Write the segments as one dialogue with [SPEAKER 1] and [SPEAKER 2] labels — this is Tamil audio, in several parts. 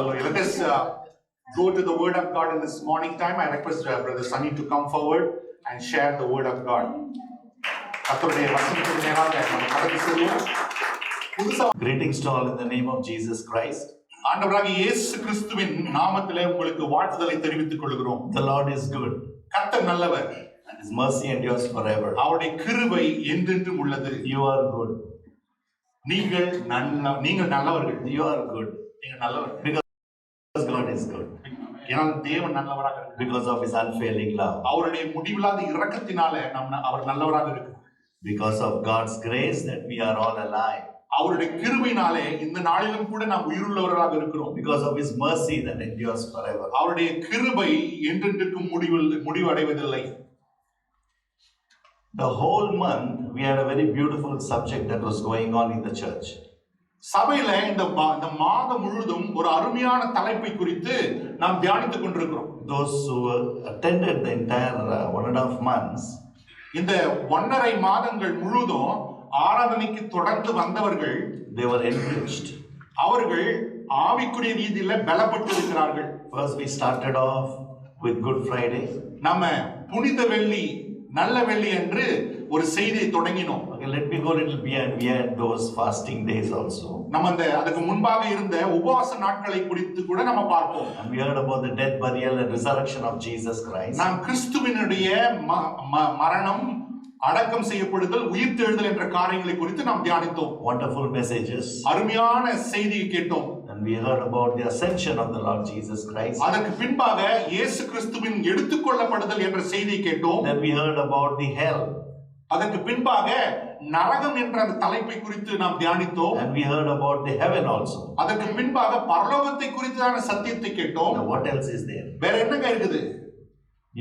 [SPEAKER 1] Hallelujah. Let us go to the Word of God in this morning time. I request Brother Sunny to come forward and share the Word of God.
[SPEAKER 2] Greetings to all in the name of Jesus Christ.
[SPEAKER 1] ஆண்டவராகிய இயேசு கிறிஸ்துவின் நாமத்திலே உங்களுக்கு வாழ்த்துதலை தெரிவித்துக் கொள்கிறோம்.
[SPEAKER 2] The Lord is good.
[SPEAKER 1] கர்த்தர் நல்லவர்.
[SPEAKER 2] And His mercy endures forever.
[SPEAKER 1] அவருடைய கிருபை என்றென்றும் உள்ளது.
[SPEAKER 2] You are good.
[SPEAKER 1] நீங்கள் நல்லவர்கள்.
[SPEAKER 2] You are good.
[SPEAKER 1] நீங்கள் நல்லவர்.
[SPEAKER 2] Because God is good.
[SPEAKER 1] ஏனால் தேவன் நல்லவராக இருக்கிறார்.
[SPEAKER 2] Because of His unfailing love.
[SPEAKER 1] அவருடைய முடிவில்லாத இரக்கத்தினாலே அவர் நல்லவராக இருக்கிறார்.
[SPEAKER 2] Because of God's grace that we are all alive.
[SPEAKER 1] அவருடைய கிருபையினாலே இந்த நாளிலும் கூட நாம் உயிருள்ளவர்களாக இருக்கிறோம்.
[SPEAKER 2] Because of His mercy that endures forever.
[SPEAKER 1] அவருடைய கிருபை என்றென்றுக்கும் முடிவு அடைவதில்லை.
[SPEAKER 2] The whole month we had a very beautiful subject that was going on in the church.
[SPEAKER 1] சபையில இந்த மாதம் முழுதும் ஒரு அருமையான தலைப்பை குறித்து நாம் தியானித்துக் கொண்டிருக்கிறோம்.
[SPEAKER 2] Those who attended the entire 1.5 months,
[SPEAKER 1] இந்த 1.5 மாதங்கள் முழுதும் ஆராதனைக்கு தொடர்ந்து வந்தவர்கள்,
[SPEAKER 2] they were enriched.
[SPEAKER 1] அவர்கள் ஆவிக்குரிய ரீதியில பலப்பட்டு இருக்கிறார்கள்.
[SPEAKER 2] First we started off with Good Friday.
[SPEAKER 1] நம்ம புனித வெள்ளி நல்ல வெள்ளி என்று ஒரு செய்தியை தொடங்கினோம்.
[SPEAKER 2] Okay, let me go a little beyond. We had those fasting days also.
[SPEAKER 1] நம்ம அதுக்கு முன்பாக இருந்த உபவாச நாட்களை குறித்து கூட நம்ம பார்ப்போம்.
[SPEAKER 2] And we heard about the death, burial and resurrection of Jesus Christ.
[SPEAKER 1] நாம் கிறிஸ்துவினுடைய மரணம், அடக்கம் செய்யப்படுதல், உயிர்த்தெழுதல் என்ற காரியங்களை குறித்து நாம் தியானித்தோம்.
[SPEAKER 2] Wonderful messages.
[SPEAKER 1] அருமையான செய்தியை கேட்டோம்.
[SPEAKER 2] And we heard about the ascension of the Lord Jesus Christ.
[SPEAKER 1] அதற்கு பின்பாக இயேசு கிறிஸ்துவின் எடுத்துக்கொள்ளப்படுதல் என்ற செய்தியை கேட்டோம்.
[SPEAKER 2] Then we heard about the hell.
[SPEAKER 1] அதற்கு பின்பாக நரகம் என்ற அந்த தலைப்பை குறித்து நாம் தியானித்தோம்.
[SPEAKER 2] And we heard about the heaven also.
[SPEAKER 1] அதற்கு பின்பாக பரலோகத்தை குறித்தான சத்தியத்தை கேட்டோம்.
[SPEAKER 2] Now what else is there?
[SPEAKER 1] வேற என்னங்க இருக்குது?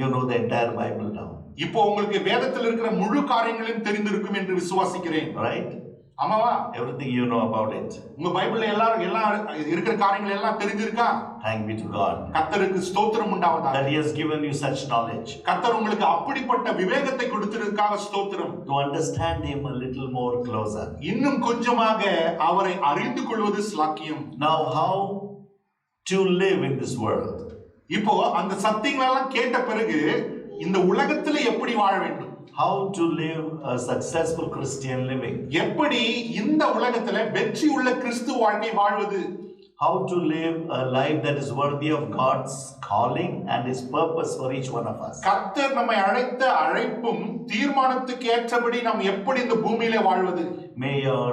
[SPEAKER 2] You know the entire Bible now.
[SPEAKER 1] இப்போ உங்களுக்கு வேதத்தில் இருக்கிற முழு காரியங்களையும் தெரிந்திருக்கும் என்று விசுவாசிக்கிறேன்.
[SPEAKER 2] Right?
[SPEAKER 1] ஆமாவா?
[SPEAKER 2] Everything you know about it.
[SPEAKER 1] உங்க பைபிள்ல எல்லாம் இருக்கிற காரியங்கள் எல்லாம் தெரிஞ்சிருக்கா?
[SPEAKER 2] Thank be to God.
[SPEAKER 1] கர்த்தருக்கு ஸ்தோத்திரம் உண்டாவதாக.
[SPEAKER 2] That He has given you such knowledge.
[SPEAKER 1] கர்த்தர் உங்களுக்கு அப்படிப்பட்ட விவேகத்தை கொடுத்திருக்காக ஸ்தோத்திரம்.
[SPEAKER 2] To understand Him a little more closer.
[SPEAKER 1] இன்னும் கொஞ்சமாக அவரை அறிந்து கொள்வது ஸ்லாக்கியம்.
[SPEAKER 2] Now how to live in this world?
[SPEAKER 1] இப்போ அந்த சத்தியங்கள் எல்லாம் கேட்ட பிறகு இந்த உலகத்துல எப்படி வாழ வேண்டும்?
[SPEAKER 2] How to live a successful Christian living?
[SPEAKER 1] எப்படி இந்த உலகத்துல வெற்றி உள்ள கிறிஸ்து வாழ்க்கை வாழ்வது?
[SPEAKER 2] How to live a life that is worthy of God's calling and His purpose for each one of us?
[SPEAKER 1] கர்த்தர் நம்மை அழைத்த அழைப்பும் தீர்மானத்துக்கு ஏற்றபடி நாம் எப்படி இந்த பூமியிலே வாழ்வது?
[SPEAKER 2] May your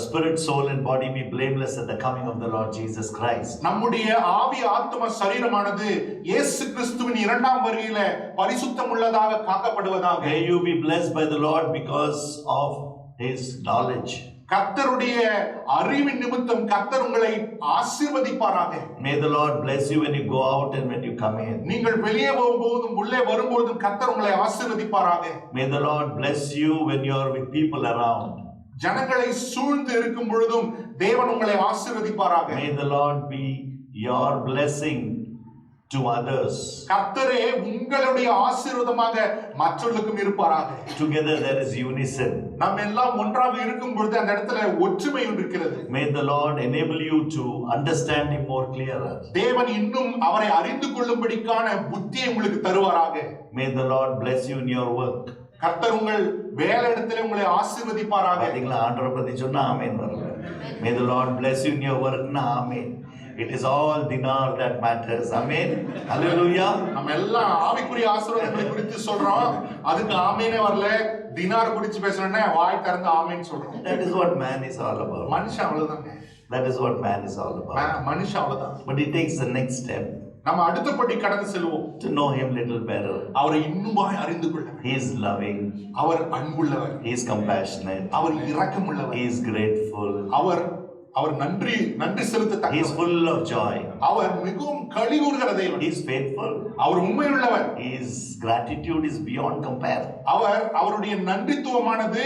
[SPEAKER 2] spirit, soul and body be blameless at the coming of the Lord Jesus Christ.
[SPEAKER 1] நம்முடைய ஆவி, ஆத்ம, சரீரமானது இயேசு கிறிஸ்துவின் இரண்டாம் வருகையில பரிசுத்தம் உள்ளதாக காக்கப்படுவதாக.
[SPEAKER 2] May you be blessed by the Lord because of His knowledge.
[SPEAKER 1] கர்த்தருடைய அறிவின் நிமித்தம் கர்த்தர் உங்களை ஆசீர்வதிப்பாராக.
[SPEAKER 2] May the Lord bless you when you go out and when you come in.
[SPEAKER 1] நீங்கள் வெளியே போகும்போதும் உள்ளே வரும்போதும் கர்த்தர் உங்களை ஆசீர்வதிப்பாராக.
[SPEAKER 2] May the Lord bless you when you are with people around.
[SPEAKER 1] ஜனங்களை சூழ்ந்து இருக்கும் பொழுதும் தேவன் உங்களை ஆசீர்வதிப்பாராக.
[SPEAKER 2] May the Lord be your blessing to others.
[SPEAKER 1] கர்த்தரே உங்களுடைய ஆசீர்வாதமாக மற்றவர்களுக்கும் இருப்பாராக.
[SPEAKER 2] Together there is unison.
[SPEAKER 1] நாம் எல்லாம் ஒன்றாக இருக்கும் பொழுது அந்த இடத்துல ஒற்றுமை இருக்கிறது.
[SPEAKER 2] May the Lord enable you to understand Him more clearer.
[SPEAKER 1] தேவன் இன்னும் அவரை அறிந்து கொள்ளும்படிக்கான புத்தியை உங்களுக்கு தருவாராக.
[SPEAKER 2] May the Lord bless you in your work.
[SPEAKER 1] கர்த்தர் உங்கள் வேலையிடத்திலே உங்களை ஆசீர்வதிப்பாராக.
[SPEAKER 2] பாத்தீங்களா, ஆண்டவரை பத்தி சொன்னா ஆமென் வரல. May the Lord bless you in your work. Amen. It is all dinar that matters. Amen. Hallelujah.
[SPEAKER 1] நம்ம எல்லாம் ஆவிக்குரிய ஆசீர்வாதங்களை குறித்து சொல்றோம். அதுக்கு ஆமெனே வரல. தினார் குறித்து பேசணும்னா வாய் திறந்து ஆமென் சொல்றோம்.
[SPEAKER 2] That is what man is all about.
[SPEAKER 1] மனுஷன் அவ்வளவுதாங்க.
[SPEAKER 2] That is what man is all about.
[SPEAKER 1] மனுஷன் அவ்வளவுதான்.
[SPEAKER 2] But it takes the next step.
[SPEAKER 1] நம்ம அடுத்தபடி கடந்து செல்வோம்.
[SPEAKER 2] To know Him little better.
[SPEAKER 1] அவரை இன்னுமாய் அறிந்து கொள்ள.
[SPEAKER 2] He is loving.
[SPEAKER 1] Our அன்புள்ளவர்.
[SPEAKER 2] He is compassionate.
[SPEAKER 1] Our இரக்கமுள்ளவர்.
[SPEAKER 2] He is grateful.
[SPEAKER 1] அவர் நன்றி செலுத்தத்தக்கவர்.
[SPEAKER 2] He is full of joy.
[SPEAKER 1] அவர் மிகவும் களிகூர்கிற தேவன்.
[SPEAKER 2] He is faithful.
[SPEAKER 1] அவர் உண்மையுள்ளவர்.
[SPEAKER 2] His gratitude is beyond compare.
[SPEAKER 1] அவருடைய நன்றித்துவமானது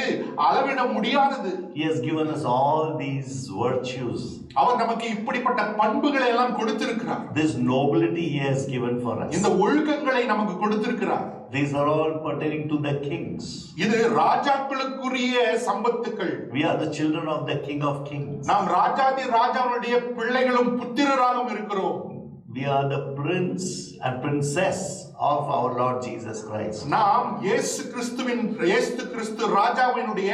[SPEAKER 1] அளவிட முடியாதது.
[SPEAKER 2] He has given us all these virtues.
[SPEAKER 1] அவர் நமக்கு இப்படிப்பட்ட பண்புகளை எல்லாம் கொடுத்திருக்கிறார்.
[SPEAKER 2] This nobility He has given for us.
[SPEAKER 1] இந்த ஒழுக்கங்களை நமக்கு கொடுத்திருக்கிறார்.
[SPEAKER 2] These are all pertaining to the kings.
[SPEAKER 1] இது ராஜாக்களுக்குரிய சம்பத்துக்கள்.
[SPEAKER 2] We are the children of the King of Kings.
[SPEAKER 1] நாம் ராஜாதி ராஜாவுடைய பிள்ளைகளும் புத்திரராகவும் இருக்கிறோம்.
[SPEAKER 2] We are the prince and princess of our Lord Jesus Christ.
[SPEAKER 1] நாம் இயேசு கிறிஸ்து ராஜாவினுடைய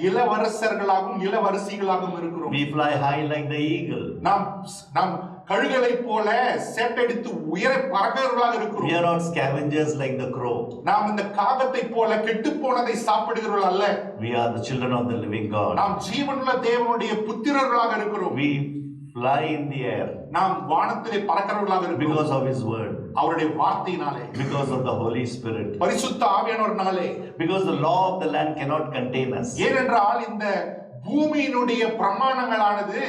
[SPEAKER 1] இளவரசர்களாகவும் இளவரசிகளாகவும் இருக்கிறோம்.
[SPEAKER 2] We fly high like the eagle.
[SPEAKER 1] நாம் கழுகை போல சேட்டடித்து உயர பறக்கிறவர்களாக இருக்கிறோம்.
[SPEAKER 2] We are not scavengers like the crow.
[SPEAKER 1] நாம் இந்த காகத்தை போல கெட்டுப்போனதை சாப்பிடுகிறவர்கள் அல்ல.
[SPEAKER 2] We are the children of the living God.
[SPEAKER 1] நாம் ஜீவனுள்ள தேவனுடைய புத்திரர்களாக இருக்கிறோம்.
[SPEAKER 2] We fly in the air.
[SPEAKER 1] நாம் வானத்திலே பறக்கிறவர்களாக இருக்கிறோம்.
[SPEAKER 2] Because of his word.
[SPEAKER 1] அவருடைய வார்த்தையினாலே.
[SPEAKER 2] Because of the Holy Spirit.
[SPEAKER 1] பரிசுத்த ஆவியானவர்னாலே.
[SPEAKER 2] Because the law of the land cannot contain us.
[SPEAKER 1] ஏனென்றால் இந்த பூமியினுடைய பிரமாணங்களானது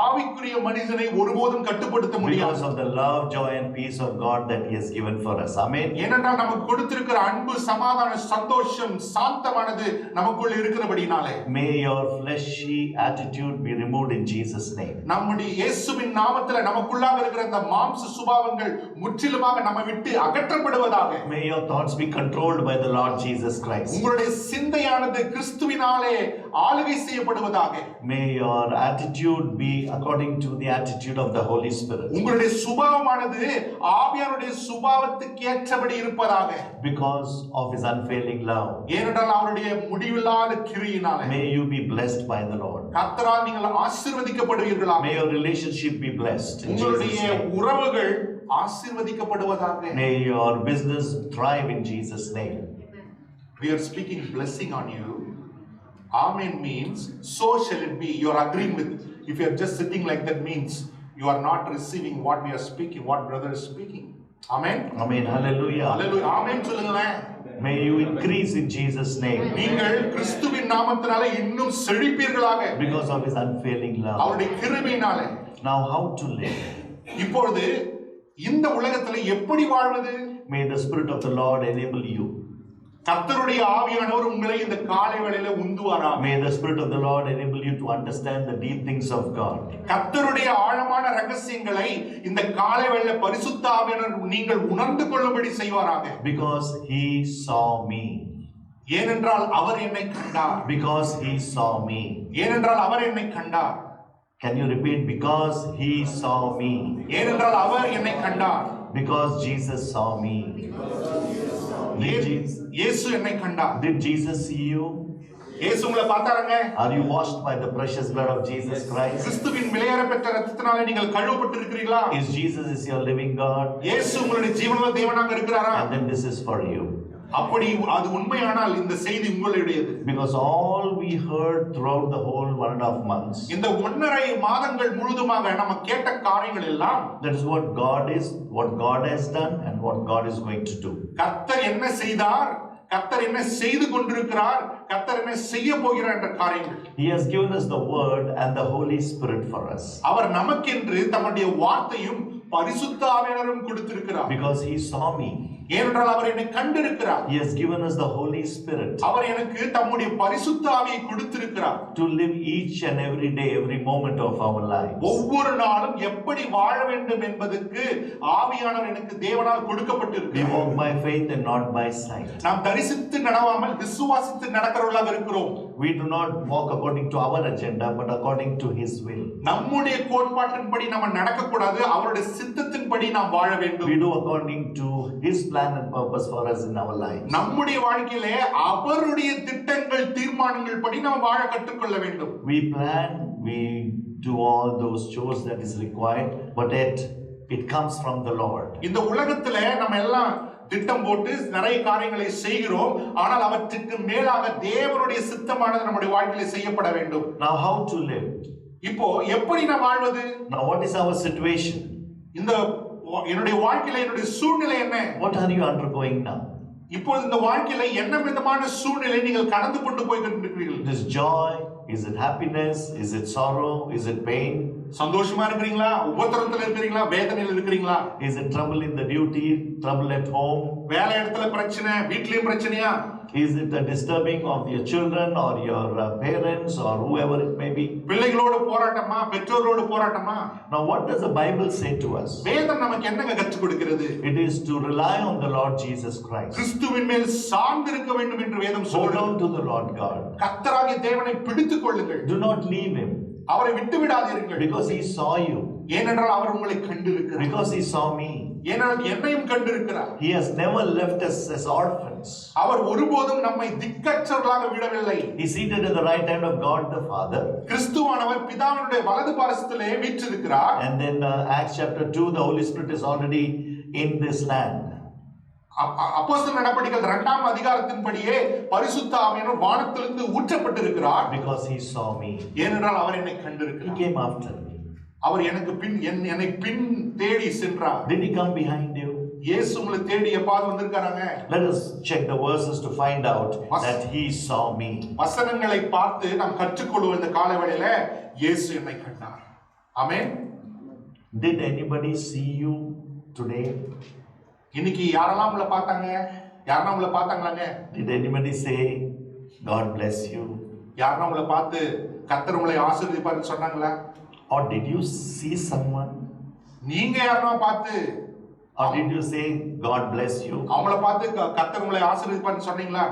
[SPEAKER 1] ஆவிக்குரிய மனிதனை ஒருபோதும் கட்டுப்படுத்த முடியாது.
[SPEAKER 2] Because of the love, joy and peace of God that he has given for us. Amen.
[SPEAKER 1] ஏனென்றால் நமக்கு கொடுத்திருக்கிற அன்பு, சமாதானம், சந்தோஷம், சாந்தமானது நமக்குள்ள இருக்கிறபடினாலே.
[SPEAKER 2] May your fleshy attitude be removed in Jesus name.
[SPEAKER 1] நம்முடைய இயேசுவின் நாமத்திலே நமக்குள்ளாக இருக்கிற அந்த மாம்ச சுபாவங்கள் முற்றிலுமாக நம்மை விட்டு அகற்றப்படுவதாக.
[SPEAKER 2] May your thoughts be controlled by the Lord Jesus Christ.
[SPEAKER 1] உங்களுடைய சிந்தையானது கிறிஸ்துவினாலே ஆளுகை செய்யப்படுவதாக.
[SPEAKER 2] May your attitude be according to the attitude of the Holy Spirit.
[SPEAKER 1] உங்களுடைய சுபாவமானது ஆவியானுடைய சுபாவத்துக்கு ஏற்றபடி இருப்பதாக.
[SPEAKER 2] Because of his unfailing love.
[SPEAKER 1] ஏனென்றால் அவருடைய முடிவில்லாத கிருபையினாலே.
[SPEAKER 2] May you be blessed by the Lord.
[SPEAKER 1] கர்த்தரால் நீங்கள் ஆசீர்வதிக்கப்படுவீர்களாக.
[SPEAKER 2] May your relationship be blessed.
[SPEAKER 1] உங்களுடைய உறவுகள் ஆசீர்வதிக்கப்படுவதாக.
[SPEAKER 2] May your business thrive in Jesus name.
[SPEAKER 1] We are speaking blessing on you. Amen means so shall it be. You are agreeing with. If you are just sitting like that means you are not receiving what we are speaking, what brother is speaking. Amen.
[SPEAKER 2] Amen. Hallelujah.
[SPEAKER 1] Hallelujah. Amen சொல்லுங்களே.
[SPEAKER 2] May you increase in Jesus name.
[SPEAKER 1] நீங்கள் கிறிஸ்துவின் நாமத்தினாலே இன்னும் செழிப்பீர்களாக.
[SPEAKER 2] Because of his unfailing love.
[SPEAKER 1] அவருடைய கிருபையினாலே.
[SPEAKER 2] Now how to live?
[SPEAKER 1] இப்பொழுது இந்த உலகத்திலே எப்படி வாழ்வது?
[SPEAKER 2] May the Spirit of the Lord enable you.
[SPEAKER 1] கர்த்தருடைய ஆவியானவர் உங்களை இந்த காலை வேளையிலே உந்துவாராக.
[SPEAKER 2] May the Spirit of the Lord enable you to understand the deep things of God.
[SPEAKER 1] கர்த்தருடைய ஆழமான ரகசியங்களை இந்த காலை வேளையிலே பரிசுத்த ஆவியானவர் நீங்கள் உணர்ந்து கொள்ளும்படி செய்வாராக.
[SPEAKER 2] Because he saw me.
[SPEAKER 1] ஏனென்றால் அவர் என்னை கண்டார்.
[SPEAKER 2] Because he saw me.
[SPEAKER 1] ஏனென்றால் அவர் என்னை கண்டார்.
[SPEAKER 2] Can you repeat? Because he saw me.
[SPEAKER 1] ஏனென்றால் அவர் என்னை கண்டார்.
[SPEAKER 2] Because Jesus saw me.
[SPEAKER 1] இயேசு என்னை கண்டார்.
[SPEAKER 2] Did Jesus see you?
[SPEAKER 1] இயேசு உங்களை பார்த்தாருங்க.
[SPEAKER 2] Are you washed by the precious blood of Jesus Christ?
[SPEAKER 1] கிறிஸ்துவின் விலையேற பெற்ற இரத்தத்தினாலே நீங்கள் கழுவப்பட்டிருக்கிறீர்களா?
[SPEAKER 2] Is Jesus is your living God?
[SPEAKER 1] இயேசு உங்களுடைய ஜீவனுள்ள தேவனாக இருக்கிறாரா?
[SPEAKER 2] And then this is for you.
[SPEAKER 1] அப்படி அது உண்மையானால் இந்த செய்தி உங்களுடையது.
[SPEAKER 2] Because all we heard throughout the whole 1.5 months.
[SPEAKER 1] இந்த 1.5 மாதங்கள் முழுதுமாக நம்ம கேட்ட காரியங்கள் எல்லாம்
[SPEAKER 2] that is what God is, what God has done and what God is going to do.
[SPEAKER 1] கர்த்தர் என்ன செய்தார், கர்த்தர் என்ன செய்து கொண்டிருக்கிறார், கர்த்தர் என்ன செய்ய போகிறார் என்ற காரியங்கள்.
[SPEAKER 2] He has given us the word and the Holy Spirit for us.
[SPEAKER 1] அவர் நமக்கென்று தம்முடைய வார்த்தையும் பரிசுத்த ஆவியானவரும் கொடுத்திருக்கிறார்.
[SPEAKER 2] Because he saw me.
[SPEAKER 1] ஏனென்றால் அவர் என்னை கண்டிருக்கிறார்.
[SPEAKER 2] He has given us the Holy Spirit.
[SPEAKER 1] அவர் எனக்கு தம்முடைய பரிசுத்த ஆவியை கொடுத்திருக்கிறார்.
[SPEAKER 2] To live each and every day, every moment of our lives.
[SPEAKER 1] ஒவ்வொரு நாளும் எப்படி வாழ வேண்டும் என்பதற்கு ஆவியானவர் எனக்கு தேவனால் கொடுக்கப்பட்டிருக்கிறார்.
[SPEAKER 2] We walk by faith and not by sight.
[SPEAKER 1] நாம் தரிசித்து நடவாமல் விசுவாசித்து நடக்கிறவர்களாக இருக்கிறோம்.
[SPEAKER 2] We do not walk according to our agenda but according to his will.
[SPEAKER 1] நம்முடைய கோட்பாட்டின்படி நாம நடக்க கூடாது, அவருடைய சித்தத்தின்படி நாம் வாழ வேண்டும்.
[SPEAKER 2] We do according to his plan and purpose for us in our lives.
[SPEAKER 1] நம்முடைய வாழ்க்கையிலே அவருடைய திட்டங்கள் தீர்மானங்கள் படி நாம் வாழ கற்றுக்கொள்ள வேண்டும்.
[SPEAKER 2] We plan, we do all those chores that is required, but it comes from the Lord.
[SPEAKER 1] இந்த உலகத்திலே நம்ம எல்லாம் திட்டம் போட்டு நிறைய காரியங்களை செய்கிறோம், ஆனால் அவற்றுக்கு மேலாக தேவனுடைய சித்தமானது நம்முடைய வாழ்க்கையிலே செய்யப்பட வேண்டும்.
[SPEAKER 2] Now how to live?
[SPEAKER 1] இப்போ எப்படி நாம் வாழ்வது?
[SPEAKER 2] Now what is our situation?
[SPEAKER 1] இந்த என்னுடைய வாழ்க்கையில என்னுடைய சூழ்நிலை என்ன?
[SPEAKER 2] What are you undergoing now?
[SPEAKER 1] இப்பொழுது இந்த வாழ்க்கையில என்ன விதமான சூழ்நிலை நீங்கள் கடந்து கொண்டு போய் கொண்டிருக்கிறீர்கள்?
[SPEAKER 2] Is it joy? Is it happiness? Is it sorrow? Is it pain?
[SPEAKER 1] சந்தோஷமா இருக்கிறீங்களா? உபத்திரத்துல இருக்கிறீங்களா? வேதனையில இருக்கிறீங்களா?
[SPEAKER 2] Is it trouble in the duty, trouble at home?
[SPEAKER 1] வேலை இடத்துல பிரச்சனை, வீட்லயும் பிரச்சனையா?
[SPEAKER 2] Is it a disturbing of your children or your parents or whoever it may be?
[SPEAKER 1] பிள்ளைகளோட போராட்டமா, பெற்றோரோட போராட்டமா?
[SPEAKER 2] Now what does the Bible say to us?
[SPEAKER 1] வேதம் நமக்கு என்னங்க கற்றுக் கொடுக்கிறது?
[SPEAKER 2] It is to rely on the Lord Jesus Christ.
[SPEAKER 1] கிறிஸ்துவின் மேல் சார்ந்திருக்க வேண்டும் என்று வேதம்
[SPEAKER 2] Hold
[SPEAKER 1] சொல்கிறது.
[SPEAKER 2] on to the Lord God.
[SPEAKER 1] கர்த்தராகிய தேவனை பிடித்துக் கொள்ளுங்கள்.
[SPEAKER 2] Do not leave him
[SPEAKER 1] அவரை விட்டு விடாதீர்கள்.
[SPEAKER 2] because he saw you.
[SPEAKER 1] ஏனென்றால் அவர் உங்களை கண்டிருக்கிறார்.
[SPEAKER 2] Because he saw me.
[SPEAKER 1] ஏனென்றால் என்னையும் கண்டிருக்கிறார்.
[SPEAKER 2] He has never left us as orphans.
[SPEAKER 1] அவர் ஒருபோதும் நம்மை திக்கற்றவர்களாக விடவில்லை.
[SPEAKER 2] He is seated at the right hand of God the Father.
[SPEAKER 1] கிறிஸ்துவானவர் பிதாவினுடைய வலது பாரசத்திலே வீற்றிருக்கிறார்.
[SPEAKER 2] And then Acts chapter 2, the Holy Spirit is already in this land.
[SPEAKER 1] அப்போஸ்தலர் நடபடிகள் 2ஆம் அதிகாரத்தின்படியே பரிசுத்த ஆவியானவர் வானத்திலிருந்து ஊற்றப்பட்டிருக்கிறார்.
[SPEAKER 2] Because he saw me.
[SPEAKER 1] ஏனென்றால் அவர் என்னை
[SPEAKER 2] He
[SPEAKER 1] கண்டிருக்கிறார்.
[SPEAKER 2] came after me.
[SPEAKER 1] அவர் எனக்கு என்னை பின் தேடி சென்றார்.
[SPEAKER 2] Did he come behind you?
[SPEAKER 1] இயேசு உங்களை தேடி எப்பாவது வந்திருக்காராங்க?
[SPEAKER 2] Let us check the verses to find out that he saw me.
[SPEAKER 1] வசனங்களை பார்த்து நாம் கற்றுக்கொள்வோம். இந்த காலவேளையில இயேசு என்னை கண்டார். ஆமென்.
[SPEAKER 2] Did anybody see you today?
[SPEAKER 1] இன்னைக்கு யாரெல்லாம் உங்களை பார்த்தாங்க? யாரெல்லாம் உங்களை பார்த்தாங்களாங்க?
[SPEAKER 2] Did anybody say God bless you?
[SPEAKER 1] யாரெல்லாம் உங்களை பார்த்து கர்த்தர் உங்களை ஆசீர்வதிப்பார்னு சொன்னாங்களா?
[SPEAKER 2] Or did you see someone?
[SPEAKER 1] நீங்க யாரெல்லாம் பார்த்து
[SPEAKER 2] Or did you say God bless you?
[SPEAKER 1] அவங்கள பார்த்து கர்த்தர் உங்களை ஆசீர்வதிப்பார்னு சொன்னீங்களா?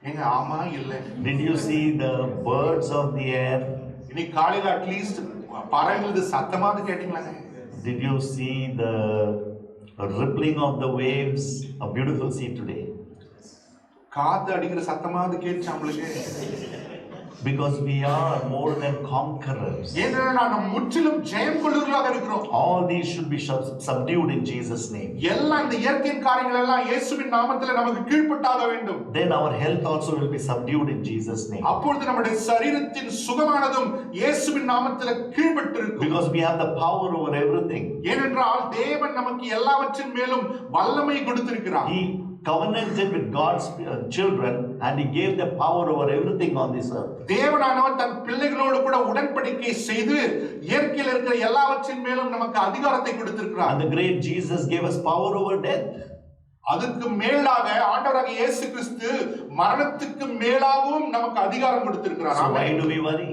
[SPEAKER 1] ஏங்க ஆமா இல்ல.
[SPEAKER 2] Did you see the birds of the air?
[SPEAKER 1] இன்னைக்கு காலையில at least பறவைகளது சத்தமாவது கேட்டீங்களாங்க?
[SPEAKER 2] Did you see the rippling of the waves? A beautiful sea today.
[SPEAKER 1] காத்து அடிக்கிற சத்தமாவது கேட்டுச்சா உங்களுக்கு?
[SPEAKER 2] Because we are more than conquerors.
[SPEAKER 1] ஏன்னா நாம் முற்றிலும் ஜெயம் கொள்ளுகிறவர்களாக இருக்கிறோம்.
[SPEAKER 2] All these should be subdued in Jesus' name.
[SPEAKER 1] எல்லாம் இந்த இயற்கையின் காரியங்கள் எல்லாம் இயேசுவின் நாமத்திலே நமக்கு கீழ்ப்பட்டாக வேண்டும்.
[SPEAKER 2] Then our health also will be subdued in Jesus' name.
[SPEAKER 1] அப்பொழுது நம்முடைய சரீரத்தின் சுகமானதும் இயேசுவின் நாமத்திலே கீழ்ப்பட்டிருக்கும்.
[SPEAKER 2] Because we have the power over everything.
[SPEAKER 1] ஏனென்றால் தேவன் நமக்கு எல்லாவற்றின் மேலும் வல்லமை கொடுத்திருக்கிறார்.
[SPEAKER 2] He covenanted with God's children and he gave them power over everything on this earth.
[SPEAKER 1] தேவனானவர் தன் பிள்ளைகளோடு கூட உடன்படிக்கை செய்து இயற்கையில் இருக்கிற எல்லாவற்றின் மேலும் நமக்கு அதிகாரத்தை கொடுத்திருக்கிறார்.
[SPEAKER 2] And the great Jesus gave us power over death.
[SPEAKER 1] அதுக்கு மேலாக ஆண்டவராகிய இயேசு கிறிஸ்து மரணத்துக்கு மேலாகவும் நமக்கு அதிகாரம் கொடுத்திருக்கிறார்.
[SPEAKER 2] So why do we worry?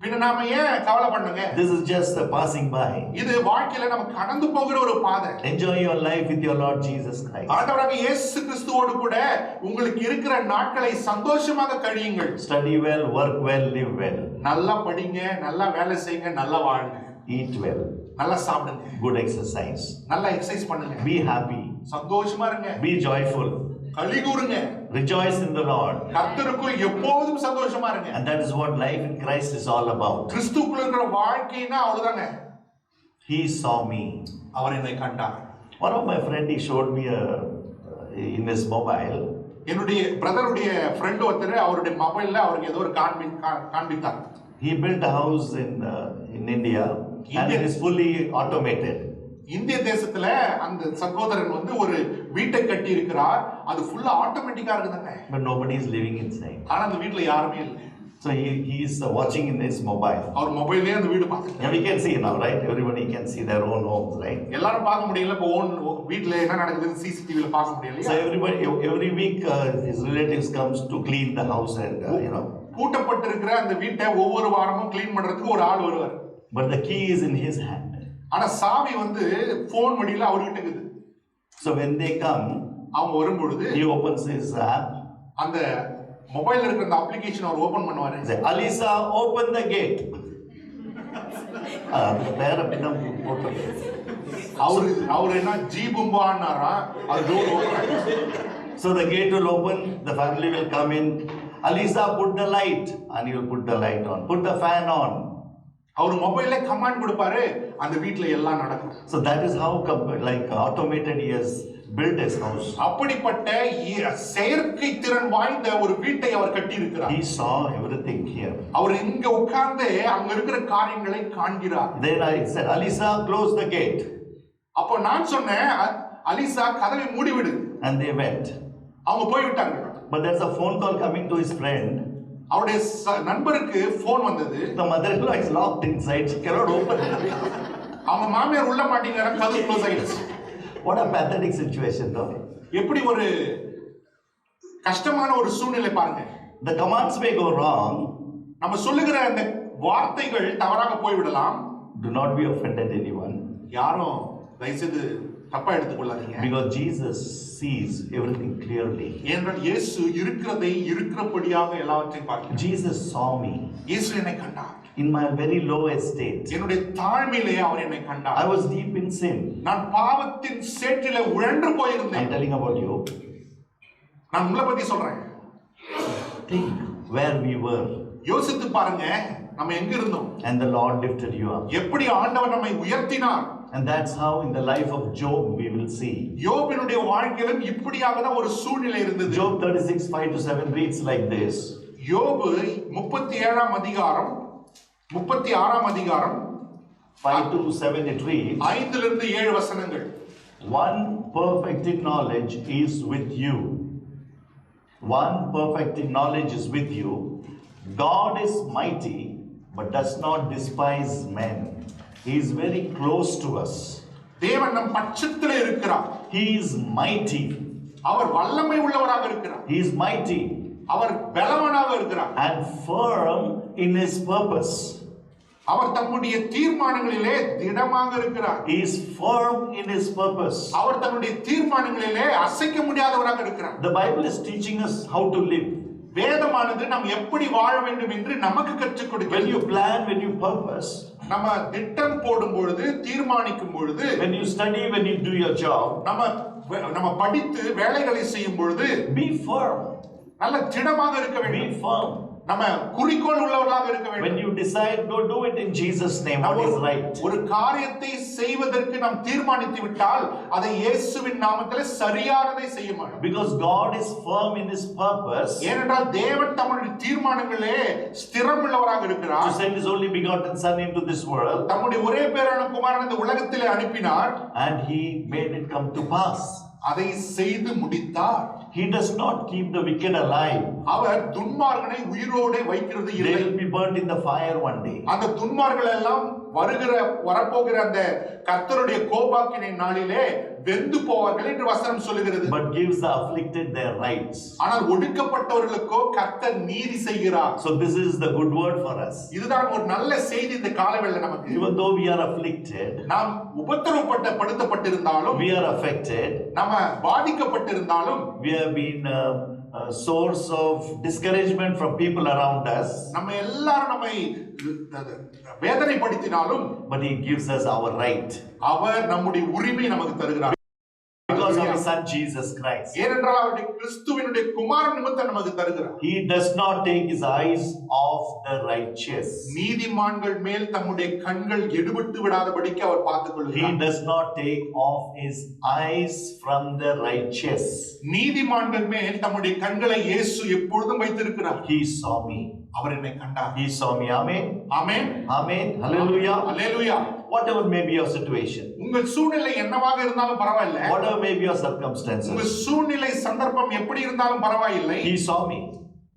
[SPEAKER 1] பின்ன நாம ஏன் கவலை பண்ணுங்க?
[SPEAKER 2] This is just a passing by.
[SPEAKER 1] இது வாழ்க்கையில நம்ம கடந்து போகிற ஒரு பாதை.
[SPEAKER 2] Enjoy your life with your Lord Jesus Christ.
[SPEAKER 1] ஆண்டவராகிய இயேசு கிறிஸ்துவோடு கூட உங்களுக்கு இருக்கிற நாட்களை சந்தோஷமாக கழியுங்கள்.
[SPEAKER 2] Study well, work well, live well.
[SPEAKER 1] நல்லா படிங்க, நல்லா வேலை செய்யுங்க, நல்லா வாழுங்க.
[SPEAKER 2] Eat well.
[SPEAKER 1] நல்லா சாப்பிடுங்க.
[SPEAKER 2] Good exercise.
[SPEAKER 1] நல்லா எக்சர்சைஸ் பண்ணுங்க.
[SPEAKER 2] Be happy.
[SPEAKER 1] சந்தோஷமா இருங்க.
[SPEAKER 2] Be joyful.
[SPEAKER 1] களி கூறுங்க.
[SPEAKER 2] Rejoice in the Lord.
[SPEAKER 1] கர்த்தருக்குள் எப்போதும் சந்தோஷமா இருங்க.
[SPEAKER 2] And that is what life in Christ is all about.
[SPEAKER 1] கிறிஸ்துவுக்குள்ள இருக்கிற வாழ்க்கைனா அவ்வளவுதாங்க.
[SPEAKER 2] He saw me.
[SPEAKER 1] அவர் என்னை கண்டார்.
[SPEAKER 2] One of my friend, he showed me in his mobile.
[SPEAKER 1] என்னுடைய பிரதருடைய ஃப்ரெண்ட் ஒருத்தர் அவருடைய மொபைல்ல அவருக்கு ஏதோ ஒரு காண்பித்தார்.
[SPEAKER 2] He built a house in India and it is fully automated.
[SPEAKER 1] இந்திய தேசத்துல அந்த சகோதரன் வந்து ஒரு வீட்டை கட்டி இருக்கிறார். அது ஃபுல்லா ஆட்டோமேட்டிக்கா இருக்குதுங்க.
[SPEAKER 2] But nobody is living inside.
[SPEAKER 1] ஆனா அந்த வீட்ல யாருமே இல்ல.
[SPEAKER 2] So he is watching in his mobile.
[SPEAKER 1] அவர் மொபைல்லே அந்த வீடு பார்த்துட்டு.
[SPEAKER 2] And we can see now, right? Everybody can see their own homes, right?
[SPEAKER 1] எல்லாரும் பார்க்க முடியல. இப்போ வீட்ல என்ன நடக்குதுன்னு சிசிடிவில பார்க்க முடியல.
[SPEAKER 2] So every week his relatives comes to clean the house and
[SPEAKER 1] பூட்டப்பட்டிருக்கிற அந்த வீட்டை ஒவ்வொரு வாரமும் க்ளீன் பண்றதுக்கு ஒரு ஆள் வருவார்.
[SPEAKER 2] But the key is in his hand.
[SPEAKER 1] ஆனா சாவி வந்து போன் வழியில அவர்கிட்ட இருக்குது.
[SPEAKER 2] So when they come,
[SPEAKER 1] அவங்க வரும்பொழுது
[SPEAKER 2] he opens his app.
[SPEAKER 1] அந்த மொபைல்ல இருக்கிற அந்த அப்ளிகேஷன் அவர் ஓபன் பண்ணுவாரு.
[SPEAKER 2] Say, Alisa, open the gate. வேற பின்ன போட்டு
[SPEAKER 1] அவர் என்ன ஜி பும்பான்னாரா அது door open.
[SPEAKER 2] So the gate will open, the family will come in. Alisa, put the light, and he will put the light on. Put the fan on.
[SPEAKER 1] அவர் மொபைல்ல கமாண்ட் கொடுப்பாரு, அந்த வீட்ல எல்லாம் நடக்கும்.
[SPEAKER 2] So that is how like automated he has built his house.
[SPEAKER 1] அப்படிப்பட்ட செயற்கை திறன் வாய்ந்த ஒரு வீட்டை அவர் கட்டி இருக்கிறார்.
[SPEAKER 2] He saw everything here.
[SPEAKER 1] அவர் இங்க உட்கார்ந்து அங்க இருக்கிற காரியங்களை காண்கிறார்.
[SPEAKER 2] Then I said, Alisa, close the gate.
[SPEAKER 1] அப்போ நான் சொன்னேன், அலிசா கதவை மூடிவிடு.
[SPEAKER 2] And they went.
[SPEAKER 1] அவங்க போய் விட்டாங்க.
[SPEAKER 2] But there's a phone call coming to his friend.
[SPEAKER 1] அவருடைய நண்பருக்கு போன் வந்தது.
[SPEAKER 2] The mother-in-law is locked inside. She cannot open it.
[SPEAKER 1] அவங்க மாமியார் உள்ள மாட்டீங்க, கதவு க்ளோஸ் ஆயிடுச்சு.
[SPEAKER 2] What a pathetic situation, no?
[SPEAKER 1] எப்படி ஒரு கஷ்டமான ஒரு சூழ்நிலை பாருங்க.
[SPEAKER 2] The commands may go wrong.
[SPEAKER 1] நம்ம சொல்லுகிற அந்த வார்த்தைகள் தவறாக போய்விடலாம்.
[SPEAKER 2] Do not be offended anyone.
[SPEAKER 1] யாரும் தயவுசெய்து தப்பா எடுத்துக்கொள்ளாதீங்க.
[SPEAKER 2] Because Jesus sees everything clearly.
[SPEAKER 1] ஏனென்றால் இயேசு இருக்கிறதை இருக்கிறபடியாக எல்லாவற்றையும் பார்க்கிறார்.
[SPEAKER 2] Jesus saw me.
[SPEAKER 1] இயேசு என்னை கண்டார்.
[SPEAKER 2] In my very low estate.
[SPEAKER 1] என்னுடைய தாழ்மையிலே அவர் என்னை கண்டார்.
[SPEAKER 2] I was deep in sin.
[SPEAKER 1] நான் பாவத்தின் சேற்றிலே உழன்று போயிருந்தேன்.
[SPEAKER 2] I'm telling about you.
[SPEAKER 1] நான் உங்களை பத்தி சொல்றேன்.
[SPEAKER 2] Think where we were.
[SPEAKER 1] யோசித்து பாருங்க, நம்ம எங்க இருந்தோம்.
[SPEAKER 2] And the Lord lifted you up.
[SPEAKER 1] எப்படி ஆண்டவர் நம்மை உயர்த்தினார்.
[SPEAKER 2] And that's how in the life of Job we will see.
[SPEAKER 1] யோபினுடைய வாழ்க்கையிலும் இப்படியாக தான் ஒரு சூழ்நிலை இருந்தது.
[SPEAKER 2] Job 36:5-7 reads like this.
[SPEAKER 1] யோபு 36ஆம் அதிகாரம்
[SPEAKER 2] 5-7 it reads.
[SPEAKER 1] 5 இலிருந்து 7 வசனங்கள்.
[SPEAKER 2] One perfect in knowledge is with you. One perfect in knowledge is with you. God is mighty, but does not despise men. He is very close to us.
[SPEAKER 1] தேவன் நம் பட்சத்திலே இருக்கிறார்.
[SPEAKER 2] He is mighty.
[SPEAKER 1] அவர் வல்லமை உள்ளவராக இருக்கிறார்.
[SPEAKER 2] He is mighty.
[SPEAKER 1] அவர் பலவானாக இருக்கிறார்.
[SPEAKER 2] And firm in his purpose.
[SPEAKER 1] அவர் தம்முடைய தீர்மானங்களிலே திடமாக இருக்கிறார்.
[SPEAKER 2] He is firm in his purpose.
[SPEAKER 1] அவர் தம்முடைய தீர்மானங்களிலே அசைக்க முடியாதவராக இருக்கிறார்.
[SPEAKER 2] The Bible is teaching us how to live.
[SPEAKER 1] வேதமானது நாம் எப்படி வாழ வேண்டும் என்று நமக்கு கற்றுக்
[SPEAKER 2] When
[SPEAKER 1] கொடுக்கிறது.
[SPEAKER 2] you plan, when you purpose,
[SPEAKER 1] நம்ம திட்டம் போடும் பொழுது, தீர்மானிக்கும் பொழுது,
[SPEAKER 2] when you study, when you do your job,
[SPEAKER 1] நம்ம படித்து வேலைகளை செய்யும் பொழுது
[SPEAKER 2] be firm.
[SPEAKER 1] நல்ல திடமாக இருக்க
[SPEAKER 2] Be
[SPEAKER 1] வேண்டும்.
[SPEAKER 2] firm.
[SPEAKER 1] நம்ம குறிக்கோள் உள்ளவர்களாக இருக்க
[SPEAKER 2] When
[SPEAKER 1] வேண்டும்.
[SPEAKER 2] you decide, go do it in Jesus' name. What is right?
[SPEAKER 1] ஒரு காரியத்தை செய்வதற்கு நாம் தீர்மானித்து விட்டால் அதை இயேசுவின் நாமத்திலே சரியானதை செய்ய மாட்டோம்.
[SPEAKER 2] Because God is firm in his purpose.
[SPEAKER 1] ஏனென்றால் தேவன் தம்முடைய தீர்மானங்களிலே ஸ்திரமுள்ளவராக இருக்கிறார்.
[SPEAKER 2] To send his only begotten Son into this world.
[SPEAKER 1] தம்முடைய ஒரே பேரான குமாரனை இந்த உலகத்திலே அனுப்பினார்.
[SPEAKER 2] And he made it come to pass.
[SPEAKER 1] அதை செய்து முடித்தார்.
[SPEAKER 2] He does not keep the wicked alive.
[SPEAKER 1] அவர் துன்மார்க்கனை உயிரோடு வைக்கிறது
[SPEAKER 2] They
[SPEAKER 1] இல்லை.
[SPEAKER 2] will be burnt in the fire one day.
[SPEAKER 1] அந்த துன்மார்கள் எல்லாம் வரப்போகிற அந்த கர்த்தருடைய கோபாக்கினை நாளிலே வெந்து போவார்கள் என்று வசனம் சொல்லுகிறது.
[SPEAKER 2] But gives the afflicted their rights.
[SPEAKER 1] ஆனால் ஒடுக்கப்பட்டவர்களுக்கோ கர்த்தர் நீதி செய்கிறார்.
[SPEAKER 2] So this is the good word for us.
[SPEAKER 1] இதுதான் ஒரு நல்ல செய்தி இந்த காலவேளையில நமக்கு.
[SPEAKER 2] Even though we are afflicted,
[SPEAKER 1] நாம் உபத்திரவப்படுத்தப்பட்டிருந்தாலும்,
[SPEAKER 2] we are affected,
[SPEAKER 1] நம்ம பாதிக்கப்பட்டிருந்தாலும்,
[SPEAKER 2] we have been a source of discouragement from people around us,
[SPEAKER 1] நம்ம எல்லாரும் நம்மை வேதனைப்படுத்தினாலும்,
[SPEAKER 2] but he gives us our right.
[SPEAKER 1] அவர் நம்முடைய உரிமை நமக்கு தருகிறார்.
[SPEAKER 2] Because of his son Jesus Christ.
[SPEAKER 1] ஏனென்றால் அவருடைய கிறிஸ்துவினுடைய குமாரன் நிமித்தம் நமக்கு தருகிறார்.
[SPEAKER 2] He does not take his eyes off the righteous.
[SPEAKER 1] நீதிமான்கள் மேல் தம்முடைய கண்கள் எடுபட்டு விடாதபடிக்கு அவர் பார்த்துக்
[SPEAKER 2] He
[SPEAKER 1] கொள்கிறார்.
[SPEAKER 2] does not take off his eyes from the righteous.
[SPEAKER 1] நீதிமான்கள் மேல் தம்முடைய கண்களை இயேசு எப்பொழுதும் வைத்திருக்கிறார்.
[SPEAKER 2] He saw me.
[SPEAKER 1] அவர் என்னை கண்டார்.
[SPEAKER 2] He saw me. Amen.
[SPEAKER 1] Amen.
[SPEAKER 2] Amen. Hallelujah.
[SPEAKER 1] Hallelujah.
[SPEAKER 2] Whatever may be your situation,
[SPEAKER 1] உங்கள் சூழ்நிலை என்னவாக இருந்தாலும் பரவாயில்லை.
[SPEAKER 2] whatever may be your
[SPEAKER 1] உங்கள்
[SPEAKER 2] circumstances,
[SPEAKER 1] சூழ்நிலை சந்தர்ப்பம் எப்படி இருந்தாலும் பரவாயில்லை.
[SPEAKER 2] he saw me.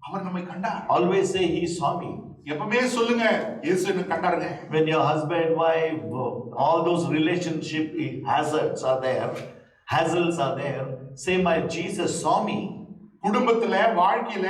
[SPEAKER 1] அவர் நம்மை கண்டார்.
[SPEAKER 2] Always say he saw me.
[SPEAKER 1] எப்பவுமே சொல்லுங்க, இயேசு என்னை கண்டாருங்க.
[SPEAKER 2] When your husband, wife, all those relationship hazards are there, hassles are there, say my Jesus saw me. குடும்பத்துல, வாழ்க்கையில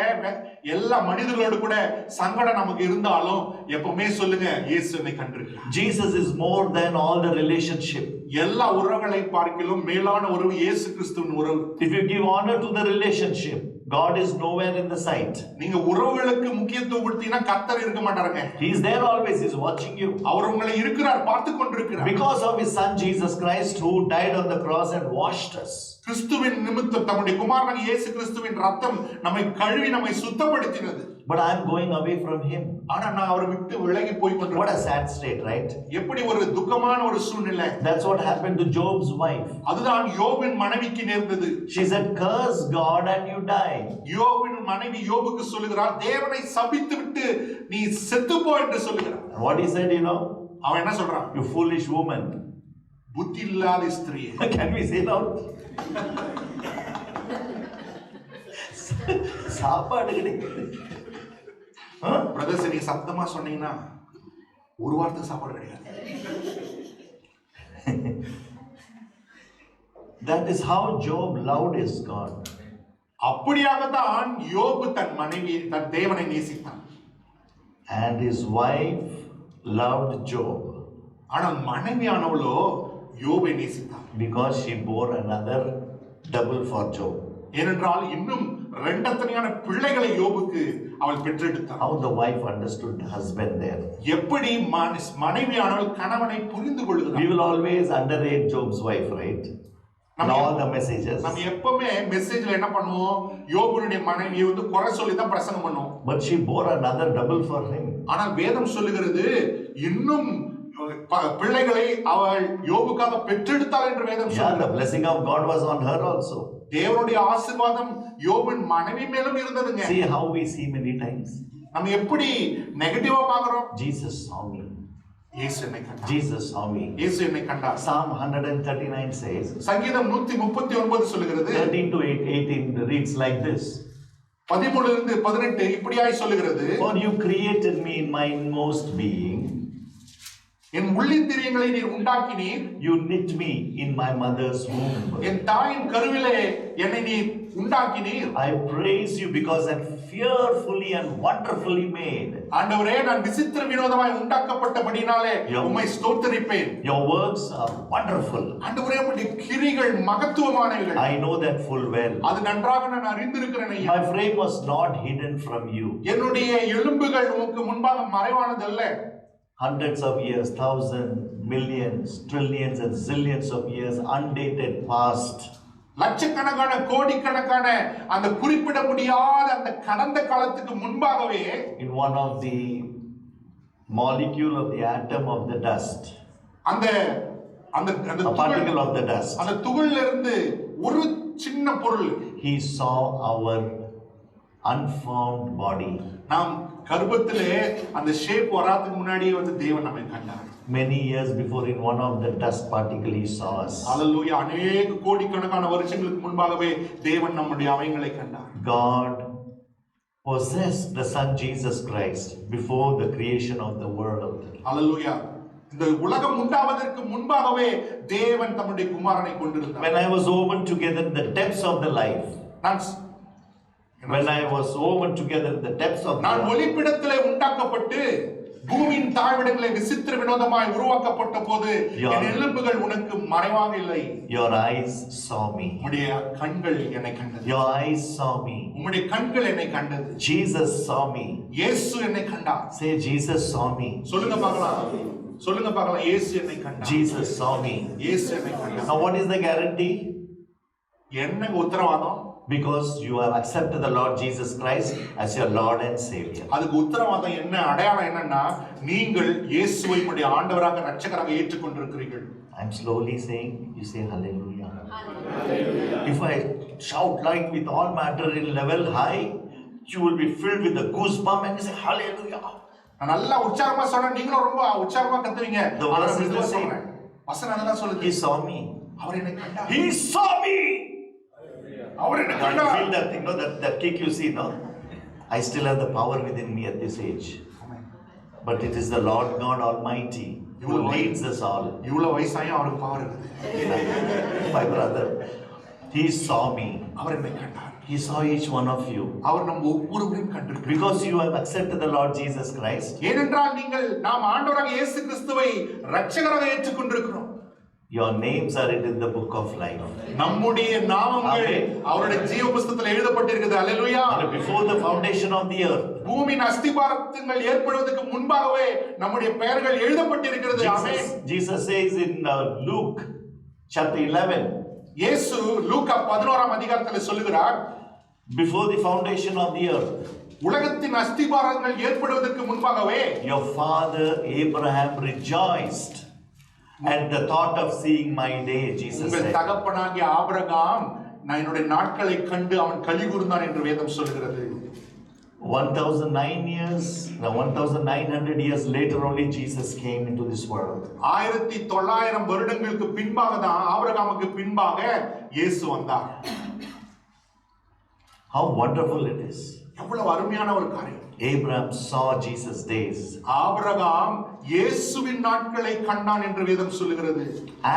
[SPEAKER 2] எல்லா மனிதர்களோடு கூட சங்கடம் நமக்கு இருந்தாலும் எப்பவுமே சொல்லுங்க, இயேசு என்னை கண்டிருக்கிறார். Jesus is more than all the relationship.
[SPEAKER 1] எல்லா உறவுகளை பார்க்கிலும் மேலான உறவு இயேசு கிறிஸ்துவின் உறவு.
[SPEAKER 2] If you give honor to the relationship, God is nowhere in the sight.
[SPEAKER 1] நீங்க உறவுகளுக்கு முக்கியத்துவம் கொடுத்தீங்கன்னா கர்த்தர் இருக்க மாட்டாருங்க.
[SPEAKER 2] He is there always. He is watching you.
[SPEAKER 1] அவர் உங்களை இருக்கிறார், பார்த்து கொண்டிருக்கிறார்.
[SPEAKER 2] Because of his son Jesus Christ who died on the cross and washed us.
[SPEAKER 1] கிறிஸ்துவின் நிமித்தம் தம்முடைய குமாரனாகிய இயேசு கிறிஸ்துவின் ரத்தம் நம்மை கழுவி நம்மை சுத்தப்படுத்தினது.
[SPEAKER 2] But I am going away from him.
[SPEAKER 1] ஆனா நான் அவரை விட்டு விலகி போய்
[SPEAKER 2] What
[SPEAKER 1] கொண்டிருக்கிறேன்.
[SPEAKER 2] a sad state, right?
[SPEAKER 1] எப்படி ஒரு துக்கமான ஒரு சூழ்நிலை.
[SPEAKER 2] That's what happened to Job's wife.
[SPEAKER 1] அதுதான் யோபின் மனைவிக்கு நேர்ந்தது.
[SPEAKER 2] She said, curse God and you die.
[SPEAKER 1] யோபின் மனைவி யோபுக்கு சொல்லுகிறார், தேவனை சபித்து விட்டு நீ செத்து போ என்று சொல்லுகிறார்.
[SPEAKER 2] And what he said,
[SPEAKER 1] அவன் என்ன சொல்றான்?
[SPEAKER 2] you foolish woman.
[SPEAKER 1] புத்தி இல்லாத ஸ்திரீ.
[SPEAKER 2] Can we say now? சாப்பாடு கிடைக்குது.
[SPEAKER 1] பிரதர்ஸ் நீங்க சத்தமா சொன்னீங்கன்னா ஒரு வாரத்துக்கு சாப்பாடு கிடையாது.
[SPEAKER 2] That is how Job loved his God.
[SPEAKER 1] அப்படியாகத்தான் யோபு தன் தேவனை நேசித்தான்.
[SPEAKER 2] And his wife loved Job.
[SPEAKER 1] ஆனால் மனைவியானவளோ யோபை நேசித்தாள்.
[SPEAKER 2] Because she bore another double for Job.
[SPEAKER 1] ஏனென்றால் இன்னும் இரண்டத்தனையான பிள்ளைகளை யோபுக்கு அவள் பெற்றெடுத்தாள்.
[SPEAKER 2] How the wife understood the husband there.
[SPEAKER 1] எப்படி மனைவியானவள் கணவனை புரிந்து கொள்கிறாள்.
[SPEAKER 2] We will always underrate Job's wife, right? In all the messages.
[SPEAKER 1] நம்ம எப்பவுமே மெசேஜ்ல என்ன பண்ணுவோம், யோபுனுடைய மனைவியை குறை சொல்லி தான் பிரசங்கம் பண்ணுவோம்.
[SPEAKER 2] But she bore another double for him.
[SPEAKER 1] ஆனால் வேதம் சொல்லுகிறது இன்னும் பிள்ளைகளை அவள் யோபுக்காக பெற்றெடுத்தாள் என்று வேதம் சொல்லுகிறது.
[SPEAKER 2] The blessing of God was on her also.
[SPEAKER 1] தேவனுடைய ஆசீர்வாதம் யோபின் மனைவி மேலும் இருந்ததுங்க.
[SPEAKER 2] See how we see many times.
[SPEAKER 1] நம்ம எப்படி நெகட்டிவா பார்க்கிறோம்.
[SPEAKER 2] Jesus saw me.
[SPEAKER 1] இயேசு என்னை கண்டார்.
[SPEAKER 2] Jesus saw me.
[SPEAKER 1] இயேசு என்னை கண்டார்.
[SPEAKER 2] Psalm 139 says.
[SPEAKER 1] சங்கீதம் 139 சொல்லுகிறது.
[SPEAKER 2] 13 to 18 reads like this.
[SPEAKER 1] 13 இருந்து 18 இப்படியாய் சொல்லுகிறது.
[SPEAKER 2] For you created me in my inmost being.
[SPEAKER 1] என் உள்ளிந்திரியங்களை நீர் உண்டாக்கினீர்.
[SPEAKER 2] You knit me in my mother's womb.
[SPEAKER 1] என் தாயின் கருவிலே என்னை நீர் உண்டாக்கினீர்.
[SPEAKER 2] I praise you because I'm fearfully and wonderfully made.
[SPEAKER 1] ஆண்டவரே நான் விசித்திர வினோதமாய் உண்டாக்கப்பட்டபடினாலே உம்மை ஸ்தோத்திரிப்பேன்.
[SPEAKER 2] Your works are wonderful.
[SPEAKER 1] ஆண்டவரே உம்முடைய கிரிகள் மகத்துவமானவைகள்.
[SPEAKER 2] I know that full well.
[SPEAKER 1] அது நன்றாக நான் அறிந்திருக்கிறேன் ஐயா.
[SPEAKER 2] My frame was not hidden from you.
[SPEAKER 1] என்னுடைய எலும்புகள் உமக்கு முன்பாக மறைவானதல்ல.
[SPEAKER 2] Hundreds of years, thousands, millions, trillions and zillions of years undated past.
[SPEAKER 1] லட்சக்கணக்கான கோடிக்கணக்கான அந்த குறிப்பிட முடியாத அந்த கடந்த காலத்துக்கு முன்பாகவே
[SPEAKER 2] in one of the molecule of the atom of the dust,
[SPEAKER 1] அந்த அந்த அந்த
[SPEAKER 2] particle of the dust,
[SPEAKER 1] அந்த துகள்ல இருந்து ஒரு சின்ன பொருள்,
[SPEAKER 2] he saw our unformed body.
[SPEAKER 1] நாம் கர்ப்பத்திலே அந்த ஷேப் வராதுக்கு முன்னாடியே தேவன் நம்மை கண்டார்.
[SPEAKER 2] Many years before, in one of the dust particle he saw us.
[SPEAKER 1] ஹalleluya. அநேக கோடிக்கணக்கான வருஷங்களுக்கு முன்பாகவே தேவன் நம்முடைய அவயங்களை கண்டார்.
[SPEAKER 2] God possessed the Son Jesus Christ before the creation of the world.
[SPEAKER 1] ஹalleluya. இந்த உலகம் உண்டாவதற்கு முன்பாகவே தேவன் தம்முடைய குமாரனை கொண்டிருந்தார்.
[SPEAKER 2] When I was woven together in the depths of the life. When I was woven together in the depths of the
[SPEAKER 1] நான் ஒளிப்பிடத்திலே உண்டாக்கப்பட்டு பூமியின் தாழ்விடங்களை விசித்திர வினோதமாய் உருவாக்கப்பட்ட போது என் எலும்புகள் உனக்கு மறைவாக இல்லை.
[SPEAKER 2] Your eyes saw me.
[SPEAKER 1] உம்முடைய கண்கள் என்னை கண்டது.
[SPEAKER 2] Your eyes saw me.
[SPEAKER 1] உம்முடைய கண்கள் என்னை கண்டது.
[SPEAKER 2] Jesus saw me.
[SPEAKER 1] இயேசு என்னை கண்டார்.
[SPEAKER 2] Say Jesus saw me.
[SPEAKER 1] சொல்லுங்க பார்க்கலாம். சொல்லுங்க பார்க்கலாம். இயேசு என்னை கண்டார்.
[SPEAKER 2] Jesus saw me.
[SPEAKER 1] இயேசு என்னை கண்டார்.
[SPEAKER 2] Now what is the guarantee?
[SPEAKER 1] என்ன உத்தரவாதம்?
[SPEAKER 2] Because you have accepted the Lord Jesus Christ as your Lord and Savior.
[SPEAKER 1] அதுக்கு உத்தரவாதம் என்ன, அடையாளம் என்னன்னா நீங்கள் இயேசுவை உம்முடைய ஆண்டவராக இரட்சகராக ஏற்றுக்கொண்டிருக்கிறீர்கள்.
[SPEAKER 2] I'm slowly saying, you say hallelujah. Hallelujah. If I shout like with all matter in level high, you will be filled with the goosebump and you say hallelujah.
[SPEAKER 1] நான் நல்லா உற்சாகமா சொன்னேன், நீங்களும் ரொம்ப உற்சாகமா கத்துவீங்க.
[SPEAKER 2] The verse is the same.
[SPEAKER 1] வசனம் என்னதான் சொல்லுது?
[SPEAKER 2] He saw me.
[SPEAKER 1] அவர் என்னை கண்டார்.
[SPEAKER 2] He saw me.
[SPEAKER 1] அவர் என்னை
[SPEAKER 2] You
[SPEAKER 1] கண்டார்.
[SPEAKER 2] feel that thing, no? That kick you see, no? I still have the power within me at this age. But it is the Lord God Almighty who leads us all.
[SPEAKER 1] இவ்வளவு வயசாயும் அவருக்கு பவர் இருக்குது.
[SPEAKER 2] My brother, he saw me.
[SPEAKER 1] அவர் என்னை கண்டார்.
[SPEAKER 2] He saw each one of you.
[SPEAKER 1] அவர் நம்ம ஒவ்வொருவரையும் கண்டிருக்கிறார்.
[SPEAKER 2] Because you have accepted the Lord Jesus Christ.
[SPEAKER 1] ஏனென்றால் நீங்கள் நாம் ஆண்டவராக இயேசு கிறிஸ்துவை இரட்சகராக ஏற்றுக்கொண்டிருக்கிறோம்.
[SPEAKER 2] Your names are written in the book of life.
[SPEAKER 1] நம்முடைய நாமங்கள் அவருடைய ஜீவ புத்தகத்தில் எழுதப்பட்டிருக்கிறது. அல்லேலூயா.
[SPEAKER 2] Before the foundation of the earth.
[SPEAKER 1] பூமியின் அஸ்திபாரங்கள் ஏற்படுவதற்கு முன்பாகவே நம்முடைய பெயர்கள் எழுதப்பட்டிருக்கிறது. ஆமென்.
[SPEAKER 2] Jesus says in Luke chapter 11.
[SPEAKER 1] இயேசு லூக்கா 11ஆம் அதிகாரத்தில் சொல்லுகிறார்,
[SPEAKER 2] before the foundation of the earth.
[SPEAKER 1] உலகத்தின் அஸ்திபாரங்கள் ஏற்படுவதற்கு முன்பாகவே
[SPEAKER 2] your father Abraham rejoiced at the thought of seeing my day, Jesus said.
[SPEAKER 1] உங்கள் தகப்பனாகிய ஆபிரகாம் நான் என்னுடைய நாட்களை கண்டு அவன் களி கூர்ந்தான் என்று வேதம் சொல்கிறது.
[SPEAKER 2] 1900 years later only Jesus came into this world.
[SPEAKER 1] 1900 வருடங்களுக்கு பின்பாக தான் ஆபிரகாமுக்கு பின்பாக இயேசு வந்தார்.
[SPEAKER 2] How wonderful it is.
[SPEAKER 1] எவ்வளவு அருமையான ஒரு காரியம்.
[SPEAKER 2] Abraham saw Jesus' days.
[SPEAKER 1] Abraham இயேசுவின் நாட்களை கண்டான் என்று வேதம் சொல்லுகிறது.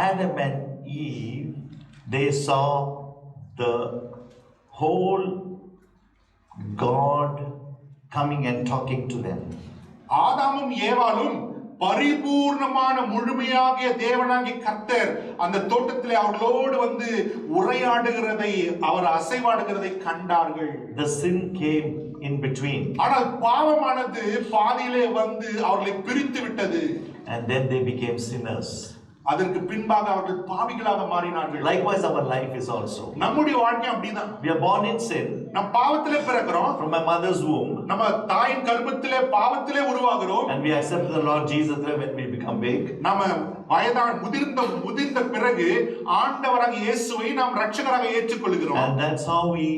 [SPEAKER 2] Adam and Eve, they saw the whole God coming and talking to them.
[SPEAKER 1] ஆதாமும் ஏவாளும் பரிபூர்ணமான முழுமையாகிய தேவனாகிய கர்த்தர் அந்த தோட்டத்திலே அவர்களோடு வந்து உரையாடுகிறதை, அவர் அசைவாடுகிறதை கண்டார்கள்.
[SPEAKER 2] The sin came in between.
[SPEAKER 1] ஆனால் பாவமானது பாதியிலே வந்து அவர்களை பிரித்து விட்டது.
[SPEAKER 2] And then they became sinners.
[SPEAKER 1] அதற்கு பின்பாக அவர்கள் பாவிகளாக மாறினார்கள்.
[SPEAKER 2] Likewise our life is also.
[SPEAKER 1] நம்முடைய வாழ்க்கை அப்படிதான்.
[SPEAKER 2] We are born in sin.
[SPEAKER 1] நம் பாவத்திலே பிறக்கிறோம்.
[SPEAKER 2] From my mother's womb.
[SPEAKER 1] நம்ம தாயின் கர்ப்பத்திலே பாவத்திலே உருவாகிறோம்.
[SPEAKER 2] And we accept the Lord Jesus when we become big.
[SPEAKER 1] நாம வயதான முதிர்ந்த பிறகு ஆண்டவராகிய இயேசுவை நாம் இரட்சகராக ஏற்றுக்கொள்கிறோம்.
[SPEAKER 2] And that's how we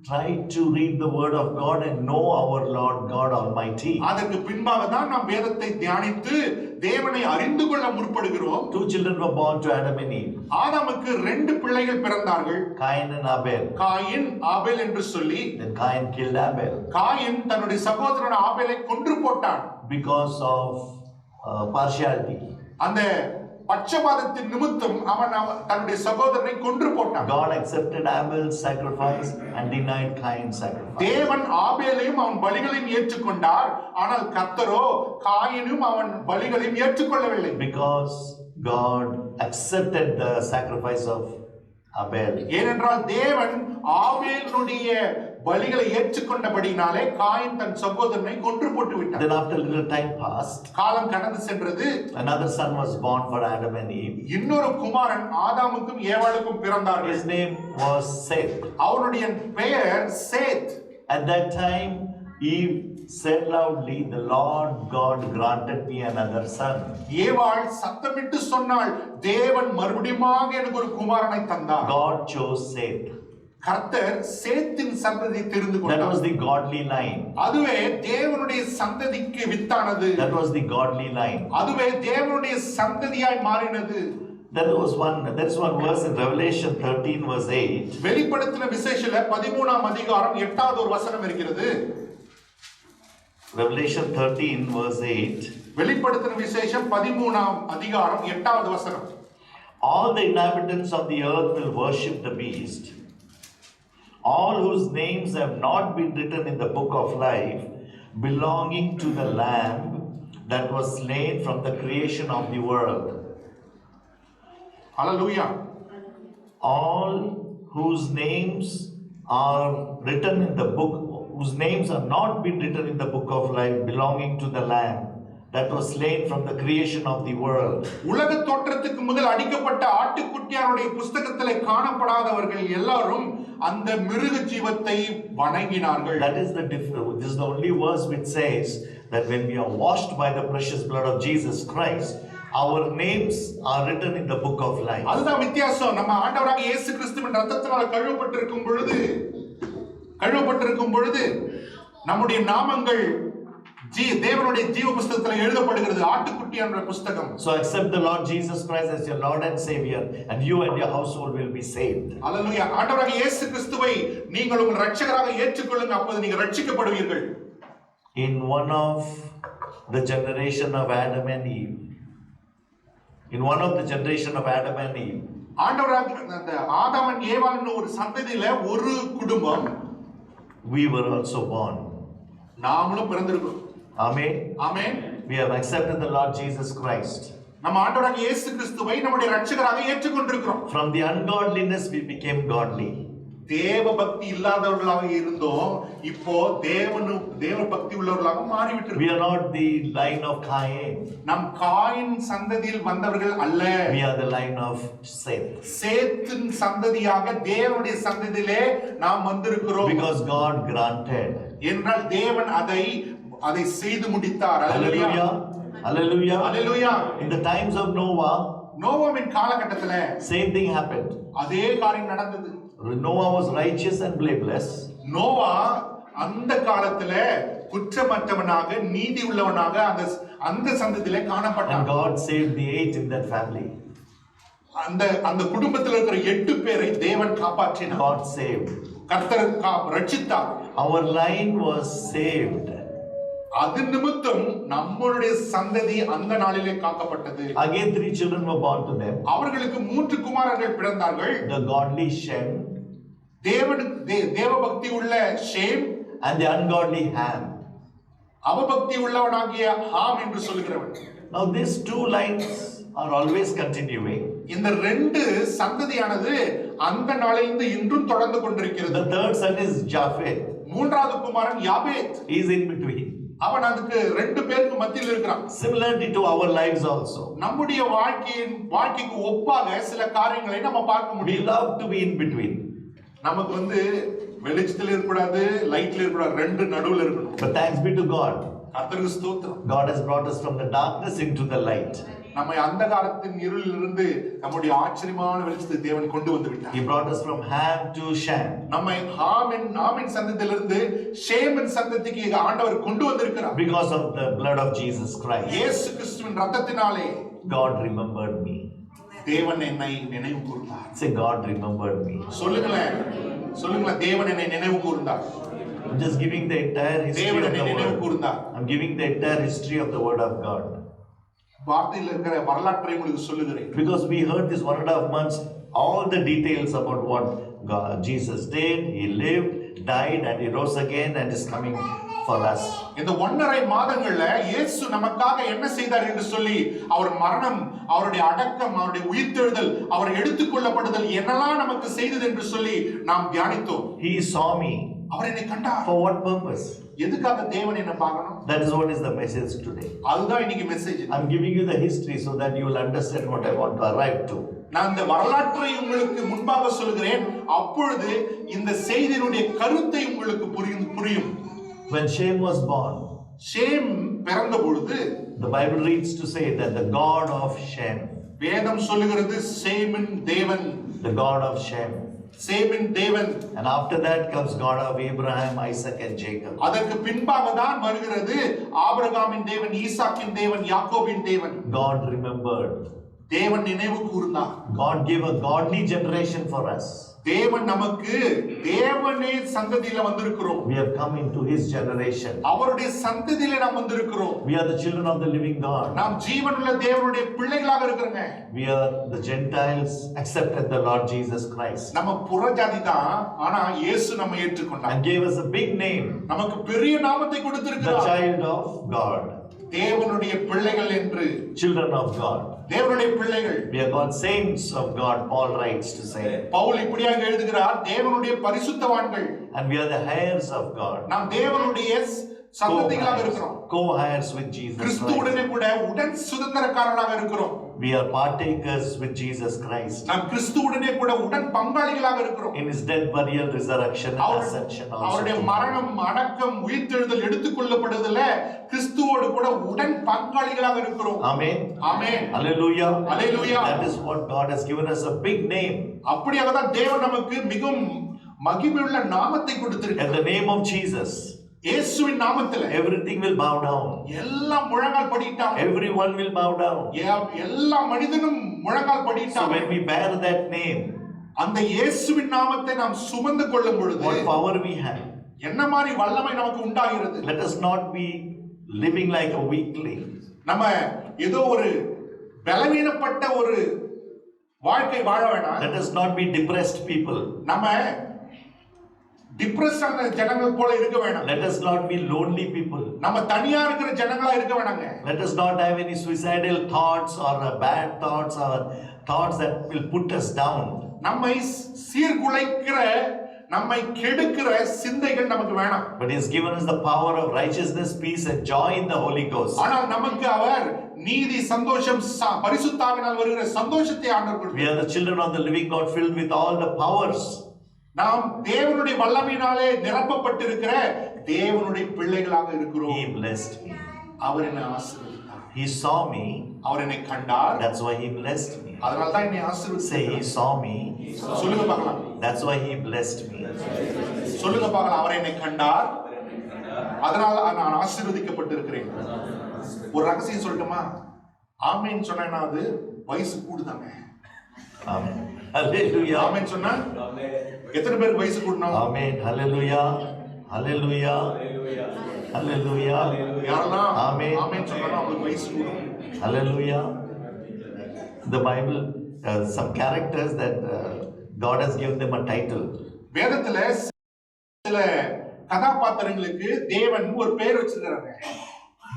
[SPEAKER 2] try to read the word of God and know our Lord God Almighty.
[SPEAKER 1] அதற்கு பின்பாக தான் நாம் வேதத்தை தியானித்து தேவனை அறிந்து கொள்ள முற்படுகிறோம்.
[SPEAKER 2] 2 children were born to Adam and Eve.
[SPEAKER 1] ஆதாமுக்கு 2 பிள்ளைகள் பிறந்தார்கள்.
[SPEAKER 2] Cain and Abel.
[SPEAKER 1] காயின் ஆபேல் என்று சொல்லி.
[SPEAKER 2] Then Cain killed Abel.
[SPEAKER 1] Coin தன்னுடைய சகோதரன் ஆபேலை கொன்று போட்டான்.
[SPEAKER 2] Because of partiality.
[SPEAKER 1] அந்த பட்சபாதத்தின் நிமித்தம் அவன் தன்னுடைய சகோதரனை கொன்று போட்டான்.
[SPEAKER 2] God accepted Abel's sacrifice and denied Cain's sacrifice.
[SPEAKER 1] தேவன் ஆபேலையும் அவன் பலிகளையும் ஏற்றுக்கொண்டார், ஆனால் கர்த்தரோ காயினும் அவன் பலிகளையும் ஏற்றுக்கொள்ளவில்லை.
[SPEAKER 2] Because God accepted the sacrifice of Abel.
[SPEAKER 1] ஏனென்றால் தேவன் ஆபேலுடைய பலிகளை ஏற்றுக்கொண்டபடினாலே காயின் தன் சகோதரனை கொன்று போட்டு விட்டான்.
[SPEAKER 2] Then after a little time passed,
[SPEAKER 1] காலம் கடந்து சென்றது.
[SPEAKER 2] another son was born for Adam and Eve.
[SPEAKER 1] இன்னொரு குமாரன் ஆதாமுக்கும் ஏவாளுக்கும் பிறந்தார்கள்.
[SPEAKER 2] His name was Seth.
[SPEAKER 1] அவருடைய பெயர் சேத்.
[SPEAKER 2] At that time Eve said loudly, the Lord God granted me another son.
[SPEAKER 1] ஏவாள் சத்தமிட்டு சொன்னாள், தேவன் மறுபடியும் எனக்கு ஒரு குமாரனை தந்தார்.
[SPEAKER 2] God chose Seth.
[SPEAKER 1] கர்த்தர் சேத்தின் சந்ததியை தெரிந்து கொண்டார்.
[SPEAKER 2] That was the godly line.
[SPEAKER 1] அதுவே தேவனுடைய சந்ததிக்கு வித்தானது.
[SPEAKER 2] That was the godly line.
[SPEAKER 1] அதுவே தேவனுடைய சந்ததியாய் மாறினது.
[SPEAKER 2] There's one verse in Revelation 13 verse 8.
[SPEAKER 1] வெளிப்படுத்தின விசேஷல 13ஆம் அதிகாரம் 8வது ஒரு வசனம் இருக்கிறது.
[SPEAKER 2] Revelation 13 verse 8.
[SPEAKER 1] வெளிப்படுத்தின விசேஷம் 13ஆம் அதிகாரம் 8வது வசனம்.
[SPEAKER 2] All the inhabitants of the earth will worship the beast, all whose names have not been written in the book of life, belonging to the Lamb that was slain from the creation of the world.
[SPEAKER 1] Hallelujah.
[SPEAKER 2] All whose names are written in the book, whose names are not been written in the book of life, belonging to the Lamb that was slain from the creation of the world.
[SPEAKER 1] உலக தோற்றத்துக்கு முதல் அடிக்கப்பட்ட ஆட்டுக்குட்டியாருடைய புத்தகத்திலே காணப்படாதவர்கள் எல்லாரும் அந்த மிருக ஜீவத்தை வணங்கினார்கள்.
[SPEAKER 2] That is the difference. This is the only verse which says that when we are washed by the precious blood of Jesus Christ, our names are written in the book of life.
[SPEAKER 1] அதுதான் வித்தியாசம். நம்ம ஆண்டவராகிய இயேசு கிறிஸ்துவின் இரத்தத்தினால் கழுவப்பட்டிருக்கும் பொழுது நம்முடைய நாமங்கள் தேவனுடைய ஜீவ புத்தகத்தில் எழுதப்படுகிறது, ஆட்டுக்குட்டியான புத்தகம்.
[SPEAKER 2] So accept the Lord Jesus Christ as your Lord and Savior, and you and your household will be saved.
[SPEAKER 1] Hallelujah. ஆண்டவராகிய இயேசு கிறிஸ்துவை நீங்கள் உங்கள் இரட்சகராக ஏற்றுக்கொள்ளுங்க, அப்போது நீங்கள் இரட்சிக்கப்படுவீர்கள்.
[SPEAKER 2] In one of the generation of Adam and Eve,
[SPEAKER 1] ஆண்டவராகிய அந்த ஆதாம் ஏவாள் ஒரு சந்ததியில ஒரு குடும்பம்,
[SPEAKER 2] we were also born.
[SPEAKER 1] நாமளும் பிறந்திருக்கிறோம்.
[SPEAKER 2] Amen.
[SPEAKER 1] Amen.
[SPEAKER 2] We have accepted the Lord Jesus Christ.
[SPEAKER 1] நம்ம ஆண்டவராகிய இயேசு கிறிஸ்துவை நம்முடைய இரட்சகராக ஏற்றுக்கொண்டிருக்கிறோம்.
[SPEAKER 2] From the ungodliness we became godly.
[SPEAKER 1] தேவ பக்தி இல்லாதவர்களாக இருந்தோம், இப்போ தேவ பக்தி உள்ளவர்களாக மாறிவிட்டோம்.
[SPEAKER 2] We are not the line of Cain.
[SPEAKER 1] நம் காயின் சந்ததியில் வந்தவர்கள் அல்ல.
[SPEAKER 2] We are the line of Seth.
[SPEAKER 1] சேத்தின் சந்ததியாக தேவனுடைய சந்ததியிலே நாம் வந்திருக்கிறோம்.
[SPEAKER 2] Because God granted.
[SPEAKER 1] என்றால் தேவன் அதை செய்து முடித்தார்.
[SPEAKER 2] Hallelujah. Hallelujah.
[SPEAKER 1] Hallelujah.
[SPEAKER 2] In the times of
[SPEAKER 1] நோவாவின் காலகட்டத்திலே
[SPEAKER 2] same thing happened.
[SPEAKER 1] அதே காரியம் நடந்தது.
[SPEAKER 2] Noah was righteous and blameless.
[SPEAKER 1] Noah அந்த காலத்திலே குற்றமற்றவனாக நீதி உள்ளவனாக அந்த சந்ததியிலே காணப்பட்டான்.
[SPEAKER 2] And God saved the 8 in that family.
[SPEAKER 1] அந்த குடும்பத்தில் இருக்கிற 8 பேரை தேவன் காப்பாற்றினார்.
[SPEAKER 2] God saved.
[SPEAKER 1] கர்த்தர் ரட்சித்தார்.
[SPEAKER 2] Our line was saved.
[SPEAKER 1] அது நிமித்தம் நம்மளுடைய சந்ததி அந்த நாளிலே காக்கப்பட்டது.
[SPEAKER 2] Again 3 children were born to them.
[SPEAKER 1] அவர்களுக்கு 3 குமாரர்கள் பிறந்தார்கள்.
[SPEAKER 2] The godly Shem,
[SPEAKER 1] தேவபக்தி உள்ள shame,
[SPEAKER 2] and the ungodly Ham.
[SPEAKER 1] அவபக்தி உள்ளவனாகிய ஹாம் என்று சொல்கிறவன்.
[SPEAKER 2] Now these two lines are always continuing.
[SPEAKER 1] இந்த ரெண்டு சந்ததியானது அந்த நாளிலிருந்து இன்றும் தொடர்ந்து கொண்டிருக்கிறது.
[SPEAKER 2] The third son is Japheth.
[SPEAKER 1] மூன்றாவது குமாரன் யாபேத்.
[SPEAKER 2] He is in between.
[SPEAKER 1] அவன் அதுக்கு ரெண்டு பேருக்கு மத்தியில் இருக்கிறான்.
[SPEAKER 2] Similarly to our lives also.
[SPEAKER 1] நம்முடைய வாழ்க்கைக்கு ஒப்பாக சில காரியங்களை நம்ம பார்க்க
[SPEAKER 2] We
[SPEAKER 1] முடியும்.
[SPEAKER 2] love to be in between.
[SPEAKER 1] நமக்கு வெளிச்சத்துல இருக்கக்கூடாது, லைட்ல இருக்கக்கூடாது, ரெண்டு நடுவுல இருக்கணும்.
[SPEAKER 2] But thanks be to God.
[SPEAKER 1] கர்த்தருக்கு ஸ்தோத்திரம்.
[SPEAKER 2] God has brought us from the darkness into the light.
[SPEAKER 1] நம்மை அந்தகாரத்தின் இருளிலிருந்து நம்முடைய ஆச்சரியமான வெளிச்சத்துக்கு தேவன் கொண்டு வந்து விட்டார்.
[SPEAKER 2] He brought us from Ham to Shem.
[SPEAKER 1] நம்மை ஹாமின் சந்ததியிலிருந்து ஷேமின் சந்ததிக்கு ஆண்டவர் கொண்டு வந்திருக்கிறார்.
[SPEAKER 2] Because of the blood of Jesus Christ.
[SPEAKER 1] இயேசு கிறிஸ்துவின் இரத்தத்தினாலே
[SPEAKER 2] God remembered me.
[SPEAKER 1] தேவன் என்னை நினைவு கூர்ந்தார்.
[SPEAKER 2] Say God remembered me.
[SPEAKER 1] சொல்லுங்களேன் தேவன் என்னை நினைவு கூர்ந்தார்.
[SPEAKER 2] I'm just giving the entire history
[SPEAKER 1] தேவன்
[SPEAKER 2] of
[SPEAKER 1] என்னை
[SPEAKER 2] the
[SPEAKER 1] நினைவு
[SPEAKER 2] word.
[SPEAKER 1] கூர்ந்தார்.
[SPEAKER 2] I'm giving the entire history of the word of God.
[SPEAKER 1] வார்த்தையில் இருக்கிற வரலாற்றை உங்களுக்கு சொல்லுகிறேன்.
[SPEAKER 2] Because we heard this 1.5 months, all the details about what Jesus did. He lived, died, and he rose again and is coming for us.
[SPEAKER 1] இந்த 1.5 மாதங்கள்ல இயேசு நமக்காக என்ன செய்தார் என்று சொல்லி, அவர் மரணம், அவருடைய அடக்கம், அவருடைய உயிர்த்தெழுதல், அவர் எடுத்துக்கொள்ளப்படுதல் என்னெல்லாம் நமக்கு செய்தது என்று சொல்லி நாம் தியானித்தோம்.
[SPEAKER 2] He saw me.
[SPEAKER 1] அவர் என்னை கண்டார்.
[SPEAKER 2] For what purpose?
[SPEAKER 1] எதுக்காக தேவன் என்ன பார்க்கணும்?
[SPEAKER 2] That is what is the message today.
[SPEAKER 1] அதுதான் இன்னைக்கு message.
[SPEAKER 2] I'm giving you the history so that you will understand what I want to arrive to.
[SPEAKER 1] நான் இந்த வரலாற்றை உங்களுக்கு முன்பாக சொல்கிறேன், அப்பொழுது இந்த செய்தியினுடைய கருத்தை உங்களுக்கு புரியும்.
[SPEAKER 2] When Shem was born,
[SPEAKER 1] shame பிறந்த பொழுது
[SPEAKER 2] the Bible reads to say that the God of Shem,
[SPEAKER 1] வேதம் சொல்லுகிறது ஷேமின் தேவன்,
[SPEAKER 2] the God of Shem.
[SPEAKER 1] சேமின் தேவன்.
[SPEAKER 2] And after that comes God of Abraham, Isaac and Jacob.
[SPEAKER 1] அதற்கு பின்பாக தான் வருகிறது ஆபிரகாமின் தேவன், ஈசாக்கின் தேவன், யாக்கோபின் தேவன்.
[SPEAKER 2] God remembered.
[SPEAKER 1] தேவன் நினைவு கூர்ந்தார்.
[SPEAKER 2] God gave a godly generation for us.
[SPEAKER 1] தேவன் நமக்கு தேவனே சந்ததியில வந்திருக்கிறோம்.
[SPEAKER 2] We have come into his generation.
[SPEAKER 1] அவருடைய சந்ததியில நாம் வந்திருக்கிறோம்.
[SPEAKER 2] We are the children of the living God.
[SPEAKER 1] நாம் ஜீவனுள்ள தேவனுடைய பிள்ளைகளாக இருக்கிறோங்க.
[SPEAKER 2] We are the Gentiles accepted the Lord Jesus Christ.
[SPEAKER 1] நம்ம புறஜாதி தான், ஆனா இயேசு நம்மை ஏற்றுக்கொண்டார்.
[SPEAKER 2] And gave us a big name.
[SPEAKER 1] நமக்கு பெரிய நாமத்தை கொடுத்திருக்கிறார்.
[SPEAKER 2] The child of God.
[SPEAKER 1] தேவனுடைய பிள்ளைகள் என்று.
[SPEAKER 2] Children of God.
[SPEAKER 1] தேவனுடைய பிள்ளைகள்.
[SPEAKER 2] We are called saints of God, Paul writes to say.
[SPEAKER 1] Pavul இப்படியாக எழுதுகிறார், தேவனுடைய பரிசுத்தவான்கள்.
[SPEAKER 2] And we are the heirs of God.
[SPEAKER 1] நாம் தேவனுடைய சந்ததிகளாக இருக்கிறோம்.
[SPEAKER 2] Co-heirs with Jesus Christ.
[SPEAKER 1] கிறிஸ்துவுடனே கூட உடன் சுதந்திரக்காரராக இருக்கிறோம்.
[SPEAKER 2] We are partakers with Jesus Christ.
[SPEAKER 1] நாம் கிறிஸ்துவுடனே கூட உடன் பங்காளிகளாக இருக்கிறோம்.
[SPEAKER 2] In his death, burial, resurrection and ascension also.
[SPEAKER 1] அவருடைய மரணம், அடக்கம், உயிர்த்தெழுதல், எடுத்துக்கொள்ளப்படுதல கிறிஸ்துவோடு கூட உடன் பங்காளிகளாக இருக்கிறோம்.
[SPEAKER 2] Amen.
[SPEAKER 1] Amen.
[SPEAKER 2] Hallelujah.
[SPEAKER 1] Hallelujah.
[SPEAKER 2] That is what God has given us, a big name.
[SPEAKER 1] அப்படியாக தான் தேவன் நமக்கு மிகவும் மகிமையுள்ள நாமத்தை கொடுத்திருக்கிறார்.
[SPEAKER 2] In the name of Jesus,
[SPEAKER 1] இயேசுவின் நாமத்திலே
[SPEAKER 2] everything will bow down.
[SPEAKER 1] எல்லாம் முழங்கால் படிட்டாங்க.
[SPEAKER 2] Everyone will bow down.
[SPEAKER 1] எல்லா மனிதனும் முழங்கால்
[SPEAKER 2] So
[SPEAKER 1] படிட்டாங்க.
[SPEAKER 2] when we bear that name,
[SPEAKER 1] அந்த இயேசுவின் நாமத்தை நாம் சுமந்து கொள்ளும் பொழுது
[SPEAKER 2] what power we have.
[SPEAKER 1] என்ன மாதிரி வல்லமை நமக்கு உண்டாகிறது.
[SPEAKER 2] Let us not be living like a weakling.
[SPEAKER 1] நம்ம ஏதோ ஒரு பலவீனப்பட்ட ஒரு வாழ்க்கை வாழ வேணாம்.
[SPEAKER 2] Let us not be depressed people.
[SPEAKER 1] நம்ம டிப்ரஷன் ஜனங்கள் போல இருக்க வேணாம்.
[SPEAKER 2] Let us not be lonely people.
[SPEAKER 1] நம்ம தனியா இருக்கிற ஜனங்களா இருக்க வேணாங்க.
[SPEAKER 2] Let us not have any suicidal thoughts or bad thoughts or thoughts that will put us down.
[SPEAKER 1] நம்மை சீர்குலைக்கிற, நம்மை கெடுக்கிற சிந்தைகள் நமக்கு வேணாம்.
[SPEAKER 2] But he has given us the power of righteousness, peace and joy in the Holy Ghost.
[SPEAKER 1] ஆனால் நமக்கு அவர் நீதி, சந்தோஷம், பரிசுத்தாவினால் வருகிற சந்தோஷத்தை ஆண்டவர் கொடுத்தார்.
[SPEAKER 2] We are the children of the living God, filled with all the powers.
[SPEAKER 1] நாம் தேவனுடைய வல்லமையினாலே நிரப்பப்பட்டிருக்கிற தேவனுடைய பிள்ளைகளாக இருக்கிறோம்.
[SPEAKER 2] He blessed me.
[SPEAKER 1] அவர் என்னை ஆசீர்வதித்தார்.
[SPEAKER 2] He saw me.
[SPEAKER 1] அவர் என்னை கண்டார்.
[SPEAKER 2] That's why he blessed me.
[SPEAKER 1] அதனால தான் என்னை ஆசீர்வதித்தார்.
[SPEAKER 2] Say he saw me.
[SPEAKER 1] சொல்லுங்க பார்க்கலாம்.
[SPEAKER 2] That's why he blessed me.
[SPEAKER 1] சொல்லுங்க பார்க்கலாம். அவர் என்னை கண்டார், அதனால நான் ஆசீர்வதிக்கப்பட்டிருக்கிறேன். ஒரு ரகசியம் சொல்லட்டுமா? ஆமென் சொன்னா அது வயசு கூடுதாங்க.
[SPEAKER 2] Amen. Hallelujah.
[SPEAKER 1] ஆமென் சொன்னா எத்தனை பேருக்கு வயசு கூடணும்?
[SPEAKER 2] Amen. Hallelujah. Hallelujah. Hallelujah.
[SPEAKER 1] யாரெல்லாம்
[SPEAKER 2] Amen.
[SPEAKER 1] ஆமென் சொல்றாங்க அவங்களுக்கு வயசு கூடும்.
[SPEAKER 2] Hallelujah. The Bible, some characters that God has given them a title.
[SPEAKER 1] வேதத்துல சில கதாபாத்திரங்களுக்கு தேவன் ஒரு பெயர் வச்சிருக்காங்க.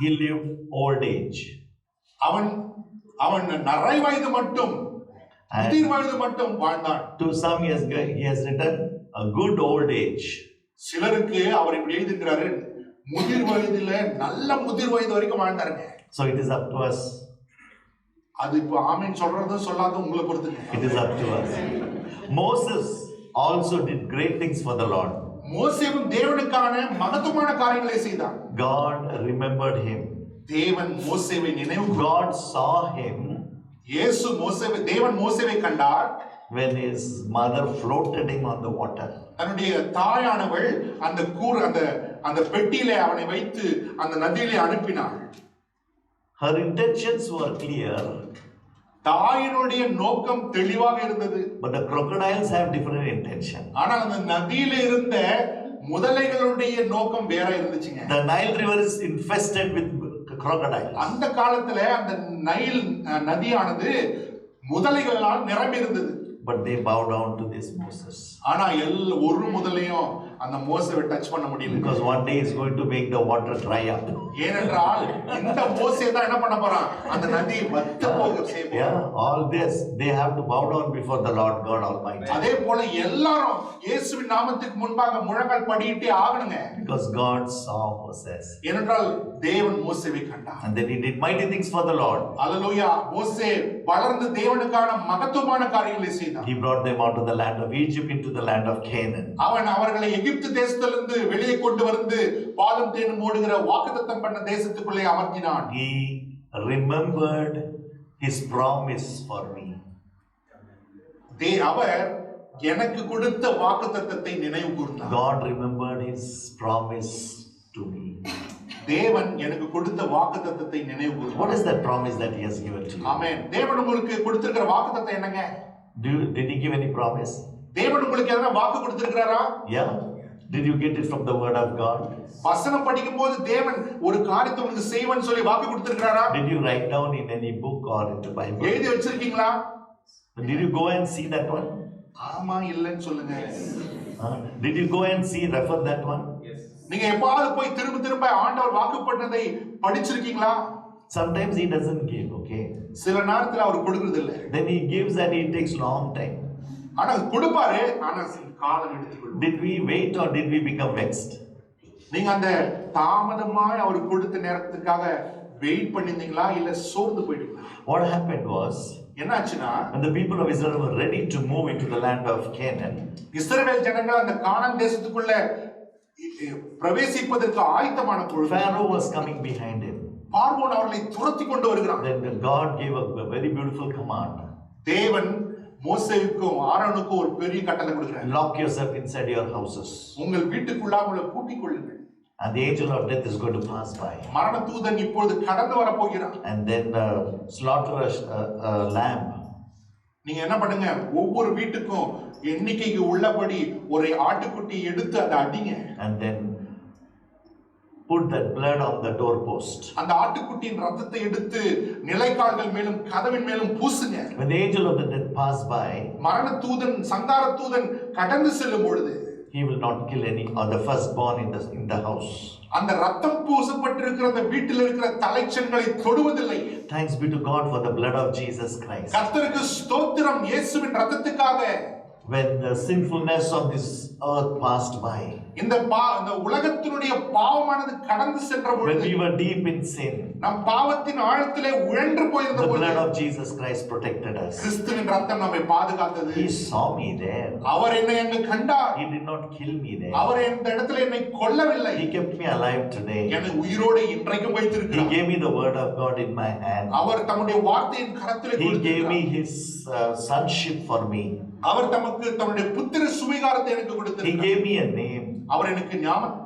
[SPEAKER 2] He lived old age.
[SPEAKER 1] அவன் நரை வயது மட்டும் முதிர் வயது மட்டும் வாழ்ந்தான்.
[SPEAKER 2] To some he has written a good old age.
[SPEAKER 1] சிலருக்கு அவர் இப்படி எழுதியிருக்கிறாரு, முதிர் வயதுல நல்ல முதிர் வயது வரைக்கும் வாழ்ந்தாருங்க.
[SPEAKER 2] So it is up to us.
[SPEAKER 1] அது இப்போ ஆமென் சொல்றதும் சொல்லாததும் உங்களை பொறுத்துங்க.
[SPEAKER 2] It is up to us. Moses also did great things for the Lord.
[SPEAKER 1] மோசேவும் தேவனுக்கான மகத்துவமான காரியங்களை செய்தான்.
[SPEAKER 2] God remembered him.
[SPEAKER 1] தேவன் மோசேவை நினைவு
[SPEAKER 2] God saw him.
[SPEAKER 1] தேவன் மோசேவை கண்டார்.
[SPEAKER 2] When his mother floated him on the water.
[SPEAKER 1] தன்னுடைய தாயானவள் அந்த பெட்டியிலே அவனை வைத்து அந்த நதியிலே அனுப்பினாள்.
[SPEAKER 2] Her intentions were clear.
[SPEAKER 1] தாயினுடைய நோக்கம் தெளிவாக இருந்தது.
[SPEAKER 2] But the crocodiles have different intention.
[SPEAKER 1] ஆனால் அந்த நதியில இருந்த முதலைகளுடைய நோக்கம் வேற இருந்துச்சுங்க.
[SPEAKER 2] The Nile River is infested with crocodiles.
[SPEAKER 1] அந்த காலத்துல அந்த நைல் நதியானது முதலைகளால் நிரம்பி இருந்தது.
[SPEAKER 2] But they bow down to this Moses.
[SPEAKER 1] ஆனா ஒரு முதலையும் அந்த மோசேவை டச் பண்ண முடியல.
[SPEAKER 2] Because one day is going to make the water dry up.
[SPEAKER 1] ஏனென்றால் இந்த மோசே தான் என்ன பண்ண போறான், அந்த நதி வத்த போக செய்ய.
[SPEAKER 2] Yeah, all this they have to bow down before the Lord God Almighty.
[SPEAKER 1] அதே போல எல்லாரும் இயேசுவின் நாமத்துக்கு முன்பாக முழங்கால் படியிட்டே ஆகணுங்க.
[SPEAKER 2] Because God saw Moses.
[SPEAKER 1] ஏனென்றால் தேவன் மோசேவை கண்டார்.
[SPEAKER 2] And then he did mighty things for the Lord.
[SPEAKER 1] அல்லேலூயா. மோசே வளர்ந்து தேவனுக்கான மகத்துவமான காரியங்களை செய்தார்.
[SPEAKER 2] He brought them out of the land of Egypt into the land of Canaan.
[SPEAKER 1] அவர்களை எகிப்து தேசத்திலிருந்து வெளியே கொண்டு வந்து பாலும் தேனும் ஓடுகிற வாக்குத்தத்தம் பண்ண தேசத்துக்குள்ளே அமர்த்தினான்.
[SPEAKER 2] He remembered his promise for me.
[SPEAKER 1] அவர் எனக்கு கொடுத்த வாக்குத்தத்தத்தை நினைவு கூர்ந்தார்.
[SPEAKER 2] God remembered his promise to me.
[SPEAKER 1] தேவன் எனக்கு கொடுத்த வாக்குத்தத்தத்தை நினைவு கூர்ந்தார்.
[SPEAKER 2] What is that promise that he has given to you?
[SPEAKER 1] ஆமென். தேவன் உங்களுக்கு கொடுத்திருக்கிற வாக்குத்தத்தம் என்னங்க?
[SPEAKER 2] Did he give any promise?
[SPEAKER 1] தேவன் உங்களுக்கு எதனா வாக்கு கொடுத்திருக்காரா?
[SPEAKER 2] Yeah. Did you get it from the word of God?
[SPEAKER 1] வசனம் படிக்கும்போது தேவன் ஒரு காரியத்தை உங்களுக்கு செய்வன்னு சொல்லி வாக்கு கொடுத்திருக்காரா?
[SPEAKER 2] Did you write down in any book or in the Bible?
[SPEAKER 1] எழுதி வச்சிருக்கீங்களா?
[SPEAKER 2] Did you go and see that one?
[SPEAKER 1] ஆமா இல்லன்னு சொல்லுங்க.
[SPEAKER 2] Did you go and see refer that one?
[SPEAKER 1] நீங்க எப்பாவது போய் திரும்ப ஆண்டவர் வாக்கு பண்ணதை படிச்சிருக்கீங்களா?
[SPEAKER 2] Sometimes he doesn't give, okay?
[SPEAKER 1] சில நேரத்துல அவர் கொடுக்கிறது இல்ல.
[SPEAKER 2] Then he gives and it takes long time.
[SPEAKER 1] ஆனா கொடுப்பாரு, ஆனா காலம் எடுத்துக்கொள்ளும்.
[SPEAKER 2] Did we wait or did we become vexed?
[SPEAKER 1] நீங்க அந்த தாமதமாய் அவர் கொடுத்த நேரத்துக்காக வெயிட் பண்ணிருந்தீங்களா இல்ல சோர்ந்து போயிட்டீங்களா?
[SPEAKER 2] What happened was,
[SPEAKER 1] என்னாச்சுன்னா
[SPEAKER 2] when the people of Israel were ready to move into the land of Canaan,
[SPEAKER 1] இஸ்ரவேல் ஜனங்கள் அந்த கானான் தேசத்துக்குள்ள பிரவேசிப்பதற்கு ஆயத்தமான பொழுது
[SPEAKER 2] Pharaoh was coming behind him.
[SPEAKER 1] பார்வோன் அவர்களை துரத்தி கொண்டு வருகிறான்.
[SPEAKER 2] Then God gave a very beautiful command.
[SPEAKER 1] தேவன் மோசேவுக்கும் ஆரோனுக்கும் ஒரு பெரிய கட்டளை கொடுக்கிறார்.
[SPEAKER 2] Lock yourself inside your houses.
[SPEAKER 1] உங்கள் வீட்டுக்குள்ளாக உங்களை பூட்டிக் கொள்ளுங்கள்.
[SPEAKER 2] And the angel of death is going to pass by.
[SPEAKER 1] மரண தூதன் இப்பொழுது கடந்து வர போகிறான்.
[SPEAKER 2] And then slaughter a lamb.
[SPEAKER 1] நீங்க என்ன பண்ணுங்க, ஒவ்வொரு வீட்டுக்கும் எண்ணிக்கைக்கு உள்ளபடி ஒரு ஆட்டுக்குட்டி எடுத்து அதை அடிங்க.
[SPEAKER 2] And then put that blood on the doorpost.
[SPEAKER 1] அந்த ஆட்டுக்குட்டியின் ரத்தத்தை எடுத்து நிலைக்கால்கள் மேலும் கதவின் மேலும் பூசுங்க.
[SPEAKER 2] When the angel of the death pass by,
[SPEAKER 1] மரண தூதன் சங்கார தூதன் கடந்து செல்லும் பொழுது
[SPEAKER 2] he will not kill any or the firstborn in the house.
[SPEAKER 1] அந்த ரத்தம் பூசப்பட்டிருக்கிற அந்த வீட்டில் இருக்கிற தலைச்சன்களை தொடுவதில்லை.
[SPEAKER 2] Thanks be to God for the blood of Jesus Christ.
[SPEAKER 1] கர்த்தருக்கு ஸ்தோத்திரம் இயேசுவின் ரத்தத்துக்காக.
[SPEAKER 2] When the sinfulness of this earth passed by,
[SPEAKER 1] இந்த உலகத்தினுடைய பாவமானது கடந்து சென்ற பொழுது,
[SPEAKER 2] when we were deep in sin,
[SPEAKER 1] நம் பாவத்தின் ஆழத்திலே உழன்று போயிருந்த
[SPEAKER 2] the
[SPEAKER 1] பொழுது,
[SPEAKER 2] blood of Jesus Christ protected us.
[SPEAKER 1] கிறிஸ்துவின் ரத்தம் நம்மை பாதுகாத்தது.
[SPEAKER 2] He saw me there.
[SPEAKER 1] அவர் என்னை அங்கு கண்டார்.
[SPEAKER 2] He did not kill me there.
[SPEAKER 1] அவர் இந்த இடத்துல என்னை கொல்லவில்லை.
[SPEAKER 2] He kept me alive today.
[SPEAKER 1] என்னை உயிரோடு இன்றைக்கும்
[SPEAKER 2] He
[SPEAKER 1] வைத்திருக்கிறார்.
[SPEAKER 2] gave me the word of God in my hand.
[SPEAKER 1] அவர் தம்முடைய வார்த்தையின் கரத்திலே
[SPEAKER 2] He gave me
[SPEAKER 1] கொடுத்தார்.
[SPEAKER 2] his sonship for me.
[SPEAKER 1] அவர் தமக்கு தம்முடைய புத்திர சுவிகாரத்தை எனக்கு
[SPEAKER 2] He
[SPEAKER 1] கொடுத்திருக்கிறார்.
[SPEAKER 2] gave me a name.
[SPEAKER 1] அவர் எனக்கு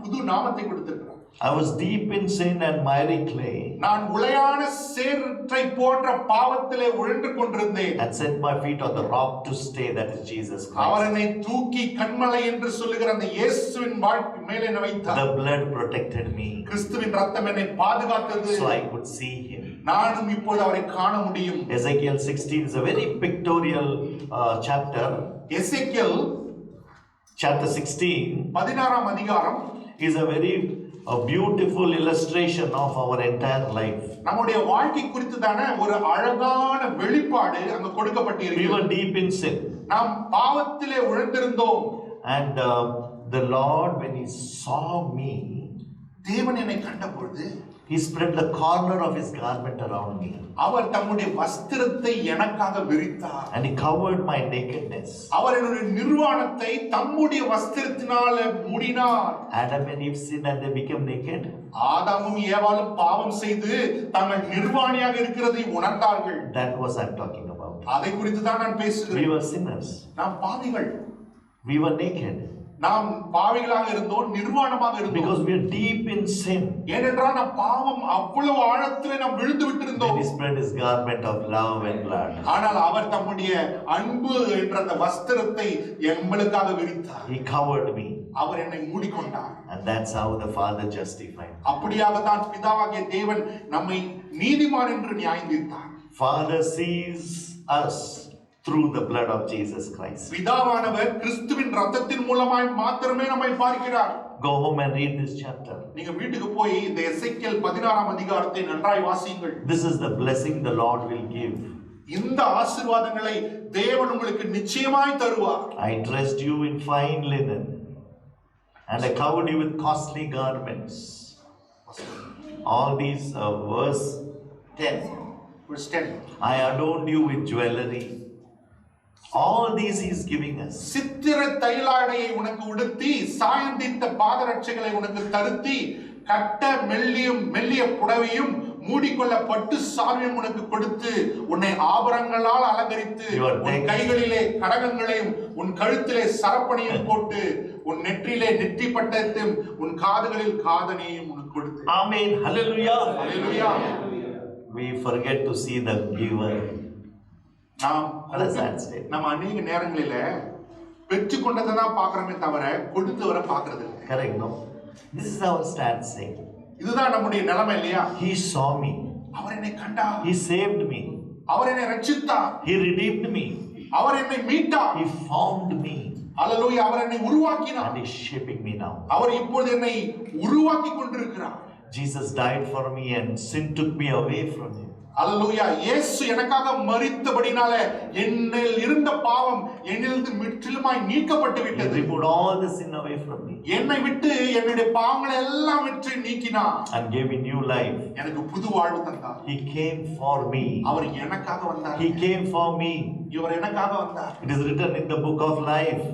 [SPEAKER 1] புது நாமத்தை கொடுத்திருக்கிறார்.
[SPEAKER 2] I was deep in sin and miry clay,
[SPEAKER 1] நான் உளையான சேற்றை போன்ற பாவத்திலே உழன்று கொண்டிருந்தேன்.
[SPEAKER 2] and set my feet on the rock to stay, that is Jesus
[SPEAKER 1] our
[SPEAKER 2] Christ.
[SPEAKER 1] என்னை தூக்கி கன்மலை என்று சொல்லுகிற அந்த இயேசுவின் வாழ்க்கை மேலே என்னை வைத்தார்.
[SPEAKER 2] The blood protected me,
[SPEAKER 1] கிறிஸ்துவின் ரத்தம் என்னை பாதுகாத்தது.
[SPEAKER 2] so I could see him.
[SPEAKER 1] நானும் இப்பொழுது அவரை காண முடியும்.
[SPEAKER 2] Ezekiel 16 is a very pictorial chapter.
[SPEAKER 1] Ezekiel
[SPEAKER 2] Chapter 16
[SPEAKER 1] 16ஆம் அதிகாரம்
[SPEAKER 2] is a very beautiful illustration of our entire life.
[SPEAKER 1] நம்முடைய வாழ்க்கை குறித்துதான ஒரு அழகான வெளிப்பாடு அங்க
[SPEAKER 2] We
[SPEAKER 1] கொடுக்கப்பட்டிருக்கிறது.
[SPEAKER 2] were deep in sin,
[SPEAKER 1] நாம் பாவத்திலே உழந்திருந்தோம்.
[SPEAKER 2] and the Lord, when he saw me,
[SPEAKER 1] தேவன் என்னை கண்டபொழுது
[SPEAKER 2] he spread the corner of his garment around me,
[SPEAKER 1] அவர் தம்முடைய வஸ்திரத்தை எனக்காக விரித்தார்.
[SPEAKER 2] and he covered my nakedness.
[SPEAKER 1] அவர் என்னுடைய நிர்வாணத்தை தம்முடைய வஸ்திரத்தினால மூடினார்.
[SPEAKER 2] Adam and Eve sinned and they became naked.
[SPEAKER 1] ஆதாமும் ஏவாளும் பாவம் செய்து தாங்கள் நிர்வாணியாக இருக்கிறதை உணர்ந்தார்கள்.
[SPEAKER 2] That was I'm talking about.
[SPEAKER 1] அதை குறித்து தான் நான்
[SPEAKER 2] We
[SPEAKER 1] பேசுகிறேன்.
[SPEAKER 2] were sinners.
[SPEAKER 1] நாம் பாவிகள்.
[SPEAKER 2] We were naked
[SPEAKER 1] நாம் பாவிகளாக இருந்தோம், நிர்வாணமாக இருந்தோம்.
[SPEAKER 2] because we are deep in sin.
[SPEAKER 1] ஏனென்றால் நாம் பாவம் அவ்வளவு ஆழத்திலே நாம் விழுந்து
[SPEAKER 2] Then
[SPEAKER 1] விட்டிருந்தோம்.
[SPEAKER 2] he spread his garment of love and blood.
[SPEAKER 1] ஆனால் அவர் தம்முடைய அன்பு என்ற அந்த வஸ்திரத்தை எங்களுக்காக விரித்தார்.
[SPEAKER 2] He covered me,
[SPEAKER 1] அவர் என்னை மூடிக்கொண்டார்.
[SPEAKER 2] and that's how the Father justified.
[SPEAKER 1] அப்படியாக தான் பிதாவாகிய தேவன் நம்மை நீதிமான் என்று நியாயந்தீர்த்தார்.
[SPEAKER 2] Father sees us through the blood of Jesus Christ.
[SPEAKER 1] பிதாவானவர் கிறிஸ்துவின் ரத்தத்தின் மூலமாய் மாத்திரமே நம்மை பார்க்கிறார்.
[SPEAKER 2] Go home and read this chapter.
[SPEAKER 1] நீங்க வீட்டுக்கு போய் இந்த எசேக்கியேல் 16ஆம் அதிகாரத்தை நன்றாய் வாசியுங்கள்.
[SPEAKER 2] This is the blessing the Lord will give.
[SPEAKER 1] இந்த ஆசீர்வாதங்களை தேவன் உங்களுக்கு நிச்சயமாய் தருவார்.
[SPEAKER 2] I dressed you in fine linen, and I covered you with costly garments. All these verse 10.
[SPEAKER 1] Verse 10.
[SPEAKER 2] I adorned you with jewelry. All these he is giving us.
[SPEAKER 1] சித்திர தைலாடையை உனக்கு உடுத்தி, சாயந்தித்த பாதரட்சைகளை உனக்கு தருத்தி, கட்ட மெல்லிய புடவையும் மூடிக்கொள்ள பட்டு சால்வையும் உனக்கு கொடுத்து, உன்னை ஆபரணங்களால் அலங்கரித்து, உன் கைகளிலே கடகங்களையும் உன் கழுத்திலே சரப்பணியும் போட்டு, உன் நெற்றியிலே நெற்றி பட்டத்தையும் உன் காதுகளில் காதணியையும் உனக்கு கொடுத்து.
[SPEAKER 2] Amen. Hallelujah.
[SPEAKER 1] Hallelujah.
[SPEAKER 2] We forget to see the giver.
[SPEAKER 1] நம்ம அநேக நேரங்களில பெற்று கொண்டதை தான் பார்க்கிறோமே தவிர கொடுத்தவரை பார்க்கிறது இல்லை.
[SPEAKER 2] Correct, no? This is our stance.
[SPEAKER 1] இதுதான் நம்முடைய நிலைமை இல்லையா?
[SPEAKER 2] He saw me.
[SPEAKER 1] அவர் என்னை கண்டார்.
[SPEAKER 2] He saved me.
[SPEAKER 1] அவர் என்னை ரட்சித்தார்.
[SPEAKER 2] He redeemed me.
[SPEAKER 1] அவர் என்னை மீட்டார்.
[SPEAKER 2] He formed me.
[SPEAKER 1] அல்லேலூயா. அவர் என்னை உருவாக்கினார்.
[SPEAKER 2] And he is shaping me now.
[SPEAKER 1] அவர் இப்பொழுது என்னை உருவாக்கி கொண்டிருக்கிறார்.
[SPEAKER 2] Jesus died for me and sin took me away from him.
[SPEAKER 1] அல்லேலூயா. இயேசு எனக்காக மரித்தபடினால என்னில் இருந்த பாவம் என்னிலிருந்து முற்றிலுமாய் நீக்கப்பட்டு
[SPEAKER 2] He
[SPEAKER 1] விட்டது.
[SPEAKER 2] removed all the sin away from me.
[SPEAKER 1] என்னை விட்டு என்னுடைய பாவங்களை எல்லாம் விட்டு நீக்கினார்.
[SPEAKER 2] And gave me new life.
[SPEAKER 1] எனக்கு புது வாழ்வு தந்தார்.
[SPEAKER 2] He came for me.
[SPEAKER 1] அவர் எனக்காக வந்தார்.
[SPEAKER 2] He came for me.
[SPEAKER 1] இவர் எனக்காக வந்தார்.
[SPEAKER 2] It is written in the book of life.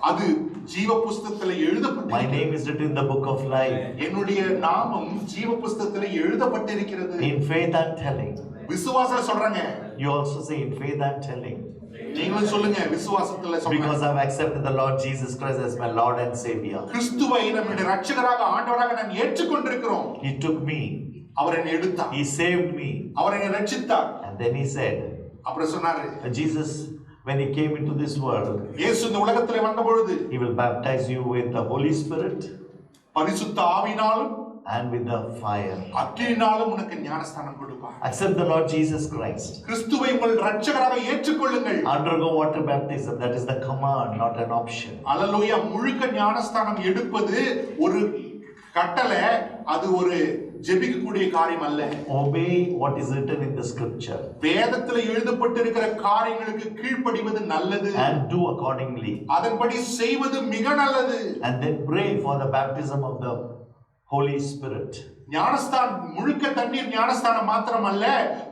[SPEAKER 1] அது ஜீவ புஸ்தகத்திலே எழுதப்பட்டிருக்கிறது.
[SPEAKER 2] My name is written in the book of life.
[SPEAKER 1] என்னுடைய நாமம் ஜீவ புஸ்தகத்திலே எழுதப்பட்டிருக்கிறது.
[SPEAKER 2] In faith I'm telling.
[SPEAKER 1] விசுவாசத்துல சொல்றேங்க.
[SPEAKER 2] You also say in faith I'm telling.
[SPEAKER 1] நீங்களும் சொல்லுங்க விசுவாசத்துல சொல்லுங்க.
[SPEAKER 2] Because I've accepted the Lord Jesus Christ as my Lord and Savior.
[SPEAKER 1] கிறிஸ்துவை நம்முடைய இரட்சகராக ஆண்டவராக நான் ஏற்றுக்கொண்டிருக்கிறோம்.
[SPEAKER 2] He took me.
[SPEAKER 1] அவர் என்னை எடுத்தார்.
[SPEAKER 2] He saved me.
[SPEAKER 1] அவர் என்னை ரட்சித்தார்.
[SPEAKER 2] And then he said,
[SPEAKER 1] அப்புறம் சொன்னாரு,
[SPEAKER 2] Jesus, when he came into this world,
[SPEAKER 1] இயேசு இந்த உலகத்திலே வந்த பொழுது
[SPEAKER 2] he will baptize you with the Holy Spirit
[SPEAKER 1] பரிசுத்த ஆவியினாலும்
[SPEAKER 2] and with the fire.
[SPEAKER 1] அக்கினியினாலும் உனக்கு ஞானஸ்நானம் கொடுப்பார்.
[SPEAKER 2] Accept the Lord Jesus Christ.
[SPEAKER 1] கிறிஸ்துவை உங்கள் இரட்சகராக ஏற்றுக்கொள்ளுங்கள்.
[SPEAKER 2] Undergo water baptism. That is the command, not an option.
[SPEAKER 1] அல்லேலூயா. முழுக்க ஞானஸ்நானம் எடுப்பது ஒரு கட்டளை, அது ஒரு ஜெபிக்கக்கூடிய காரியம் அல்ல.
[SPEAKER 2] Obey what is written in the scripture.
[SPEAKER 1] வேதத்தில் எழுதப்பட்டிருக்கிற காரியங்களுக்கு கீழ்ப்படிவது நல்லது.
[SPEAKER 2] And do accordingly.
[SPEAKER 1] அதன்படி செய்வது மிக நல்லது.
[SPEAKER 2] And then pray for the baptism of the Holy Spirit.
[SPEAKER 1] ஞானஸ்தானம் முழுக்க தண்ணீர் ஞானஸ்தானம் மாத்திரமல்ல,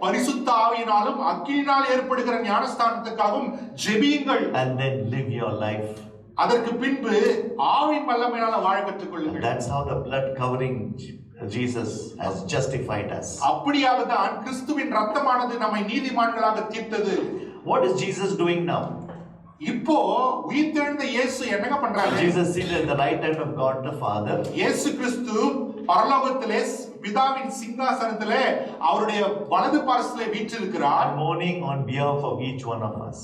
[SPEAKER 1] பரிசுத்த ஆவியினாலும் அக்கினியினால் ஏற்படுகிற ஞானஸ்தானத்துக்காகவும் ஜெபியுங்கள்.
[SPEAKER 2] And then live your life.
[SPEAKER 1] அதற்கு பின்பு ஆவியின் வல்லமையால வாழ கற்றுக்கொள்ளுங்கள்.
[SPEAKER 2] That's how the blood covering Jesus has justified us.
[SPEAKER 1] அப்படியாக தான் கிறிஸ்துவின் இரத்தமானது நம்மை நீதிமான்களாக தீர்த்தது.
[SPEAKER 2] What is Jesus doing now?
[SPEAKER 1] இப்போ உயிர்த்தெழுந்த இயேசு என்னங்க பண்றாரு?
[SPEAKER 2] Jesus seated at the right hand of God the Father.
[SPEAKER 1] இயேசு கிறிஸ்து பரலோகத்திலே பிதாவின் சிங்காசனத்திலே அவருடைய வலது பார்சத்திலே வீற்றிருக்கிறார்.
[SPEAKER 2] Mourning on behalf of each one of us.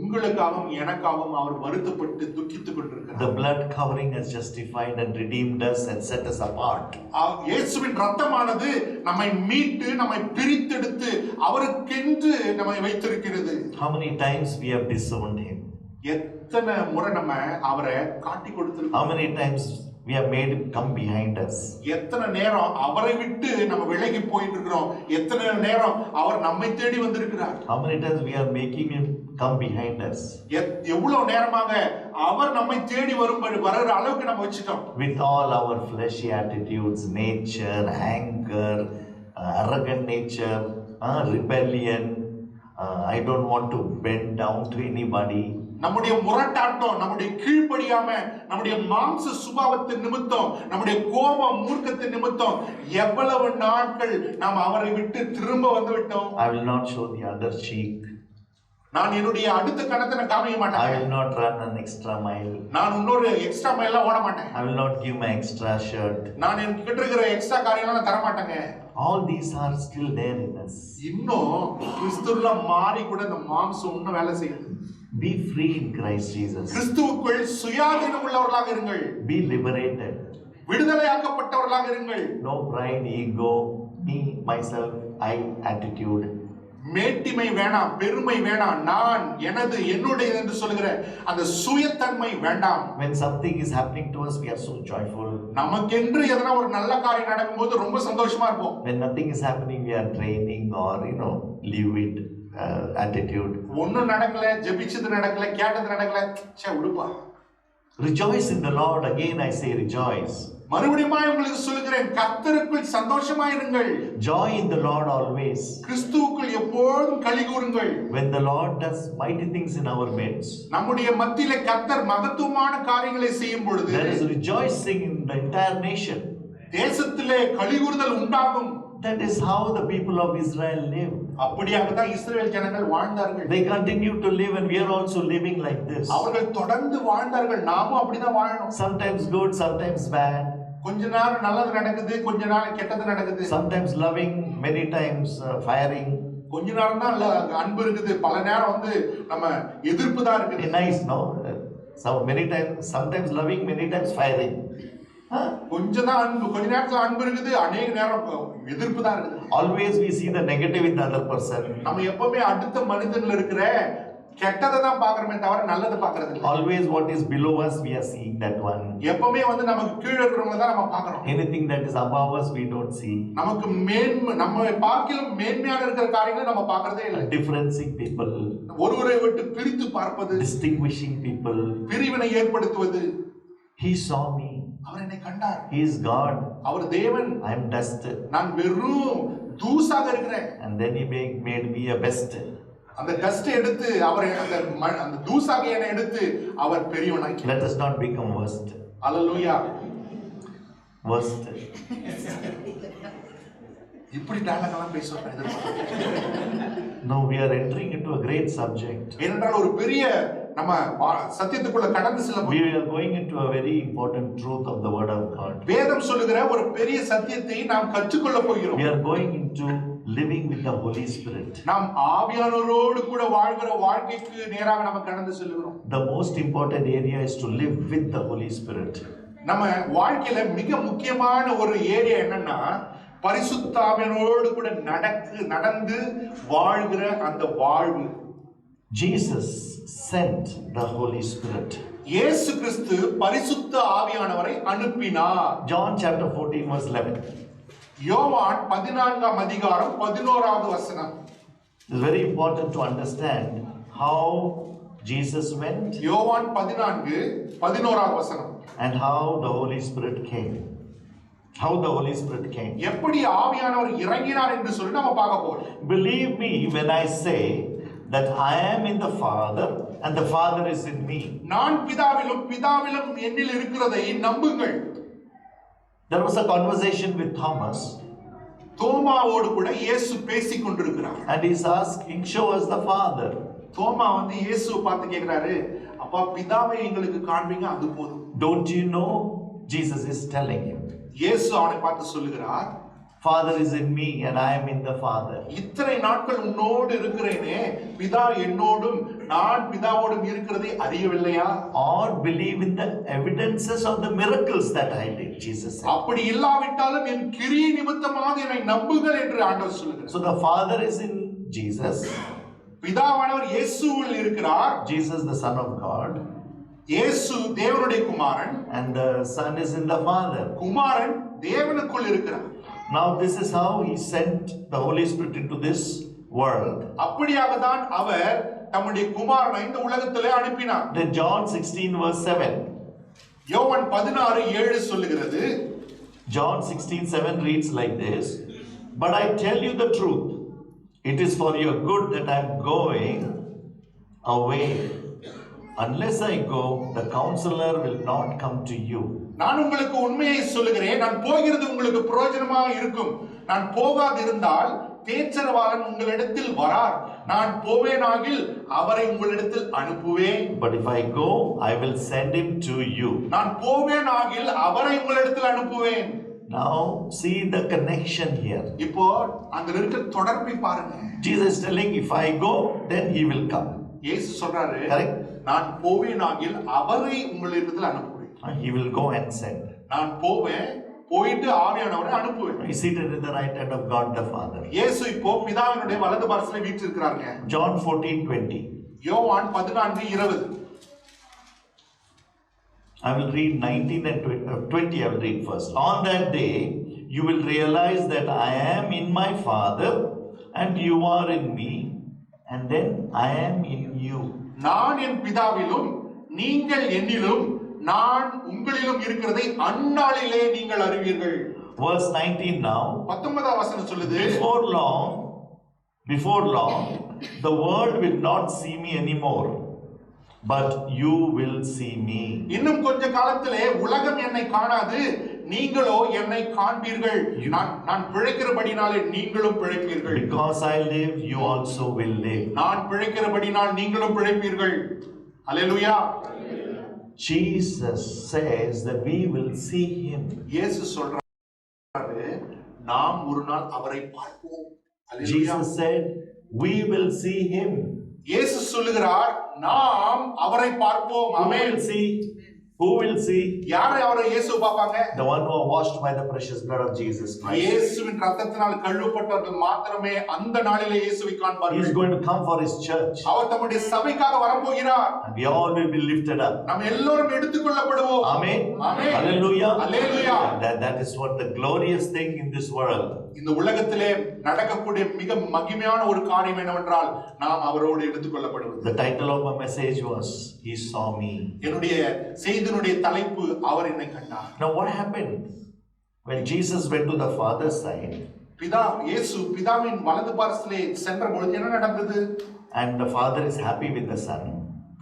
[SPEAKER 1] உங்களுக்காகவும் எனக்காகவும் அவர் வருத்தப்பட்டு துக்கித்துக் கொண்டிருக்கிறார்.
[SPEAKER 2] The blood covering has justified and redeemed us and set us apart.
[SPEAKER 1] இயேசுவின் இரத்தமானது நம்மை மீட்டு நம்மை பிரித்தெடுத்து அவருக்கென்று நம்மை வைத்திருக்கிறது.
[SPEAKER 2] How many times we have disowned him?
[SPEAKER 1] எத்தனை முறை நம்ம அவரை காட்டி கொடுத்திருக்கோம்?
[SPEAKER 2] How many times we have made him come behind us?
[SPEAKER 1] எத்தனை நேரம் அவரை விட்டு நம்ம விலகி போயிட்டு இருக்கிறோம்? எத்தனை நேரம் அவர் நம்மை தேடி வந்திருக்கிறார்?
[SPEAKER 2] How many times we are making him come behind us?
[SPEAKER 1] எவ்வளவு நேரமாக அவர் நம்மை தேடி வருகிற அளவுக்கு நம்ம வச்சிட்டோம்.
[SPEAKER 2] With all our fleshy attitudes, nature, anger, arrogant nature, rebellion, I don't want to bend down to anybody.
[SPEAKER 1] நம்முடைய முரட்டாட்டம், நம்முடைய கீழ்ப்படியாம, நம்முடைய மாம்ச சுபாவத்தின் நிமித்தம், நம்முடைய கோபம் மூர்க்கத்தின் நிமித்தம் எவ்வளவு நாட்கள் நாம் அவரை விட்டு திரும்ப வந்து விட்டோம்.
[SPEAKER 2] I will not show the other cheek.
[SPEAKER 1] நான் என்னுடைய அடுத்த கணத்தை நான் காமிக்க மாட்டேன்.
[SPEAKER 2] I will not run an extra mile.
[SPEAKER 1] நான் இன்னொரு எக்ஸ்ட்ரா மைல் ஓட மாட்டேன்.
[SPEAKER 2] I will not give my extra shirt.
[SPEAKER 1] நான் எனக்கு கிட்ட இருக்கிற எக்ஸ்ட்ரா காரியங்களை நான் தர மாட்டேங்க.
[SPEAKER 2] All these are still there in us.
[SPEAKER 1] இன்னும் கிறிஸ்துவுல மாறி கூட இந்த மாம்சம் இன்னும் வேலை செய்யுது.
[SPEAKER 2] Be free in Christ Jesus.
[SPEAKER 1] கிறிஸ்துவுக்குள் சுயாதீனம் உள்ளவர்களாக இருங்கள்.
[SPEAKER 2] Be liberated.
[SPEAKER 1] விடுதலையாக்கப்பட்டவர்களாக இருங்கள்.
[SPEAKER 2] No pride, ego, me, myself, I attitude.
[SPEAKER 1] மேட்டிமை வேணாம், பெருமை வேணாம், நான், எனது, என்னுடையது என்று சொல்லுகிற அந்த சுயத்தன்மை வேண்டாம்.
[SPEAKER 2] When something is happening to us, we are so joyful.
[SPEAKER 1] நமக்கென்று எதனா ஒரு நல்ல காரியம் நடக்கும்போது ரொம்ப சந்தோஷமா இருப்போம்.
[SPEAKER 2] When nothing is happening, we are draining or leave it attitude.
[SPEAKER 1] ஒண்ணும் நடக்கல, ஜெபிச்சது நடக்கல, கேட்டது நடக்கல, சே விடுப்பா.
[SPEAKER 2] Rejoice in the Lord. Again I say rejoice.
[SPEAKER 1] மறுபடியும் உங்களுக்கு சொல்லுகிறேன், கர்த்தருக்குள் சந்தோஷமா இருங்கள்.
[SPEAKER 2] Joy in the Lord always.
[SPEAKER 1] கிறிஸ்துவுக்குள் எப்பொழுதும் களி கூறுங்கள்.
[SPEAKER 2] When the Lord does mighty things in our midst,
[SPEAKER 1] நம்முடைய மத்தியிலே கர்த்தர் மகத்துவமான காரியங்களை செய்யும் பொழுது
[SPEAKER 2] there is rejoicing in the entire nation.
[SPEAKER 1] தேசத்திலே களி கூறுதல் உண்டாகும்.
[SPEAKER 2] That is how the people of Israel live.
[SPEAKER 1] அப்படியாக தான் இஸ்ரவேல் ஜனங்கள் வாழ்ந்தார்கள்.
[SPEAKER 2] They continue to live and we are also living like this.
[SPEAKER 1] அவர்கள் தொடர்ந்து வாழ்ந்தார்கள், நாமும் அப்படிதான் வாழணும்.
[SPEAKER 2] Sometimes good, sometimes bad.
[SPEAKER 1] கொஞ்ச நேரம் நல்லது நடக்குது, கொஞ்ச நேரம் கெட்டது நடக்குது.
[SPEAKER 2] Sometimes loving, many times firing.
[SPEAKER 1] கொஞ்ச நேரம் தான் அன்பு இருக்குது, பல நேரம் நம்ம எதிர்ப்பு தான் இருக்குது.
[SPEAKER 2] Nice, no? So many times, sometimes loving, many times firing.
[SPEAKER 1] கொஞ்சம் தான் அன்பு, கொஞ்ச நேரத்துல அன்பு இருக்குது, அநேக நேரம் எதிர்ப்பு தான் இருக்குது.
[SPEAKER 2] Always we see the negative in the other person.
[SPEAKER 1] நம்ம எப்பவுமே அடுத்த மனிதன்ல இருக்கிற கெட்டதை தான் பார்க்கறோமே தவிர நல்லதை பார்க்கறது இல்ல.
[SPEAKER 2] Always what is below us we are seeing that one.
[SPEAKER 1] எப்பவுமே நமக்கு கீழ இருக்கிறவங்க தான் நம்ம பார்க்கறோம்.
[SPEAKER 2] Anything that is above us we don't see.
[SPEAKER 1] நமக்கு நம்ம பார்க்கிலும் மேன்மையான இருக்கிற காரியங்களை நம்ம பார்க்கறதே இல்ல.
[SPEAKER 2] Differencing people.
[SPEAKER 1] ஒருவரை விட்டு பிரித்து பார்ப்பது.
[SPEAKER 2] Distinguishing people.
[SPEAKER 1] பிரிவினை ஏற்படுத்துவது.
[SPEAKER 2] He saw me.
[SPEAKER 1] அவர் என்னை கண்டார்.
[SPEAKER 2] He is God.
[SPEAKER 1] அவர் தேவன்.
[SPEAKER 2] I am dust.
[SPEAKER 1] நான் வெறும் தூசாக இருக்கிறேன்.
[SPEAKER 2] And then he made me a best.
[SPEAKER 1] அந்த டஸ்ட் எடுத்து அவர் அந்த தூசாக என்னை எடுத்து அவர் பெரியவனாக்கி.
[SPEAKER 2] Let us not become worst.
[SPEAKER 1] Hallelujah.
[SPEAKER 2] Worst.
[SPEAKER 1] இப்படி டயலாக்லாம் பேசுவாங்க.
[SPEAKER 2] No, we are entering into a great subject.
[SPEAKER 1] ஏனென்றால் ஒரு பெரிய நம்ம சத்தியத்துக்குள்ள கடந்து செல்ல
[SPEAKER 2] We are going into a very important truth of the word of God.
[SPEAKER 1] வேதம் சொல்லுகிற ஒரு பெரிய சத்தியத்தை நாம் கற்றுக்கொள்ள போகிறோம்.
[SPEAKER 2] We are going into living with the Holy Spirit.
[SPEAKER 1] நாம் ஆவியானவரோடு கூட வாழ்கிற வாழ்க்கைக்கு நேராக நம்ம கடந்து செல்கிறோம்.
[SPEAKER 2] The most important area is to live with the Holy Spirit.
[SPEAKER 1] நம்ம வாழ்க்கையில மிக முக்கியமான ஒரு ஏரியா என்னன்னா பரிசுத்த ஆவியானவரோடு கூட நடந்து வாழ்கிற அந்த வாழ்வு.
[SPEAKER 2] Jesus sent the Holy Spirit.
[SPEAKER 1] இயேசு கிறிஸ்து பரிசுத்த ஆவியானவரை அனுப்பினார்.
[SPEAKER 2] John chapter 14 verse 11.
[SPEAKER 1] யோவான் 14ஆம் அதிகாரம் 11வது வசனம்.
[SPEAKER 2] It's very important to understand how Jesus went.
[SPEAKER 1] யோவான் 14:11வது வசனம்.
[SPEAKER 2] And how the Holy Spirit came. How the Holy Spirit came.
[SPEAKER 1] எப்படி ஆவியானவர் இறங்கினார் என்று சொல்லி நம்ம பார்க்க போறோம்.
[SPEAKER 2] Believe me when I say that I am in the Father and the Father is in me.
[SPEAKER 1] நான் பிதாவிலும் பிதாவிலும் என்னில் இருக்கிறதை நம்புங்கள்.
[SPEAKER 2] There was a conversation with Thomas.
[SPEAKER 1] தோமாவோடு கூட இயேசு பேசிக் கொண்டிருக்கிறார்.
[SPEAKER 2] And he's asking, show us the Father.
[SPEAKER 1] தோமா வந்து இயேசுவை பார்த்து கேக்குறாரு, அப்பா பிதாவை எங்களுக்கு காண்பீங்க, அது போதும்.
[SPEAKER 2] Don't you know? Jesus is telling him,
[SPEAKER 1] இயேசு அவனை பார்த்து சொல்லுகிறார்,
[SPEAKER 2] Father is in me and I am in the Father.
[SPEAKER 1] இத்தனை நாட்கள் உன்னோடு இருக்கிறேனே, பிதா என்னோடும் நான் பிதாவோடும் இருக்கிறதை அறியவில்லையா?
[SPEAKER 2] Or believe in the evidences of the miracles that I did, Jesus said.
[SPEAKER 1] அப்படி இல்லாவிட்டாலும் என் கிரியை நிமித்தமாக என்னை நம்புங்கள் என்று ஆண்டவர் சொல்லுகிறார்.
[SPEAKER 2] So the Father is in Jesus.
[SPEAKER 1] பிதாவானவர் இயேசுவில் இருக்கிறார்.
[SPEAKER 2] Jesus the Son of God.
[SPEAKER 1] இயேசு தேவனுடைய குமாரன்.
[SPEAKER 2] And the Son is in the Father.
[SPEAKER 1] குமாரன் தேவனுக்குள் இருக்கிறார்.
[SPEAKER 2] Now this is how he sent the Holy Spirit into this world.
[SPEAKER 1] அப்படியாக தான் அவர் தம்முடைய குமாரனை இந்த உலகத்திலே அனுப்பினார்.
[SPEAKER 2] Then John 16 verse 7.
[SPEAKER 1] யோவான் 16:7 சொல்லுகிறது.
[SPEAKER 2] John 16:7 reads like this. But I tell you the truth. It is for your good that I am going away. Unless I go, the counselor will not come to you.
[SPEAKER 1] நான் உங்களுக்கு உண்மையை சொல்லுகிறேன், நான் போகிறது உங்களுக்கு பிரயோஜனமாக இருக்கும். நான் போகாதிருந்தால் தேற்றரவாளன் உங்களிடத்தில் வரார். நான் போவேனாகில் அவரை உங்களிடத்தில் அனுப்புவேன்.
[SPEAKER 2] But if I go, I will send him to you.
[SPEAKER 1] நான் போவேனாகில் அவரை உங்களிடத்தில் அனுப்புவேன்.
[SPEAKER 2] Now see the connection here.
[SPEAKER 1] இப்போ அங்க இருக்கிற தொடர்பை பாருங்க.
[SPEAKER 2] Jesus is telling, if I go, then he will come.
[SPEAKER 1] இயேசு சொல்றாரு,
[SPEAKER 2] Correct?
[SPEAKER 1] நான் போவேனாகில் அவரை உங்களிடத்தில் அனுப்புவேன்.
[SPEAKER 2] He will go and send.
[SPEAKER 1] நான் போவேன், போயிட்டு ஆவியானவரை அனுப்புவேன்.
[SPEAKER 2] He is seated in the right hand of God the Father.
[SPEAKER 1] இயேசு இப்போ பிதாவினுடைய வலது பார்சலில் வீற்றிருக்கிறாங்க.
[SPEAKER 2] John 14:20.
[SPEAKER 1] யோவான் 14:20.
[SPEAKER 2] I will read 19 and 20. I will read first. On that day, you will realize that I am in my Father, and you are in me, and then I am in you.
[SPEAKER 1] நான் என் பிதாவிலும் நீங்கள் என்னிலும் நான் உங்களிலும் இருக்கிறதை அந்நாளிலே நீங்கள் அறிவீர்கள்.
[SPEAKER 2] Verse 19 now.
[SPEAKER 1] 19ஆம் வசனம் சொல்லுது,
[SPEAKER 2] before long, the world will not see me anymore, but you will see me.
[SPEAKER 1] இன்னும் கொஞ்ச காலத்திலே உலகம் என்னை காணாது, நீங்களோ என்னை காண்பீர்கள். நான் பிழைக்கிறபடினாலே நீங்களும் பிழைப்பீர்கள்.
[SPEAKER 2] Because I live, you also will live.
[SPEAKER 1] நான் பிழைக்கிறபடினால் நீங்களும் பிழைப்பீர்கள். அல்லேலூயா.
[SPEAKER 2] Jesus says that we will see him.
[SPEAKER 1] இயேசு சொல்றாரு, நாம் ஒரு நாள் அவரை பார்ப்போம். அல்லேலூயா.
[SPEAKER 2] Jesus said, we will see him.
[SPEAKER 1] இயேசு சொல்லுகிறார், நாம் அவரை பார்ப்போம்.
[SPEAKER 2] Who
[SPEAKER 1] amen.
[SPEAKER 2] will see? Who will see?
[SPEAKER 1] யாரை அவரை இயேசு பார்ப்பாங்க?
[SPEAKER 2] The one who are washed by the precious blood of Jesus Christ.
[SPEAKER 1] இயேசுவின் இரத்தத்தினால் கழுவப்பட்டவர்கள் மாத்திரமே அந்த நாளிலே இயேசுவை
[SPEAKER 2] He is
[SPEAKER 1] காண்பார்கள்.
[SPEAKER 2] going to come for his church.
[SPEAKER 1] அவர் தம்முடைய சபைக்காக வரப்போகிறார்.
[SPEAKER 2] And we all will be lifted up.
[SPEAKER 1] நாம் எல்லோரும் எடுத்துக்கொள்ளப்படுவோம்.
[SPEAKER 2] Amen.
[SPEAKER 1] Amen.
[SPEAKER 2] Hallelujah.
[SPEAKER 1] Hallelujah.
[SPEAKER 2] That is what the glorious thing in this world.
[SPEAKER 1] இந்த உலகத்திலே நடக்கக்கூடிய மிக மகிமையான ஒரு காரியம் என்னவென்றால் நாம் அவரோடு எடுத்துக்கொள்ளப்படுவது.
[SPEAKER 2] The title of my message was, He saw me.
[SPEAKER 1] என்னுடைய செய்தியினுடைய தலைப்பு, அவர் என்னை கண்டார்.
[SPEAKER 2] Now what happened? When Jesus went to the Father's side,
[SPEAKER 1] இயேசு பிதாவின் வலது பார்சலிலே சென்ற பொழுது என்ன நடந்தது?
[SPEAKER 2] and the Father is happy with the Son.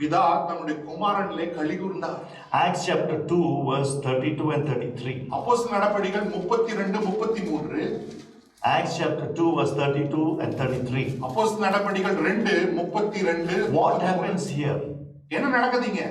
[SPEAKER 1] பிதா தன்னுடைய குமாரனிலே களிகூர்ந்தார்.
[SPEAKER 2] Acts chapter 2 verse 32 and 33.
[SPEAKER 1] அப்போஸ்தலர் நடபடிகள் 32 33.
[SPEAKER 2] Acts chapter 2 verse 32 and 33.
[SPEAKER 1] அப்போஸ்தலர் நடபடிகள் 2:32.
[SPEAKER 2] What happens here?
[SPEAKER 1] என்ன நடக்குதுங்க?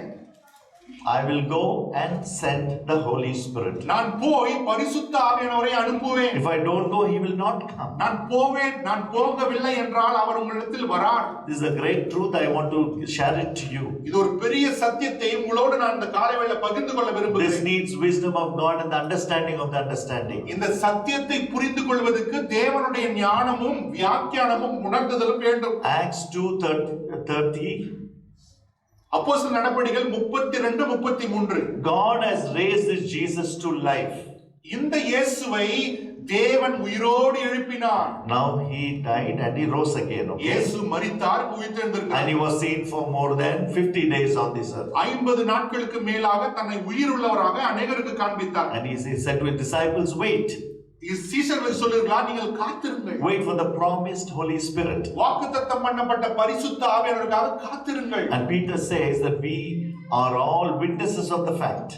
[SPEAKER 2] I will go and send the Holy Spirit.
[SPEAKER 1] நான் போய் பரிசுத்த ஆவியானவரை அனுப்புவேன்.
[SPEAKER 2] If I don't go, he will not come.
[SPEAKER 1] நான் போவேன், நான் போகவில்லை என்றால் அவர் உங்களிடத்தில் வரார்.
[SPEAKER 2] This is a great truth. I want to share it to you.
[SPEAKER 1] இது ஒரு பெரிய சத்தியத்தை உங்களோடு நான் இந்த காலைவேளை பகிர்ந்து கொள்ள
[SPEAKER 2] This
[SPEAKER 1] விரும்புகிறேன்.
[SPEAKER 2] needs wisdom of God and the understanding of the understanding.
[SPEAKER 1] இந்த சத்தியத்தை புரிந்து கொள்வதற்கு தேவனுடைய ஞானமும் வியாக்கியானமும் உணர்ந்துதலும் வேண்டும்.
[SPEAKER 2] Acts 2:30.
[SPEAKER 1] அப்போஸ்தலர் நடபடிகள் 32:33.
[SPEAKER 2] God has raised this Jesus to life.
[SPEAKER 1] இந்த இயேசுவை தேவன் உயிரோடு எழுப்பினார்.
[SPEAKER 2] Now he died and he rose again. Okay?
[SPEAKER 1] இயேசு மரித்தார்,
[SPEAKER 2] And
[SPEAKER 1] உயிர்த்தெழுந்தார்.
[SPEAKER 2] he was seen for more than 50 days on this earth.
[SPEAKER 1] 50 நாட்களுக்கு மேலாக தன்னை உயிர் உள்ளவராக அநேகருக்கு காண்பித்தார்.
[SPEAKER 2] And he said to his disciples, wait.
[SPEAKER 1] சீஷர்களுக்கு சொல்லுகிறார், நீங்கள் காத்திருங்கள்.
[SPEAKER 2] Wait for the promised Holy Spirit.
[SPEAKER 1] வாக்குத்தத்தம் பண்ணப்பட்ட பரிசுத்த ஆவியானவருக்காக காத்திருங்கள்.
[SPEAKER 2] And Peter says that we are all witnesses of the fact.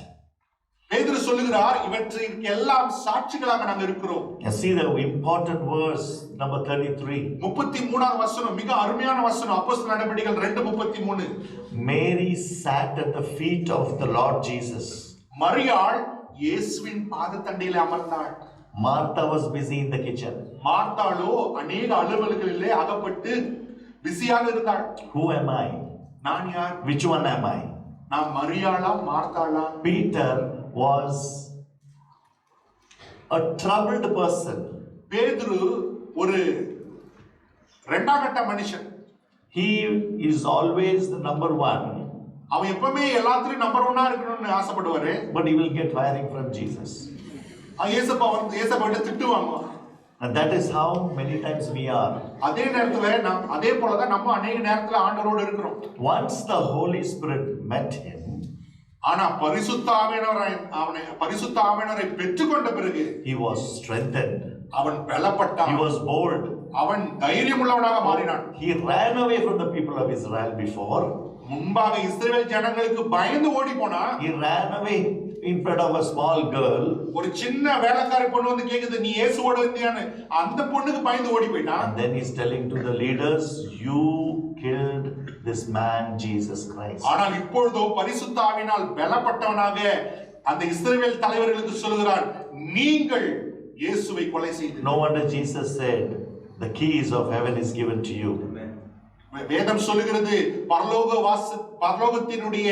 [SPEAKER 1] பேதுரு சொல்லுகிறார், இவற்றிற்கு எல்லாம் சாட்சிகளாக நாங்கள் இருக்கிறோம்.
[SPEAKER 2] And see the important verse number 33.
[SPEAKER 1] 33ஆம் வசனம் மிக அருமையான வசனம். அப்போஸ்தலர் நடபடிகள் 2:33.
[SPEAKER 2] Mary sat at the feet of the Lord Jesus.
[SPEAKER 1] மரியாள் இயேசுவின் பாதத்தண்டையிலே அமர்ந்தாள்.
[SPEAKER 2] Martha was busy in the kitchen.
[SPEAKER 1] மார்த்தாளோ அநேக அலுவல்களிலே அகப்பட்டு பிஸியாக இருந்தாள்.
[SPEAKER 2] Who am I?
[SPEAKER 1] நான் யார்?
[SPEAKER 2] Which one am I?
[SPEAKER 1] நான் மரியாளா மார்த்தாளா?
[SPEAKER 2] Peter was a troubled person.
[SPEAKER 1] பேதுரு ஒரு இரண்டாம் கட்ட மனுஷன்.
[SPEAKER 2] He is always the number one.
[SPEAKER 1] அவன் எப்பவுமே எல்லாத்துலயும் நம்பர் 1 இருக்கணும்னு ஆசைப்படுவாரு.
[SPEAKER 2] But he will get firing from Jesus.
[SPEAKER 1] இயேசுவை திட்டு வாங்குவான்.
[SPEAKER 2] And that is how many times we are.
[SPEAKER 1] அதே நேரத்துல அதே போலதான் நம்ம அநேக நேரத்துல ஆண்டவரோடு இருக்கிறோம்.
[SPEAKER 2] Once the Holy Spirit met him,
[SPEAKER 1] ஆனா பரிசுத்த ஆவியானவரை பெற்றுக்கொண்ட பிறகு
[SPEAKER 2] he was strengthened.
[SPEAKER 1] அவன் பலப்பட்டான்.
[SPEAKER 2] He was bold.
[SPEAKER 1] அவன் தைரியம் உள்ளவனாக மாறினான்.
[SPEAKER 2] He ran away from the people of Israel before.
[SPEAKER 1] முன்பாக இஸ்ரவேல் ஜனங்களுக்கு பயந்து ஓடி போனான்.
[SPEAKER 2] He ran away in front of a small girl.
[SPEAKER 1] ஒரு சின்ன வேலைக்காரி பொண்ணு வந்து கேக்குது, நீ இயேசுவோட வந்தியான்னு. அந்த பொண்ணுக்கு பயந்து ஓடி போயிட்டான்.
[SPEAKER 2] And then he's telling to the leaders, you killed this man Jesus Christ.
[SPEAKER 1] ஆனால் இப்பொழுதோ பரிசுத்த ஆவியினால் பலப்பட்டவனாக அந்த இஸ்ரவேல் தலைவர்களுக்கு சொல்கிறார், நீங்கள் இயேசுவை கொலை செய்தீர்கள்.
[SPEAKER 2] No wonder Jesus said, the keys of heaven is given to you.
[SPEAKER 1] வேதம் சொல்லுகிறது, பரலோகத்தினுடைய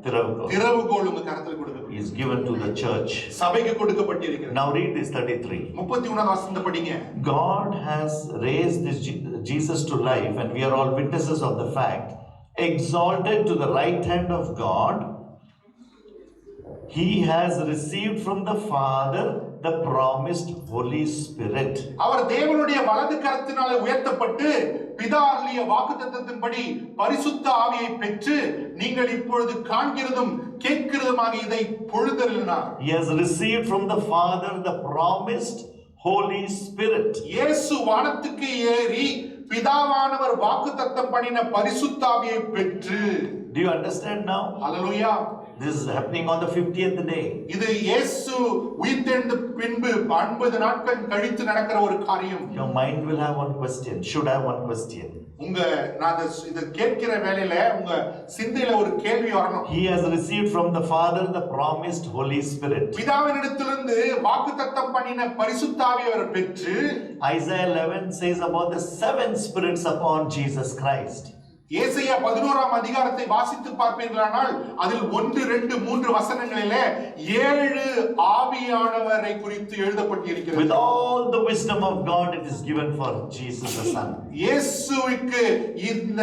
[SPEAKER 1] திறவுகோல் உங்க கரத்தில் கொடுக்கப்பட்டது.
[SPEAKER 2] Is given to the church.
[SPEAKER 1] சபைக்கு கொடுக்கப்பட்டிருக்கிறது.
[SPEAKER 2] Now read this 33.
[SPEAKER 1] 31ஆம் வசனத்தை படிங்க.
[SPEAKER 2] God has raised this Jesus to life, and we are all witnesses of the fact. Exalted to the right hand of God, he has received from the Father the promised Holy Spirit.
[SPEAKER 1] அவர் தேவனுடைய வலது கரத்தினாலே உயர்த்தப்பட்டு பிதாவிய வாக்குத்தத்தத்தின்படி பரிசுத்த ஆவியை பெற்று நீங்கள் இப்பொழுது காண்கிறதும் கேட்கிறதுமாக இதை பொழுதருளினார்.
[SPEAKER 2] He has received from the Father the promised Holy Spirit.
[SPEAKER 1] இயேசு வானத்துக்கு ஏறி பிதாவானவர் வாக்குத்தத்தம் பண்ணின பரிசுத்த ஆவியை பெற்று.
[SPEAKER 2] Do you understand now?
[SPEAKER 1] Hallelujah.
[SPEAKER 2] This is happening on the 50th day.
[SPEAKER 1] இது இயேசு உயிர்த்தெழுந்த பின்பு 50 நாட்கள் கழித்து நடக்கிற ஒரு காரியம்.
[SPEAKER 2] Your mind will have one question, should have one question.
[SPEAKER 1] நான் இத கேட்கிற வேளையில உங்க சிந்தையில ஒரு கேள்வி வரணும்.
[SPEAKER 2] He has received from the Father the promised Holy Spirit.
[SPEAKER 1] பிதாவினிடத்திலிருந்து வாக்குத்தத்தம் பண்ணின பரிசுத்த ஆவியை அவர் பெற்று.
[SPEAKER 2] Isaiah 11 says about the 7 spirits upon Jesus Christ.
[SPEAKER 1] ஏசாயா 11ஆம் அதிகாரத்தை வாசித்து பார்ப்பீர்களானால் அதில் 1, 2, 3 வசனங்களிலே 7 ஆவியானவரை குறித்து எழுதப்பட்டிருக்கிறது.
[SPEAKER 2] With all the wisdom of God it is given for Jesus the Son.
[SPEAKER 1] இயேசுவுக்கு இந்த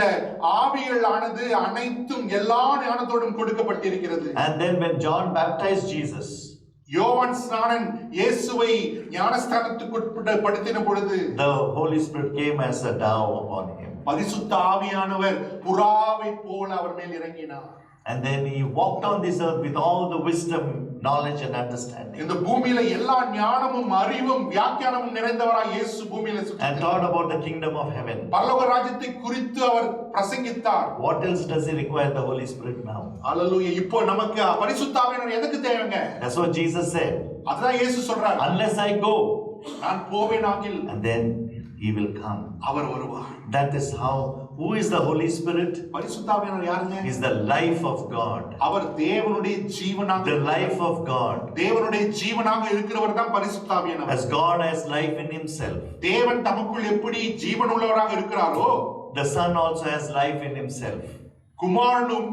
[SPEAKER 1] ஆவிகள் ஆனது அனைத்தும் எல்லா ஞானத்தோடும் கொடுக்கப்பட்டிருக்கிறது.
[SPEAKER 2] And then when John baptized Jesus,
[SPEAKER 1] யோவான் ஸ்நானன் இயேசுவை ஞானஸ்நானத்துக்கு படுத்தின பொழுது
[SPEAKER 2] the Holy Spirit came as a dove upon him.
[SPEAKER 1] பரிசுத்த ஆவியானவர் புறாவை போல அவர் மேல் இறங்கினார்.
[SPEAKER 2] And then he walked on this earth with all the wisdom, knowledge and understanding.
[SPEAKER 1] இந்த பூமியில எல்லா ஞானமும் அறிவும் வியாக்கியானமும் நிறைந்தவராய் இயேசு பூமியில சுற்றினார்.
[SPEAKER 2] And taught about the kingdom of heaven.
[SPEAKER 1] பரலோக ராஜ்யத்தை குறித்து அவர் பிரசங்கித்தார்.
[SPEAKER 2] What else does he require the Holy Spirit now?
[SPEAKER 1] ஹalleluya. இப்போ நமக்கு பரிசுத்த ஆவியானவர் எதுக்கு தேவைங்க?
[SPEAKER 2] That's what Jesus said.
[SPEAKER 1] அதான் இயேசு சொல்றார்.
[SPEAKER 2] Unless I go,
[SPEAKER 1] நான் போவேனாகில்,
[SPEAKER 2] and then he will come.
[SPEAKER 1] அவர் வருவார்.
[SPEAKER 2] That is how. Who is the Holy Spirit?
[SPEAKER 1] பரிசுத்த ஆவியானவர் யாருங்க?
[SPEAKER 2] Is the life of God.
[SPEAKER 1] அவர் தேவனுடைய ஜீவனாக,
[SPEAKER 2] the life of God.
[SPEAKER 1] தேவனுடைய ஜீவனாக இருக்கிறவர் தான் பரிசுத்த ஆவியானவர்.
[SPEAKER 2] As God has life in himself,
[SPEAKER 1] தேவன் தமக்குள் எப்படி ஜீவன் உள்ளவராக இருக்கிறாரோ,
[SPEAKER 2] the Son also has life in himself.
[SPEAKER 1] குமாரனும்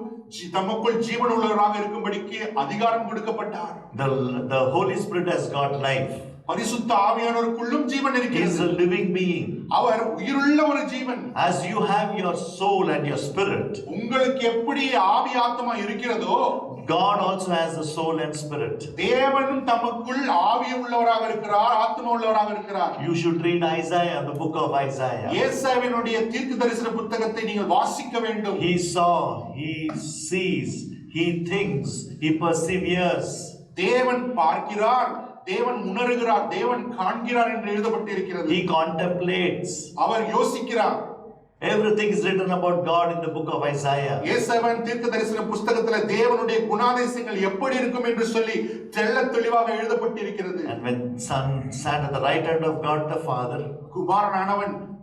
[SPEAKER 1] தமக்குள் ஜீவன் உள்ளவராக இருக்கும்படிக்கு அதிகாரம் கொடுக்கப்பட்டார்.
[SPEAKER 2] The Holy Spirit has got life.
[SPEAKER 1] பரிசுத்த ஆவியானவருக்குள்ளும் ஜீவன் இருக்கிறது.
[SPEAKER 2] He is a living being.
[SPEAKER 1] அவர் உயிருள்ள ஒரு ஜீவன்.
[SPEAKER 2] As you have your soul and your spirit,
[SPEAKER 1] உங்களுக்கு எப்படி ஆவி ஆத்மா இருக்கிறதோ,
[SPEAKER 2] God also has a soul and spirit.
[SPEAKER 1] தேவனும் தமக்குள் ஆவி உள்ளவராக இருக்கிறார், ஆத்மா உள்ளவராக இருக்கிறார்.
[SPEAKER 2] You should read Isaiah, the book of Isaiah.
[SPEAKER 1] ஏசாயாவினுடைய தீர்க்கதரிசன புத்தகத்தை நீங்கள் வாசிக்க வேண்டும்.
[SPEAKER 2] He saw, he sees, he thinks, he perseveres.
[SPEAKER 1] தேவன் பார்க்கிறார், தேவன் உணர்கிறார், தேவன் காண்கிறார் என்று எழுதப்பட்டிருக்கிறது.
[SPEAKER 2] He contemplates.
[SPEAKER 1] அவர் யோசிக்கிறார்.
[SPEAKER 2] Everything is written about God in the book of Isaiah.
[SPEAKER 1] ஏசாயாவின் தீர்க்கதரிசன புத்தகத்திலே தேவனுடைய குணாதிசயங்கள் எப்படி இருக்கும் என்று சொல்லி தெள்ளத் தெளிவாக எழுதப்பட்டிருக்கிறது.
[SPEAKER 2] And when Son sat at the right hand of God the Father,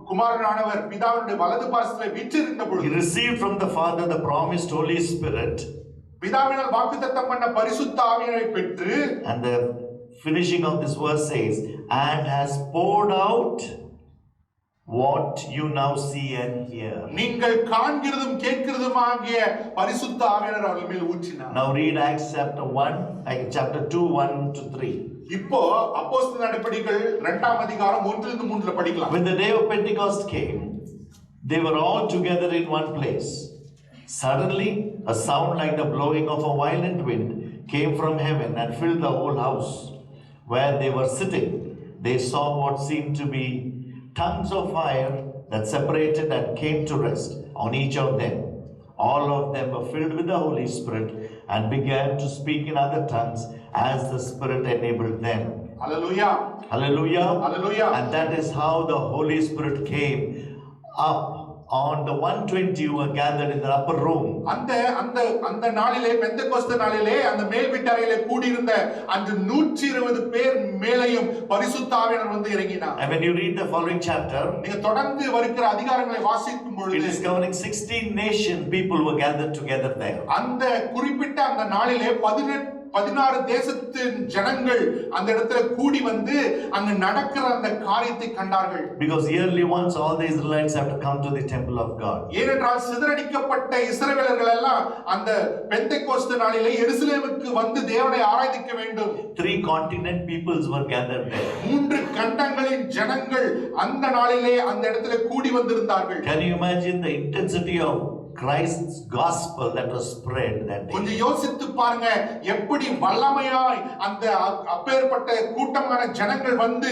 [SPEAKER 1] குமாரனானவர் பிதாவினுடைய வலது பார்சத்திலே வீற்றிருந்த
[SPEAKER 2] he
[SPEAKER 1] பொழுது
[SPEAKER 2] received from the Father the promised Holy Spirit.
[SPEAKER 1] பிதாவினால் வாக்குத்தத்தம் பண்ண பரிசுத்த ஆவியை பெற்று,
[SPEAKER 2] And the finishing of this verse says, and has poured out what you now see and hear.
[SPEAKER 1] நீங்கள் காண்கிறதும் கேட்கிறதுமாகிய பரிசுத்த ஆவியானவர் அவர்கள் மேல் ஊற்றினார்.
[SPEAKER 2] Now read Acts chapter 1, chapter 2, 1 to 3.
[SPEAKER 1] இப்போ அப்போஸ்தலர் நடபடிகள் 2ஆம் அதிகாரம் 1 லிருந்து 3ல படிக்கலாம்.
[SPEAKER 2] When the day of Pentecost came, they were all together in one place. Suddenly, a sound like the blowing of a violent wind came from heaven and filled the whole house where they were sitting. They saw what seemed to be tongues of fire that separated and came to rest on each of them. All of them were filled with the Holy Spirit and began to speak in other tongues as the Spirit enabled them.
[SPEAKER 1] Hallelujah.
[SPEAKER 2] Hallelujah.
[SPEAKER 1] Hallelujah.
[SPEAKER 2] And that is how the Holy Spirit came up on the 120 who were gathered in the upper room.
[SPEAKER 1] அந்த நாளிலே பெந்தெகோஸ்து நாளிலே அந்த மேல் வீட்டறையிலே கூடியிருந்த அந்த 120 பேர் மேலையும் பரிசுத்த ஆவியானவர் வந்து இறங்கினார்.
[SPEAKER 2] And when you read the following chapter,
[SPEAKER 1] நீங்க தொடர்ந்து வருகிற அதிகாரங்களை வாசிக்கும் பொழுது
[SPEAKER 2] it is covering 16 nation people who were gathered together there.
[SPEAKER 1] அந்த குறிப்பிட்ட அந்த நாளிலே 16 தேசத்தின் ஜனங்கள் அந்த இடத்துல கூடி வந்து அங்க நடக்கிற அந்த காரியத்தை கண்டார்கள்.
[SPEAKER 2] Because yearly once all the Israelites have to come to the temple of God.
[SPEAKER 1] ஏனென்றால் சிதறடிக்கப்பட்ட இஸ்ரவேலர்கள் எல்லாம் அந்த பெந்தெகோஸ்து நாளிலே எருசலேமுக்கு வந்து தேவனை ஆராதிக்க வேண்டும்.
[SPEAKER 2] 3 continent peoples were gathered there.
[SPEAKER 1] 3 கண்டங்களின் ஜனங்கள் அந்த நாளிலே அந்த இடத்துல கூடி வந்திருந்தார்கள்.
[SPEAKER 2] Can you imagine the intensity of Christ's gospel that was spread that day?
[SPEAKER 1] கொஞ்சம் யோசித்து பாருங்க, எப்படி வல்லமையாய் அந்த அப்பேற்பட்ட கூட்டமான ஜனங்கள் வந்து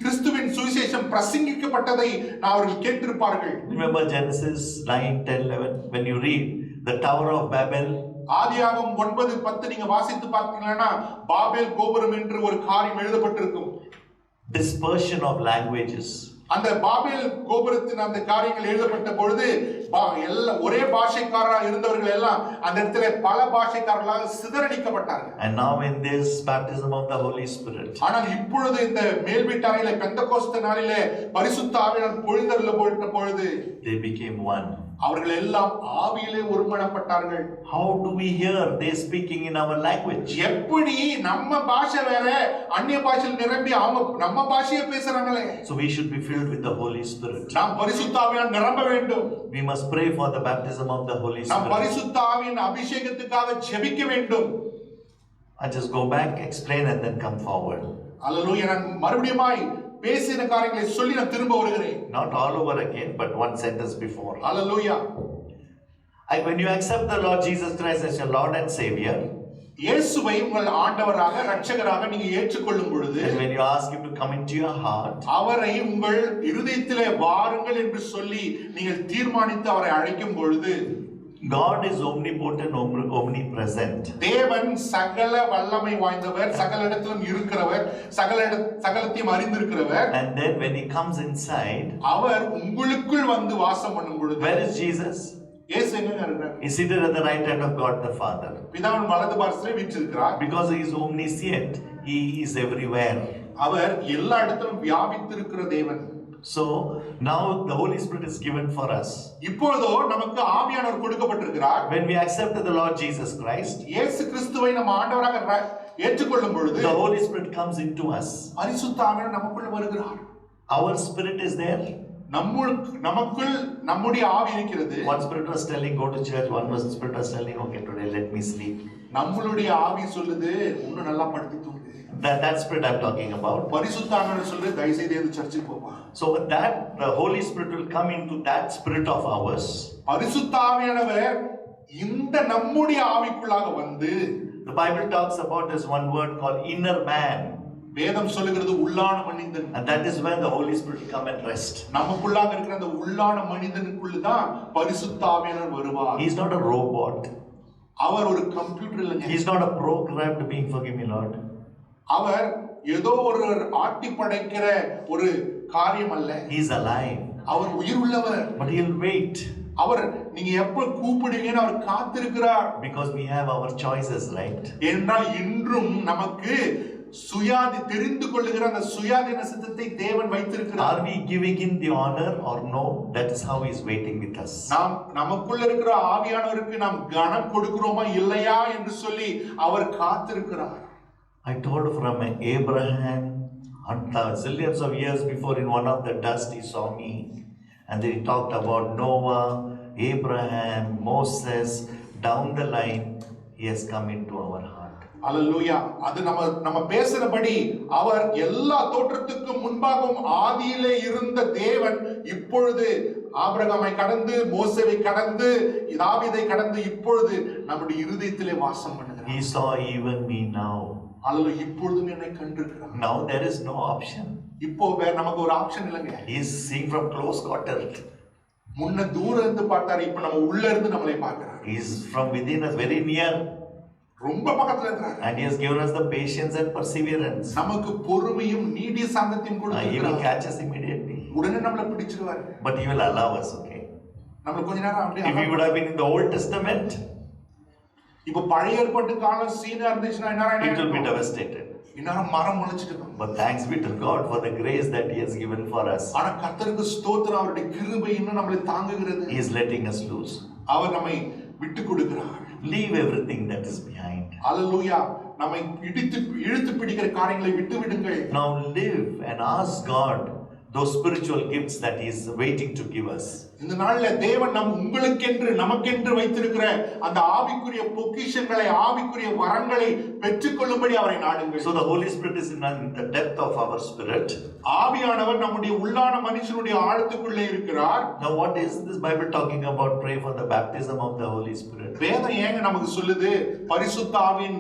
[SPEAKER 1] கிறிஸ்துவின் சுவிசேஷம் பிரசங்கிக்கப்பட்டதை அவர்கள் கேட்டிருப்பார்கள்.
[SPEAKER 2] Remember Genesis 9, 10, 11 when you read the Tower of Babel.
[SPEAKER 1] ஆதியாகமம் 9:10 நீங்க வாசித்து பார்த்தீங்கன்னா பாபேல் கோபுரம் என்று ஒரு காரியம் எழுதப்பட்டிருக்கும்.
[SPEAKER 2] Dispersion of languages.
[SPEAKER 1] அந்த பாபேல் கோபுரத்தின் அந்த காரியங்கள் எழுதப்பட்ட பொழுது ஒரே பாஷைக்காரராக இருந்தவர்கள் எல்லாம் அந்த இடத்துல பல பாஷைக்காரர்களாக சிதறடிக்கப்பட்டார்கள்.
[SPEAKER 2] And now in this baptism of the Holy Spirit,
[SPEAKER 1] ஆனால் இப்பொழுது இந்த மேல் வீட்டறையிலே பெந்தெகோஸ்து நாளிலே பரிசுத்த ஆவியானவர் பொழிந்தருளப்பட்ட பொழுது
[SPEAKER 2] they became one.
[SPEAKER 1] அவர்கள் எல்லாம் ஆவியிலே ஒருமனப்பட்டார்கள்.
[SPEAKER 2] How do we hear they speaking in our language?
[SPEAKER 1] எப்படி நம்ம பாஷை வேற, அந்நிய பாஷையில் நிரம்பி அவங்க நம்ம பாஷையை பேசுறாங்களே.
[SPEAKER 2] So we should be filled with the Holy Spirit.
[SPEAKER 1] நாம் பரிசுத்த ஆவியால் நிரம்ப வேண்டும்.
[SPEAKER 2] We must pray for the baptism of the Holy
[SPEAKER 1] நாம்
[SPEAKER 2] Spirit.
[SPEAKER 1] பரிசுத்த ஆவியின் அபிஷேகத்துக்காக ஜெபிக்க வேண்டும்.
[SPEAKER 2] I just go back, explain and then come forward.
[SPEAKER 1] அல்லேலூயா. நான் மறுபடியுமாய் பேசின காரியங்களை சொல்லி நான் திரும்ப வருகிறேன்.
[SPEAKER 2] Not all over again, but one sentence before.
[SPEAKER 1] Hallelujah.
[SPEAKER 2] When you accept the Lord Jesus Christ as your Lord and Savior,
[SPEAKER 1] இயேசுவை உங்கள் ஆண்டவராக இரட்சகராக நீங்க ஏற்றுக்கொள்ளும் பொழுது,
[SPEAKER 2] and when you ask him to come into your heart,
[SPEAKER 1] அவரை உங்கள் இருதயத்திலே வாருங்கள் என்று சொல்லி நீங்கள் தீர்மானித்து அவரை அழைக்கும் பொழுது,
[SPEAKER 2] God is omnipotent, omnipresent.
[SPEAKER 1] தேவன் சகல வல்லமை வாய்ந்தவர், சகல இடத்திலும் இருக்கிறவர், சகலத்தையும் அறிந்திருக்கிறவர்.
[SPEAKER 2] And then when he comes inside,
[SPEAKER 1] அவர் உங்களுக்குள் வந்து வாசம் பண்ணும் பொழுது,
[SPEAKER 2] where is Jesus?
[SPEAKER 1] இயேசு எங்க இருக்கிறார்?
[SPEAKER 2] He is seated at the right hand of God the Father.
[SPEAKER 1] பிதாவின் வலது பார்சத்திலே வீற்றிருக்கிறார்.
[SPEAKER 2] Because he is omniscient, he is everywhere.
[SPEAKER 1] அவர் எல்லா இடத்திலும் வியாபித்திருக்கிற தேவன்.
[SPEAKER 2] So now the Holy Spirit is given for us.
[SPEAKER 1] இப்பொழுதோ நமக்கு ஆவியானவர் கொடுக்கப்பட்டிருக்கிறார்.
[SPEAKER 2] When we accepted the Lord Jesus Christ,
[SPEAKER 1] இயேசு கிறிஸ்துவை நம்ம ஆண்டவராக ஏற்றுக்கொள்ளும் பொழுது,
[SPEAKER 2] the Holy Spirit comes into us.
[SPEAKER 1] பரிசுத்த ஆவியானவர் நமக்குள்ள வருகிறார்.
[SPEAKER 2] Our spirit is there.
[SPEAKER 1] நமக்குள் நம்முடைய ஆவி இருக்கிறது.
[SPEAKER 2] One spirit was telling go to church, one spirit was telling okay today let me sleep.
[SPEAKER 1] நம்மளுடைய ஆவி சொல்லுது இன்னும் நல்லா படுத்து தூங்கு.
[SPEAKER 2] That spirit I'm talking about.
[SPEAKER 1] பரிசுத்த ஆவியானவர் சொல்லுது தயவு செய்து இந்த சர்ச்சுக்கு போவா.
[SPEAKER 2] So that the Holy Spirit will come into that spirit of ours.
[SPEAKER 1] பரிசுத்த ஆவியானவர் இந்த நம்முடைய ஆவிக்குள்ளாக வந்து,
[SPEAKER 2] the Bible talks about this one word called inner man.
[SPEAKER 1] வேதம் சொல்லுகிறது உள்ளான மனிதன்.
[SPEAKER 2] And that is when the Holy Spirit will come and rest.
[SPEAKER 1] நமக்குள்ளாக இருக்கிற அந்த உள்ளான மனிதனுக்குள்ள தான் பரிசுத்த ஆவியானவர் வருவார்.
[SPEAKER 2] He is not a robot.
[SPEAKER 1] அவர் ஒரு கம்ப்யூட்டர் இல்லைங்க.
[SPEAKER 2] He is not a programmed being, forgive me Lord.
[SPEAKER 1] அவர் ஏதோ ஒரு ஆட்டி படைக்கிற ஒரு காரியம் அல்ல.
[SPEAKER 2] He is alive.
[SPEAKER 1] அவர் உயிர் உள்ளவர்.
[SPEAKER 2] But he'll wait.
[SPEAKER 1] அவர் நீங்க எப்ப கூப்பிடுவீங்கன்னு அவர் காத்திருக்கிறார்.
[SPEAKER 2] Because we have our choices, right?
[SPEAKER 1] என்றால் இன்றும் நமக்கு சுயாதி தெரிந்து கொள்ளுகிற அந்த சுயாதீன சித்தத்தை தேவன் வைத்திருக்கிறார்.
[SPEAKER 2] Are we giving him the honor or no? That is how he is waiting with us.
[SPEAKER 1] நாம் நமக்குள்ள இருக்கிற ஆவியானவருக்கு நாம் கனம் கொடுக்கிறோமா இல்லையா என்று சொல்லி அவர் காத்திருக்கிறார்.
[SPEAKER 2] I told from Abraham zillions of years before in one of the dust he saw me, and then he talked about Noah, Abraham, Moses, down the line he has come into our heart.
[SPEAKER 1] அல்லேலூயா. அது நம்ம பேசினபடி அவர் எல்லா தோற்றத்துக்கும் முன்பாகவும் ஆதியிலே இருந்த தேவன் இப்பொழுது ஆபிரகாமை கடந்து மோசேவை கடந்து தாவீதை கடந்து இப்பொழுது நம்முடைய இருதயத்திலே வாசம் பண்ணுகிறார்.
[SPEAKER 2] He saw even me now.
[SPEAKER 1] அல்லேலூயா. இப்பொழுதும் என்னை கண்டிருக்கிறார்.
[SPEAKER 2] Now there is no option.
[SPEAKER 1] இப்போ நமக்கு ஒரு ஆப்ஷன் இல்லைங்க.
[SPEAKER 2] He is seeing from close quarter.
[SPEAKER 1] முன்ன தூரம் இருந்து பார்த்தாரு, இப்ப நம்ம உள்ள இருந்து நம்மளை பார்க்கிறார்.
[SPEAKER 2] He is from within us, very near.
[SPEAKER 1] ரொம்ப பக்கத்துல இருக்கிறார்.
[SPEAKER 2] And he has given us the patience and perseverance.
[SPEAKER 1] நமக்கு பொறுமையும் நீடிய சாந்தத்தையும் கொடுத்திருக்கிறார்.
[SPEAKER 2] He will catch us immediately.
[SPEAKER 1] உடனே நம்மளை பிடிச்சிடுவார்.
[SPEAKER 2] But he will allow us, okay?
[SPEAKER 1] நம்ம கொஞ்ச நேரம் அப்படியே.
[SPEAKER 2] If we would have been in the Old Testament,
[SPEAKER 1] இப்ப பழைய ஏற்பாட்டு காலம் சீனா இருந்துச்சுன்னா என்ன
[SPEAKER 2] it will be devastated.
[SPEAKER 1] இன்னும் மரம் முளைச்சிட்டு இருக்கும்.
[SPEAKER 2] But thanks be to God for the grace that he has given for us.
[SPEAKER 1] ஆனா கர்த்தருக்கு ஸ்தோத்திரம், அவருடைய கிருபை இன்னும் நம்மளை தாங்குகிறது.
[SPEAKER 2] He is letting us loose.
[SPEAKER 1] அவர் நம்மை விட்டு கொடுக்கிறார்.
[SPEAKER 2] Leave everything that is behind.
[SPEAKER 1] அல்லேலூயா. நம்மை இழுத்து பிடிக்கிற காரியங்களை விட்டு விடுங்கள்.
[SPEAKER 2] Now live and ask God those spiritual gifts that he is waiting to give us.
[SPEAKER 1] இந்த நாள்ல தேவன் உங்களுக்கென்று நமக்கென்று வைத்திருக்கிற அந்த ஆவிக்குரிய பொக்கிஷங்களை, ஆவிக்குரிய வரங்களை பெற்றுக்கொள்ளும்படி அவரை நாடுங்கள்.
[SPEAKER 2] So the Holy Spirit is in the depth of our spirit.
[SPEAKER 1] ஆவியானவர் நம்முடைய உள்ளான மனுஷனுடைய ஆழத்துக்குள்ளே இருக்கிறார்.
[SPEAKER 2] Now what is this Bible talking about? Pray for the baptism of the Holy Spirit.
[SPEAKER 1] வேதம் ஏங்க நமக்கு சொல்லுது பரிசுத்த ஆவியின்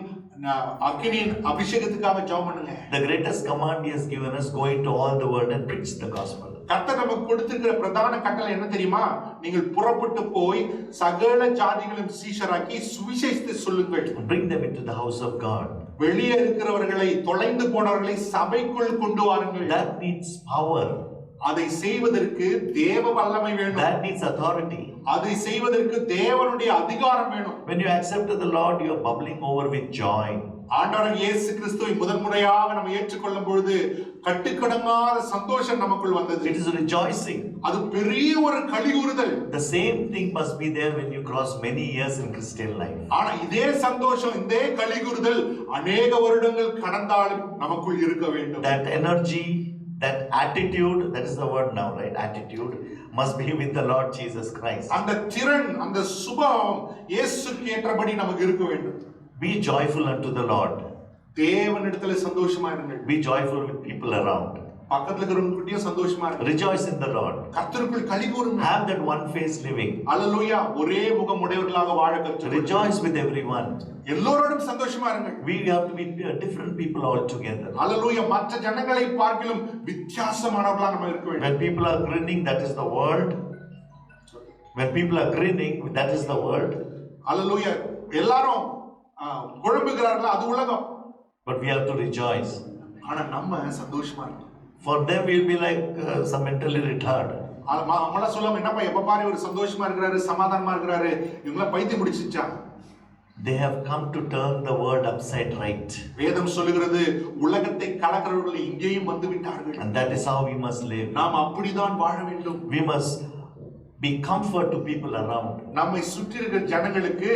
[SPEAKER 1] அக்கினியின் அபிஷேகத்துக்காக ஜெபம் பண்ணுங்க.
[SPEAKER 2] The greatest command he has given us, go into all the world and preach the gospel.
[SPEAKER 1] கர்த்தர் நமக்கு கொடுத்திருக்கிற பிரதான கட்டளை என்ன தெரியுமா? நீங்கள் புறப்பட்டு போய் சகல ஜாதிகளையும் சீஷராக்கி சுவிசேஷத்தை சொல்லுங்கள்.
[SPEAKER 2] Bring them into the house of God.
[SPEAKER 1] வெளியே இருக்கிறவர்களை, தொலைந்து போனவர்களை சபைக்குள் கொண்டு வாருங்கள்.
[SPEAKER 2] That needs power.
[SPEAKER 1] அதை செய்வதற்கு தேவ வல்லமை வேணும்.
[SPEAKER 2] That needs authority.
[SPEAKER 1] அதை செய்வதற்கு தேவனுடைய அதிகாரம் வேணும்.
[SPEAKER 2] When you accept the Lord, you are bubbling over with joy.
[SPEAKER 1] ஆண்டவர் இயேசு கிறிஸ்துவை முதன்முறையாக நம்ம ஏற்றுக்கொள்ளும் பொழுது கட்டுக்கடங்காத சந்தோஷம் நமக்குள் வந்தது.
[SPEAKER 2] It is rejoicing.
[SPEAKER 1] அது பெரிய ஒரு களிகூறுதல்.
[SPEAKER 2] The same thing must be there when you cross many years in Christian life.
[SPEAKER 1] ஆனா இதே சந்தோஷம், இதே களிகூறுதல் அநேக வருடங்கள் கடந்தாலும் நமக்குள் இருக்க வேண்டும்.
[SPEAKER 2] That energy, that attitude, that is the word now, right? Attitude must be with the Lord Jesus Christ.
[SPEAKER 1] அந்த திறன், அந்த சுபாவம் இயேசுக்கு ஏற்றபடி நமக்கு இருக்க வேண்டும்.
[SPEAKER 2] Be joyful unto the Lord.
[SPEAKER 1] தேவனிடத்திலே சந்தோஷமா இருங்கள்.
[SPEAKER 2] Be joyful with people around.
[SPEAKER 1] பக்கத்துல இருக்கிறவங்ககிட்டயும் சந்தோஷமா இருங்கள்.
[SPEAKER 2] Rejoice in the Lord.
[SPEAKER 1] கர்த்தருக்குள் களி கூறுங்கள்.
[SPEAKER 2] Have that one face living.
[SPEAKER 1] அல்லேலூயா. ஒரே முகம் உடையவர்களாக வாழ கற்றுக்கொள்ளுங்கள்.
[SPEAKER 2] Rejoice with everyone.
[SPEAKER 1] எல்லோரோடும் சந்தோஷமா இருங்கள்.
[SPEAKER 2] We have to be different people all together.
[SPEAKER 1] அல்லேலூயா. மற்ற ஜனங்களை பார்க்கிலும் வித்தியாசமானவர்களாக நம்ம இருக்க வேண்டும்.
[SPEAKER 2] When people are grinning, that is the world. When people are grinning, that is the world.
[SPEAKER 1] அல்லேலூயா. எல்லாரும் குழம்புகிறார்கள், அது உலகம்.
[SPEAKER 2] But we have to rejoice.
[SPEAKER 1] ஆனா நம்ம சந்தோஷமா இருக்கணும்.
[SPEAKER 2] For them we will be like some mentally retarded.
[SPEAKER 1] நம்மள சொல்லுவாங்க, என்னப்பா எப்ப பாரு இவர் சந்தோஷமா இருக்கிறாரு, சமாதானமா இருக்கிறாரு, இவங்கள பைத்தியம் பிடிச்சிச்சா?
[SPEAKER 2] They have come to turn the world upside right.
[SPEAKER 1] வேதம் சொல்லுகிறது உலகத்தை கலக்கிறவர்கள் இங்கேயும் வந்து விட்டார்கள்.
[SPEAKER 2] And that is how we must live.
[SPEAKER 1] நாம் அப்படிதான் வாழ வேண்டும்.
[SPEAKER 2] We must be comfort to people around.
[SPEAKER 1] நம்மை சுற்றி இருக்கிற ஜனங்களுக்கு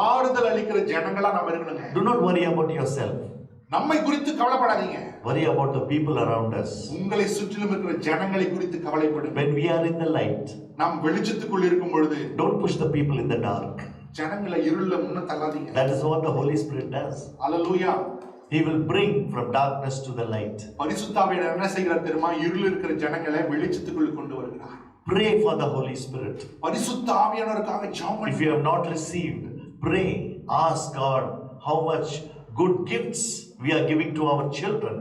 [SPEAKER 1] ஆறுதல் அளிக்கிற ஜனங்களா நாம இருக்கணுங்க.
[SPEAKER 2] Do not worry about yourself.
[SPEAKER 1] நம்மை குறித்து கவலைப்படாதீங்க.
[SPEAKER 2] Worry about the people around us.
[SPEAKER 1] உங்களை சுற்றிலும் இருக்கிற ஜனங்களை குறித்து கவலைப்படுங்க.
[SPEAKER 2] When we are in the light,
[SPEAKER 1] நாம் வெளிச்சத்துக்குள் இருக்கும் பொழுது
[SPEAKER 2] don't push the people in the dark.
[SPEAKER 1] ஜனங்களை இருள்ல முன்ன தள்ளாதீங்க.
[SPEAKER 2] That is what the Holy Spirit does.
[SPEAKER 1] Hallelujah.
[SPEAKER 2] He will bring from darkness to the light.
[SPEAKER 1] பரிசுத்த ஆவியானவர் என்ன செய்கிறார் தெரியுமா? இருளில் இருக்கிற ஜனங்களை வெளிச்சத்துக்குள் கொண்டு வருகிறார்.
[SPEAKER 2] Pray for the Holy Spirit.
[SPEAKER 1] பரிசுத்த ஆவியானவருக்காக ஜெபம் பண்ணுங்க.
[SPEAKER 2] If you have not received, pray, ask God how much good gifts we are giving to our children.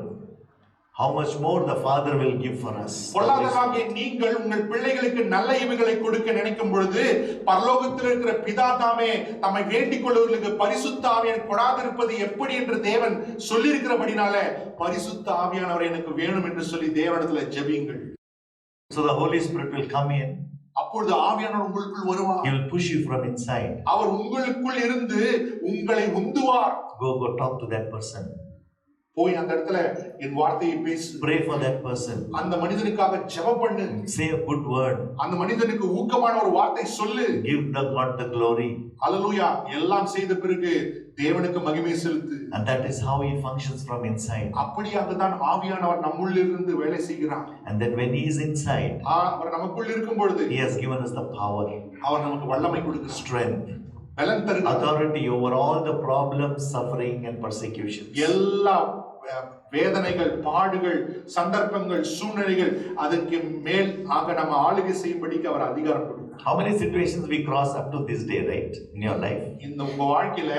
[SPEAKER 2] how much more the Father will give for us.
[SPEAKER 1] பொல்லாதவராகிய நீங்கள் உங்கள் பிள்ளைகளுக்கு நல்ல ஈவுகளை கொடுக்க நினைக்கும் பொழுது பரலோகத்தில் இருக்கிற பிதா தாமே தம்மை வேண்டிக் கொள்வர்களுக்கு பரிசுத்த ஆவியானவர் கொடாதிருப்பது எப்படி என்று தேவன் சொல்லி இருக்கிறபடினால பரிசுத்த ஆவியானவர் எனக்கு வேணும் என்று சொல்லி தேவனிடத்தில் ஜெபியுங்கள்.
[SPEAKER 2] So the Holy Spirit will come in.
[SPEAKER 1] அப்பொழுது ஆவியானவர் உங்களுக்குள் வருவார்.
[SPEAKER 2] He will push you from inside.
[SPEAKER 1] அவர் உங்களுக்குள் இருந்து உங்களை உந்துவார்.
[SPEAKER 2] Go talk to that person.
[SPEAKER 1] போய் அந்த இடத்துல என் வார்த்தையை பேசு.
[SPEAKER 2] Pray for that person.
[SPEAKER 1] அந்த மனிதனுக்காக ஜெபம் பண்ணு.
[SPEAKER 2] Say a good word.
[SPEAKER 1] அந்த மனிதனுக்கு ஊக்கமான ஒரு வார்த்தை சொல்லு.
[SPEAKER 2] Give God the glory.
[SPEAKER 1] அல்லேலூயா. எல்லாம் செய்த பிறகு தேவனுக்கு மகிமை செலுத்து.
[SPEAKER 2] And that is how he functions from inside.
[SPEAKER 1] அப்படியாக தான் ஆவியானவர் நம்முள்ள இருந்து வேலை செய்கிறார்.
[SPEAKER 2] And then when he is inside,
[SPEAKER 1] அவர் நமக்குள்ள இருக்கும் பொழுது
[SPEAKER 2] he has given us the power.
[SPEAKER 1] அவர் நமக்கு வல்லமை கொடுக்கிறார்.
[SPEAKER 2] Strength.
[SPEAKER 1] பலன் தருகிறார்.
[SPEAKER 2] Authority over all the problems, suffering and persecutions.
[SPEAKER 1] எல்லா வேதனைகள், பாடுகள், சந்தர்ப்பங்கள், சூழ்நிலைகள் அதற்கு மேல் ஆக நம்ம ஆளுகை செய்யும்படிக்கு அவர் அதிகாரம் கொடுக்கிறார்.
[SPEAKER 2] How many situations we cross up to this day, right, in your life?
[SPEAKER 1] இந்த உங்க வாழ்க்கையில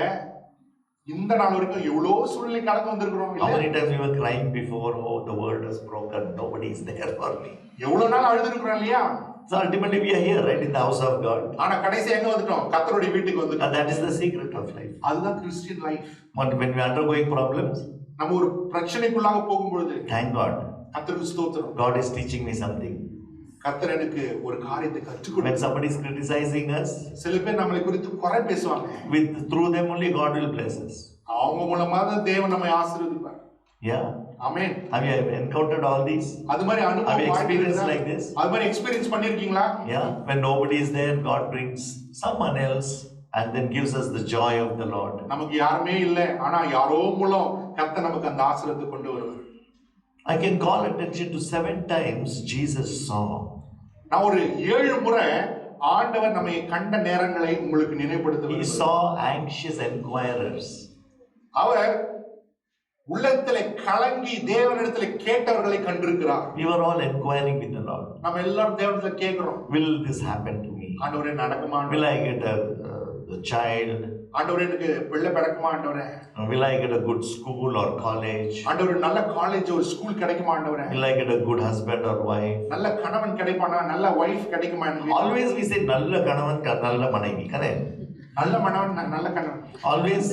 [SPEAKER 1] இந்த நாள் வரைக்கும் எவ்வளவு சூழ்நிலை கடந்து வந்திருக்கிறோம்.
[SPEAKER 2] How many times we were crying before, oh the world is broken, nobody is there for me.
[SPEAKER 1] எவ்வளவு நாள் அழுதுருக்கிறோம் இல்லையா?
[SPEAKER 2] So ultimately we are here, right, in the house of God.
[SPEAKER 1] ஆனா கடைசி எங்க வந்துட்டோம்? கர்த்தருடைய வீட்டுக்கு வந்துட்டோம்.
[SPEAKER 2] And that is the secret of life.
[SPEAKER 1] அதுதான் Christian life.
[SPEAKER 2] When we are undergoing problems,
[SPEAKER 1] நம்ம ஒரு பிரச்சனைக்குள்ளாக போகும்பொழுது
[SPEAKER 2] thank God.
[SPEAKER 1] கர்த்தருக்கு ஸ்தோத்திரம்.
[SPEAKER 2] God is teaching me something.
[SPEAKER 1] கர்த்தர் எனக்கு ஒரு காரியத்தை கற்றுக் கொடுத்தார்.
[SPEAKER 2] When somebody is criticizing us,
[SPEAKER 1] சில பேர் நம்மளை குறித்து குறை பேசுவாங்க.
[SPEAKER 2] through them only God will bless us.
[SPEAKER 1] அவங்க மூலமா தான் தேவன் நம்மை ஆசீர்வதிப்பார்.
[SPEAKER 2] Yeah.
[SPEAKER 1] Amen.
[SPEAKER 2] Have you encountered all these?
[SPEAKER 1] அது மாதிரி அனுபவம்
[SPEAKER 2] Have you experienced like this?
[SPEAKER 1] அது மாதிரி எக்ஸ்பீரியன்ஸ் பண்ணிருக்கீங்களா?
[SPEAKER 2] Yeah. When nobody is there, God brings someone else and then gives us the joy of the Lord.
[SPEAKER 1] நமக்கு யாருமே இல்ல, ஆனா யாரோ மூலம் கர்த்தர் நமக்கு அந்த ஆசீர்வாதத்தை கொண்டு வருவார்.
[SPEAKER 2] I can call attention to 7 times Jesus saw.
[SPEAKER 1] நான் ஒரு 7 முறை ஆண்டவர் நம்மை கண்ட நேரங்களை உங்களுக்கு நினைவுபடுத்துவேன்.
[SPEAKER 2] He saw anxious inquirers.
[SPEAKER 1] அவர் உள்ளத்திலே கலங்கி தேவனிடத்திலே கேட்டவர்களை கண்டிருக்கிறார்.
[SPEAKER 2] We were all inquiring with the Lord.
[SPEAKER 1] நம்ம எல்லாரும் தேவனிடத்திலே கேக்குறோம்.
[SPEAKER 2] Will this happen to me?
[SPEAKER 1] ஆண்டவரே நடக்குமா?
[SPEAKER 2] Will I get a child?
[SPEAKER 1] ஆண்டவரே எனக்கு பிள்ளை பிறக்குமா ஆண்டவரே?
[SPEAKER 2] Will I get a good school or college?
[SPEAKER 1] ஆண்டவரே நல்ல காலேஜ் ஒரு ஸ்கூல் கிடைக்குமா ஆண்டவரே?
[SPEAKER 2] Will I get a good husband or wife?
[SPEAKER 1] நல்ல கணவன் கிடைப்பானா? நல்ல வைஃப் கிடைக்குமா எனக்கு?
[SPEAKER 2] Always we say நல்ல கணவன் நல்ல மனைவி, correct?
[SPEAKER 1] நல்ல மணவன் நல்ல கணவன்.
[SPEAKER 2] Always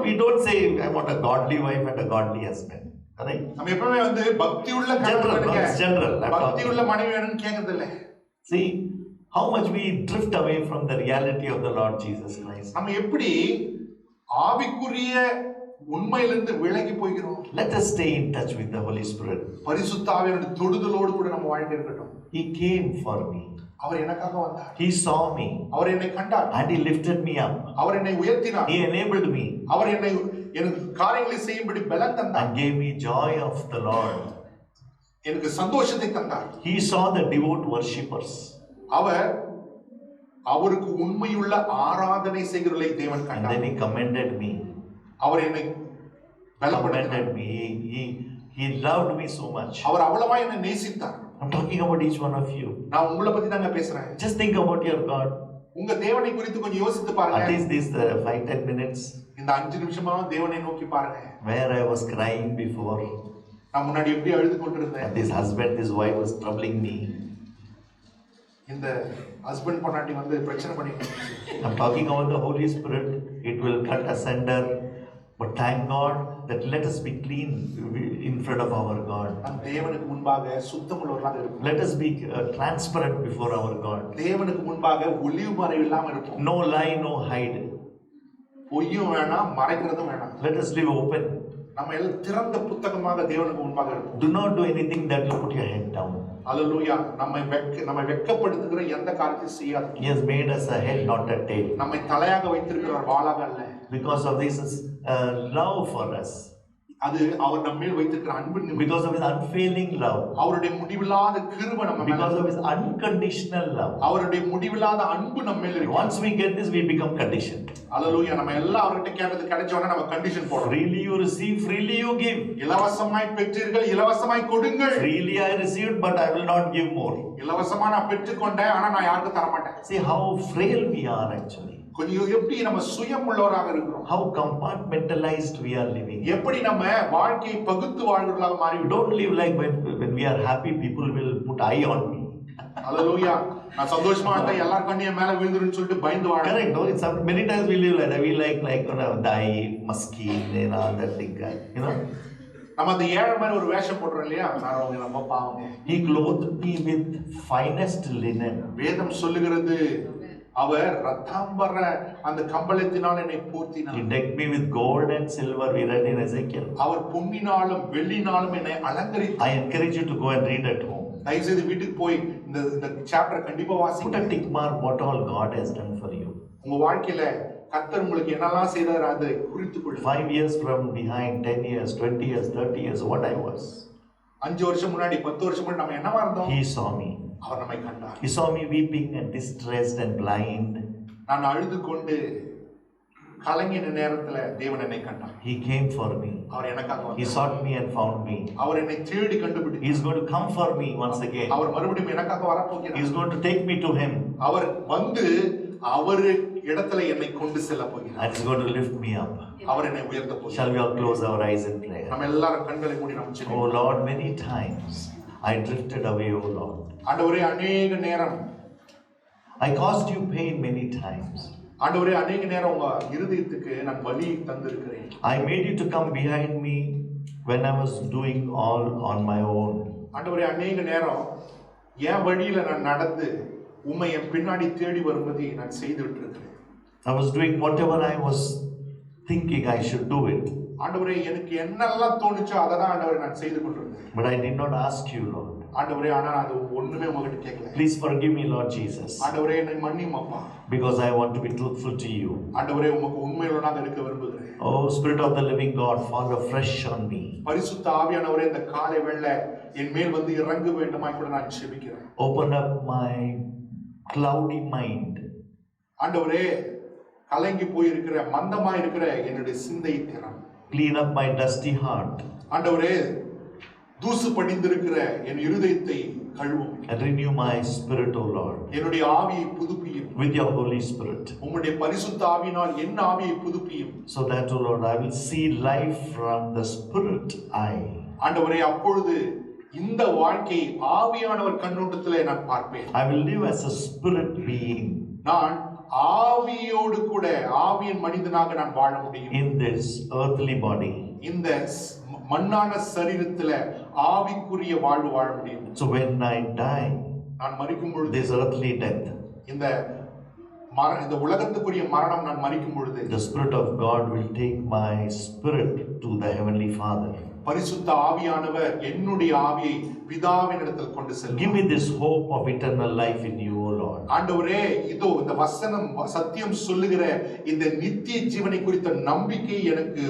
[SPEAKER 2] we don't say I want a godly wife and a godly husband, correct?
[SPEAKER 1] நம்ம எப்பவுமே வந்து பக்தியுள்ள கணவன் வேணுங்க.
[SPEAKER 2] General.
[SPEAKER 1] பக்தியுள்ள மனைவி வேணும்னு கேக்குறது இல்ல.
[SPEAKER 2] See how much we drift away from the reality of the Lord Jesus Christ.
[SPEAKER 1] நம்ம எப்படி ஆவிக்குரிய உண்மையிலிருந்து விலகி போகிறோம்.
[SPEAKER 2] Let us stay in touch with the Holy Spirit.
[SPEAKER 1] பரிசுத்த ஆவியானவருடைய தொடுதலோடு கூட நம்ம வாழ்க்கை இருக்கட்டும்.
[SPEAKER 2] He came for me.
[SPEAKER 1] அவர் எனக்காக வந்தார்.
[SPEAKER 2] He saw me.
[SPEAKER 1] அவர் என்னை கண்டார்.
[SPEAKER 2] And he lifted me up.
[SPEAKER 1] அவர் என்னை உயர்த்தினார்.
[SPEAKER 2] He enabled me.
[SPEAKER 1] அவர் என்னை எனக்கு காரியங்களை செய்யும்படி பலன் தந்தார்.
[SPEAKER 2] And gave me joy of the Lord.
[SPEAKER 1] எனக்கு சந்தோஷத்தை தந்தார்.
[SPEAKER 2] He saw the devout worshippers.
[SPEAKER 1] அவருக்கு உண்மையுள்ள ஆராதனை செய்கிறவர்களை தேவன்
[SPEAKER 2] And
[SPEAKER 1] கண்டார்.
[SPEAKER 2] then he commended me.
[SPEAKER 1] அவர் என்னை பலப்படுத்தினார்.
[SPEAKER 2] Commended me. He loved me so much.
[SPEAKER 1] அவர் அவ்வளவா என்னை நேசித்தார்.
[SPEAKER 2] I'm talking about each one of you.
[SPEAKER 1] நான் உங்களை பத்தி தாங்க பேசுறேன்.
[SPEAKER 2] Just think about your God.
[SPEAKER 1] உங்க தேவனை குறித்து கொஞ்சம் யோசித்து பாருங்க.
[SPEAKER 2] At least this 5-10 minutes.
[SPEAKER 1] இந்த 5 நிமிஷமா தேவனை நோக்கி பாருங்க.
[SPEAKER 2] Where I was crying before.
[SPEAKER 1] நான் முன்னாடி எப்படி அழுது கொண்டிருந்தேன்.
[SPEAKER 2] And this husband, this wife was troubling me.
[SPEAKER 1] இந்த ஹஸ்பண்ட் பொண்டாட்டி வந்து பிரச்சனை பண்ணிட்டு.
[SPEAKER 2] I'm talking about the Holy Spirit. It will cut asunder. But thank God that let us be clean in front of our God.
[SPEAKER 1] நம் தேவனுக்கு முன்பாக சுத்தமுள்ளவர்களாக இருப்போம்.
[SPEAKER 2] Let us be transparent before our God.
[SPEAKER 1] தேவனுக்கு முன்பாக ஒளிவு மறைவு இல்லாம இருப்போம்.
[SPEAKER 2] No lie, no hide.
[SPEAKER 1] பொய்யும் வேணாம், மறைக்கிறதும் வேணாம்.
[SPEAKER 2] Let us live open.
[SPEAKER 1] நம்ம எல்லாம் திறந்த புத்தகமாக தேவனுக்கு முன்பாக இருப்போம்.
[SPEAKER 2] Do not do anything that will put your head down.
[SPEAKER 1] அல்லேலூயா. நம்மை வெட்கப்படுத்துகிற எந்த காரியத்தையும் செய்யாது.
[SPEAKER 2] He has made us a head, not a tail.
[SPEAKER 1] நம்மை தலையாக வைத்திருக்கிறார், வாளாக அல்ல.
[SPEAKER 2] Because of this love for us.
[SPEAKER 1] அது அவர் நம்ம மேல் வைத்திருக்கிற அன்பு நிமித்தம்.
[SPEAKER 2] Because of his unfailing love.
[SPEAKER 1] அவருடைய முடிவில்லாத கிருபை நம்ம மேல.
[SPEAKER 2] Because of his unconditional love.
[SPEAKER 1] அவருடைய முடிவில்லாத அன்பு நம்ம மேல இருக்கு.
[SPEAKER 2] Once we get this, we become conditioned.
[SPEAKER 1] அல்லேலூயா. நம்ம எல்லாம் அவர்கிட்ட கேட்டது கிடைச்ச உடனே நம்ம கண்டிஷன் போடுறோம்.
[SPEAKER 2] Freely you receive, freely you give.
[SPEAKER 1] இலவசமாய் பெற்றீர்கள், இலவசமாய் கொடுங்கள்.
[SPEAKER 2] Freely I received, but I will not give more.
[SPEAKER 1] இலவசமா நான் பெற்றுக்கொண்டேன், ஆனா நான் யாருக்கும் தர மாட்டேன்.
[SPEAKER 2] See how frail we are actually.
[SPEAKER 1] கொஞ்சம் எப்படி நம்ம சுயம் உள்ளவராக இருக்கிறோம்,
[SPEAKER 2] How compartmentalized we are living.
[SPEAKER 1] எப்படி நம்ம வாழ்க்கையை பகுத்து வாழ்கிறவர்களாக
[SPEAKER 2] We
[SPEAKER 1] மாறிவிட்டோம்.
[SPEAKER 2] don't live like when we are happy, people will put eye on me.
[SPEAKER 1] அல்லேலூயா. நான் சந்தோஷமா இருந்தா எல்லார் கண்ணியும் மேல விழுந்துருன்னு சொல்லிட்டு பயந்து வாழ.
[SPEAKER 2] Correct, no? It's many times we live like that. We like die, maskeen, and all that thing, you know.
[SPEAKER 1] நம்ம அந்த ஏழை மாதிரி ஒரு வேஷம் போடுறோம் இல்லையா, நான் அவங்க ரொம்ப பாவம்.
[SPEAKER 2] He clothed me with finest linen.
[SPEAKER 1] வேதம் சொல்லுகிறது அவர் ரத்தாம்பர அந்த கம்பளத்தினால் என்னை
[SPEAKER 2] He
[SPEAKER 1] போர்த்தினார்.
[SPEAKER 2] decked me with gold and silver. We read in Ezekiel.
[SPEAKER 1] அவர் பொன்னினாலும் வெள்ளினாலும் என்னை அலங்கரித்தார்.
[SPEAKER 2] I encourage you to go and read at home.
[SPEAKER 1] தயவு செய்து வீட்டுக்கு போய் இந்த சாப்டர் கண்டிப்பா
[SPEAKER 2] Put
[SPEAKER 1] வாசிங்க.
[SPEAKER 2] a tick mark what all God has done for you.
[SPEAKER 1] உங்க வாழ்க்கையில கர்த்தர் உங்களுக்கு என்னெல்லாம் செய்தார் அதை குறித்துக் கொள்ளுங்க.
[SPEAKER 2] 5 years from behind, 10 years, 20 years, 30 years, what I was.
[SPEAKER 1] 5 வருஷம் முன்னாடி 10 வருஷம் முன்னாடி நம்ம என்னவா இருந்தோம்?
[SPEAKER 2] He saw me.
[SPEAKER 1] அவர் நம்மை கண்டார்.
[SPEAKER 2] He saw me weeping and distressed and blind.
[SPEAKER 1] நான் அழுது கொண்டு கலங்கின நேரத்துல தேவன் என்னை கண்டார்.
[SPEAKER 2] He came for me.
[SPEAKER 1] அவர் எனக்காக
[SPEAKER 2] He
[SPEAKER 1] வந்தார்.
[SPEAKER 2] sought me and found me.
[SPEAKER 1] அவர் என்னை தேடி கண்டுபிடித்தார்.
[SPEAKER 2] He is going to come for me once again.
[SPEAKER 1] அவர் மறுபடியும் எனக்காக
[SPEAKER 2] He
[SPEAKER 1] வரப்போகிறார்.
[SPEAKER 2] is going to take me to him
[SPEAKER 1] அவர் வந்து அவர் இடத்துல என்னை கொண்டு செல்ல போகிறார்.
[SPEAKER 2] and he is going to lift me up.
[SPEAKER 1] அவர் என்னை உயர்த்த போகிறார்.
[SPEAKER 2] Shall we all close our eyes in prayer?
[SPEAKER 1] நம்ம எல்லாரும் கண்களை மூடி நம்ம
[SPEAKER 2] Oh
[SPEAKER 1] ஜெபிப்போம்.
[SPEAKER 2] Lord, many times I drifted away, oh Lord.
[SPEAKER 1] ஆண்டவரே அநேக நேரம்
[SPEAKER 2] I caused you pain many times.
[SPEAKER 1] ஆண்டவரே அநேக நேரம் உங்க இருதயத்துக்கு நான் வலி தந்திருக்கிறேன்.
[SPEAKER 2] I made you to come behind me when I was doing all on my own.
[SPEAKER 1] ஆண்டவரே அநேக நேரம் என் வழியில நான் நடந்து உம்மை என் பின்னாடி தேடி வரும்படி நான் செய்துட்டு இருக்கிறேன்.
[SPEAKER 2] I was doing whatever I was thinking I should do it.
[SPEAKER 1] ஆண்டவரே எனக்கு என்னெல்லாம் தோணுச்சோ அதை தான் ஆண்டவரே நான் செய்து கொண்டிருந்தேன்.
[SPEAKER 2] But I did not ask you, Lord.
[SPEAKER 1] ஆண்டவரே ஆனா நான் அது ஒண்ணுமே உங்ககிட்ட கேட்கல.
[SPEAKER 2] Please forgive me, Lord Jesus,
[SPEAKER 1] ஆண்டவரே என்னை மன்னியும் அப்பா.
[SPEAKER 2] because I want to be truthful to you.
[SPEAKER 1] ஆண்டவரே உமக்கு உண்மையுள்ளவனாக இருக்க விரும்புகிறேன்.
[SPEAKER 2] Oh Spirit of the living God, fall afresh on me.
[SPEAKER 1] பரிசுத்த ஆவியானவரே இந்த காலை வேளை என் மேல் வந்து இறங்க வேண்டுமாய் கூட நான் ஜெபிக்கிறேன்.
[SPEAKER 2] Open up my cloudy mind.
[SPEAKER 1] ஆண்டவரே கலங்கி போயிருக்கிற மந்தமா இருக்கிற என்னுடைய சிந்தை திறம்.
[SPEAKER 2] Clean up my dusty heart
[SPEAKER 1] ஆண்டவரே தூசு படிந்திருக்கிற என் இருதயத்தை கழுவும்.
[SPEAKER 2] and renew my spirit, O Lord,
[SPEAKER 1] என்னுடைய ஆவியை புதுப்பியும்.
[SPEAKER 2] with your Holy Spirit,
[SPEAKER 1] உம்முடைய பரிசுத்த ஆவியினால் என் ஆவியை புதுப்பியும்.
[SPEAKER 2] so that, O Lord, I will see life from the Spirit eye.
[SPEAKER 1] ஆண்டவரே அப்பொழுது இந்த வாழ்க்கை ஆவியானவர் கண்ணோட்டத்திலே நான் பார்ப்பேன்.
[SPEAKER 2] I will live as a spirit being
[SPEAKER 1] நான் ஆவியோடு கூட ஆவியின் மனிதனாக நான் வாழ முடியும்.
[SPEAKER 2] in this earthly body.
[SPEAKER 1] இந்த மண்ணான சரீரத்துல ஆவிக்குரிய வாழ்வு வாழ முடியும்.
[SPEAKER 2] So when I die,
[SPEAKER 1] நான் மரிக்கும் பொழுது
[SPEAKER 2] this earthly death,
[SPEAKER 1] இந்த இந்த உலகத்துக்குரிய மரணம் நான் மரிக்கும் பொழுது
[SPEAKER 2] the Spirit of God will take my spirit to the Heavenly Father.
[SPEAKER 1] பரிசுத்த ஆவியானவர் என்னுடைய ஆவியை பிதாவின் இடத்தில் கொண்டு செல்லும்.
[SPEAKER 2] Give me this hope of eternal life in you, O Lord.
[SPEAKER 1] ஆண்டவரே இதோ இந்த வசனம் சத்தியம் சொல்லுகிற இந்த நித்திய ஜீவனை குறித்த நம்பிக்கை எனக்கு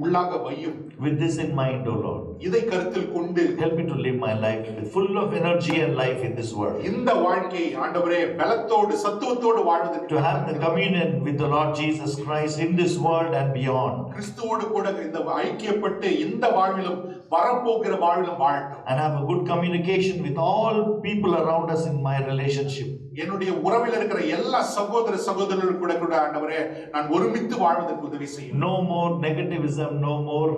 [SPEAKER 1] உள்ளாக வையும்.
[SPEAKER 2] With this in mind, O Lord,
[SPEAKER 1] இதை கருத்தில் கொண்டு
[SPEAKER 2] help me to live my life full of energy and life in this world.
[SPEAKER 1] இந்த வாழ்க்கை ஆண்டவரே பலத்தோடு சத்துவத்தோடு வாழ்வதற்கு
[SPEAKER 2] To have the communion with the Lord Jesus Christ in this world and beyond.
[SPEAKER 1] கிறிஸ்துவோடு கூட இந்த ஐக்கியப்பட்டு இந்த வாழ்விலும் வரப்போகிற வாழ்விலும் வாழட்டும்.
[SPEAKER 2] And have a good communication with all people around us in my relationship.
[SPEAKER 1] என்னுடைய உறவில் இருக்கிற எல்லா சகோதர சகோதரர்கள் கூட கூட ஆண்டவரே நான் ஒருமித்து வாழ்வதற்கு உதவி செய்யும்.
[SPEAKER 2] No more negativism, no more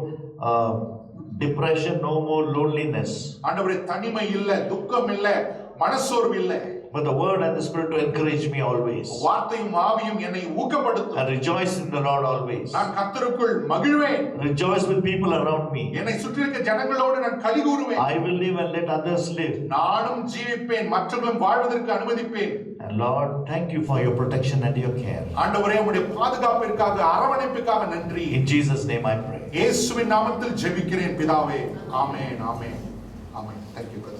[SPEAKER 2] depression, no more loneliness.
[SPEAKER 1] ஆண்டவரே தனிமை இல்ல, துக்கம் இல்ல, மனசோர்வு இல்ல.
[SPEAKER 2] But the word and the Spirit to encourage me always.
[SPEAKER 1] வார்த்தையும் ஆவியும் என்னை ஊக்கப்படுத்தும்.
[SPEAKER 2] And rejoice in the Lord always.
[SPEAKER 1] நான் கர்த்தருக்குள் மகிழ்வேன்.
[SPEAKER 2] Rejoice with people around me.
[SPEAKER 1] என்னை சுற்றி இருக்கிற ஜனங்களோடு நான் களி கூறுவேன்.
[SPEAKER 2] I will live and let others live.
[SPEAKER 1] நானும் ஜீவிப்பேன், மற்றவர்களும் வாழ்வதற்கு அனுமதிப்பேன்.
[SPEAKER 2] And Lord, thank you for your protection and your care.
[SPEAKER 1] ஆண்டவரே உம்முடைய பாதுகாப்பிற்காக அரவணைப்புக்காக நன்றி.
[SPEAKER 2] In Jesus' name I pray.
[SPEAKER 1] இயேசுவின் நாமத்தில் ஜெபிக்கிறேன் பிதாவே. ஆமென் ஆமென் ஆமென். Thank you brother.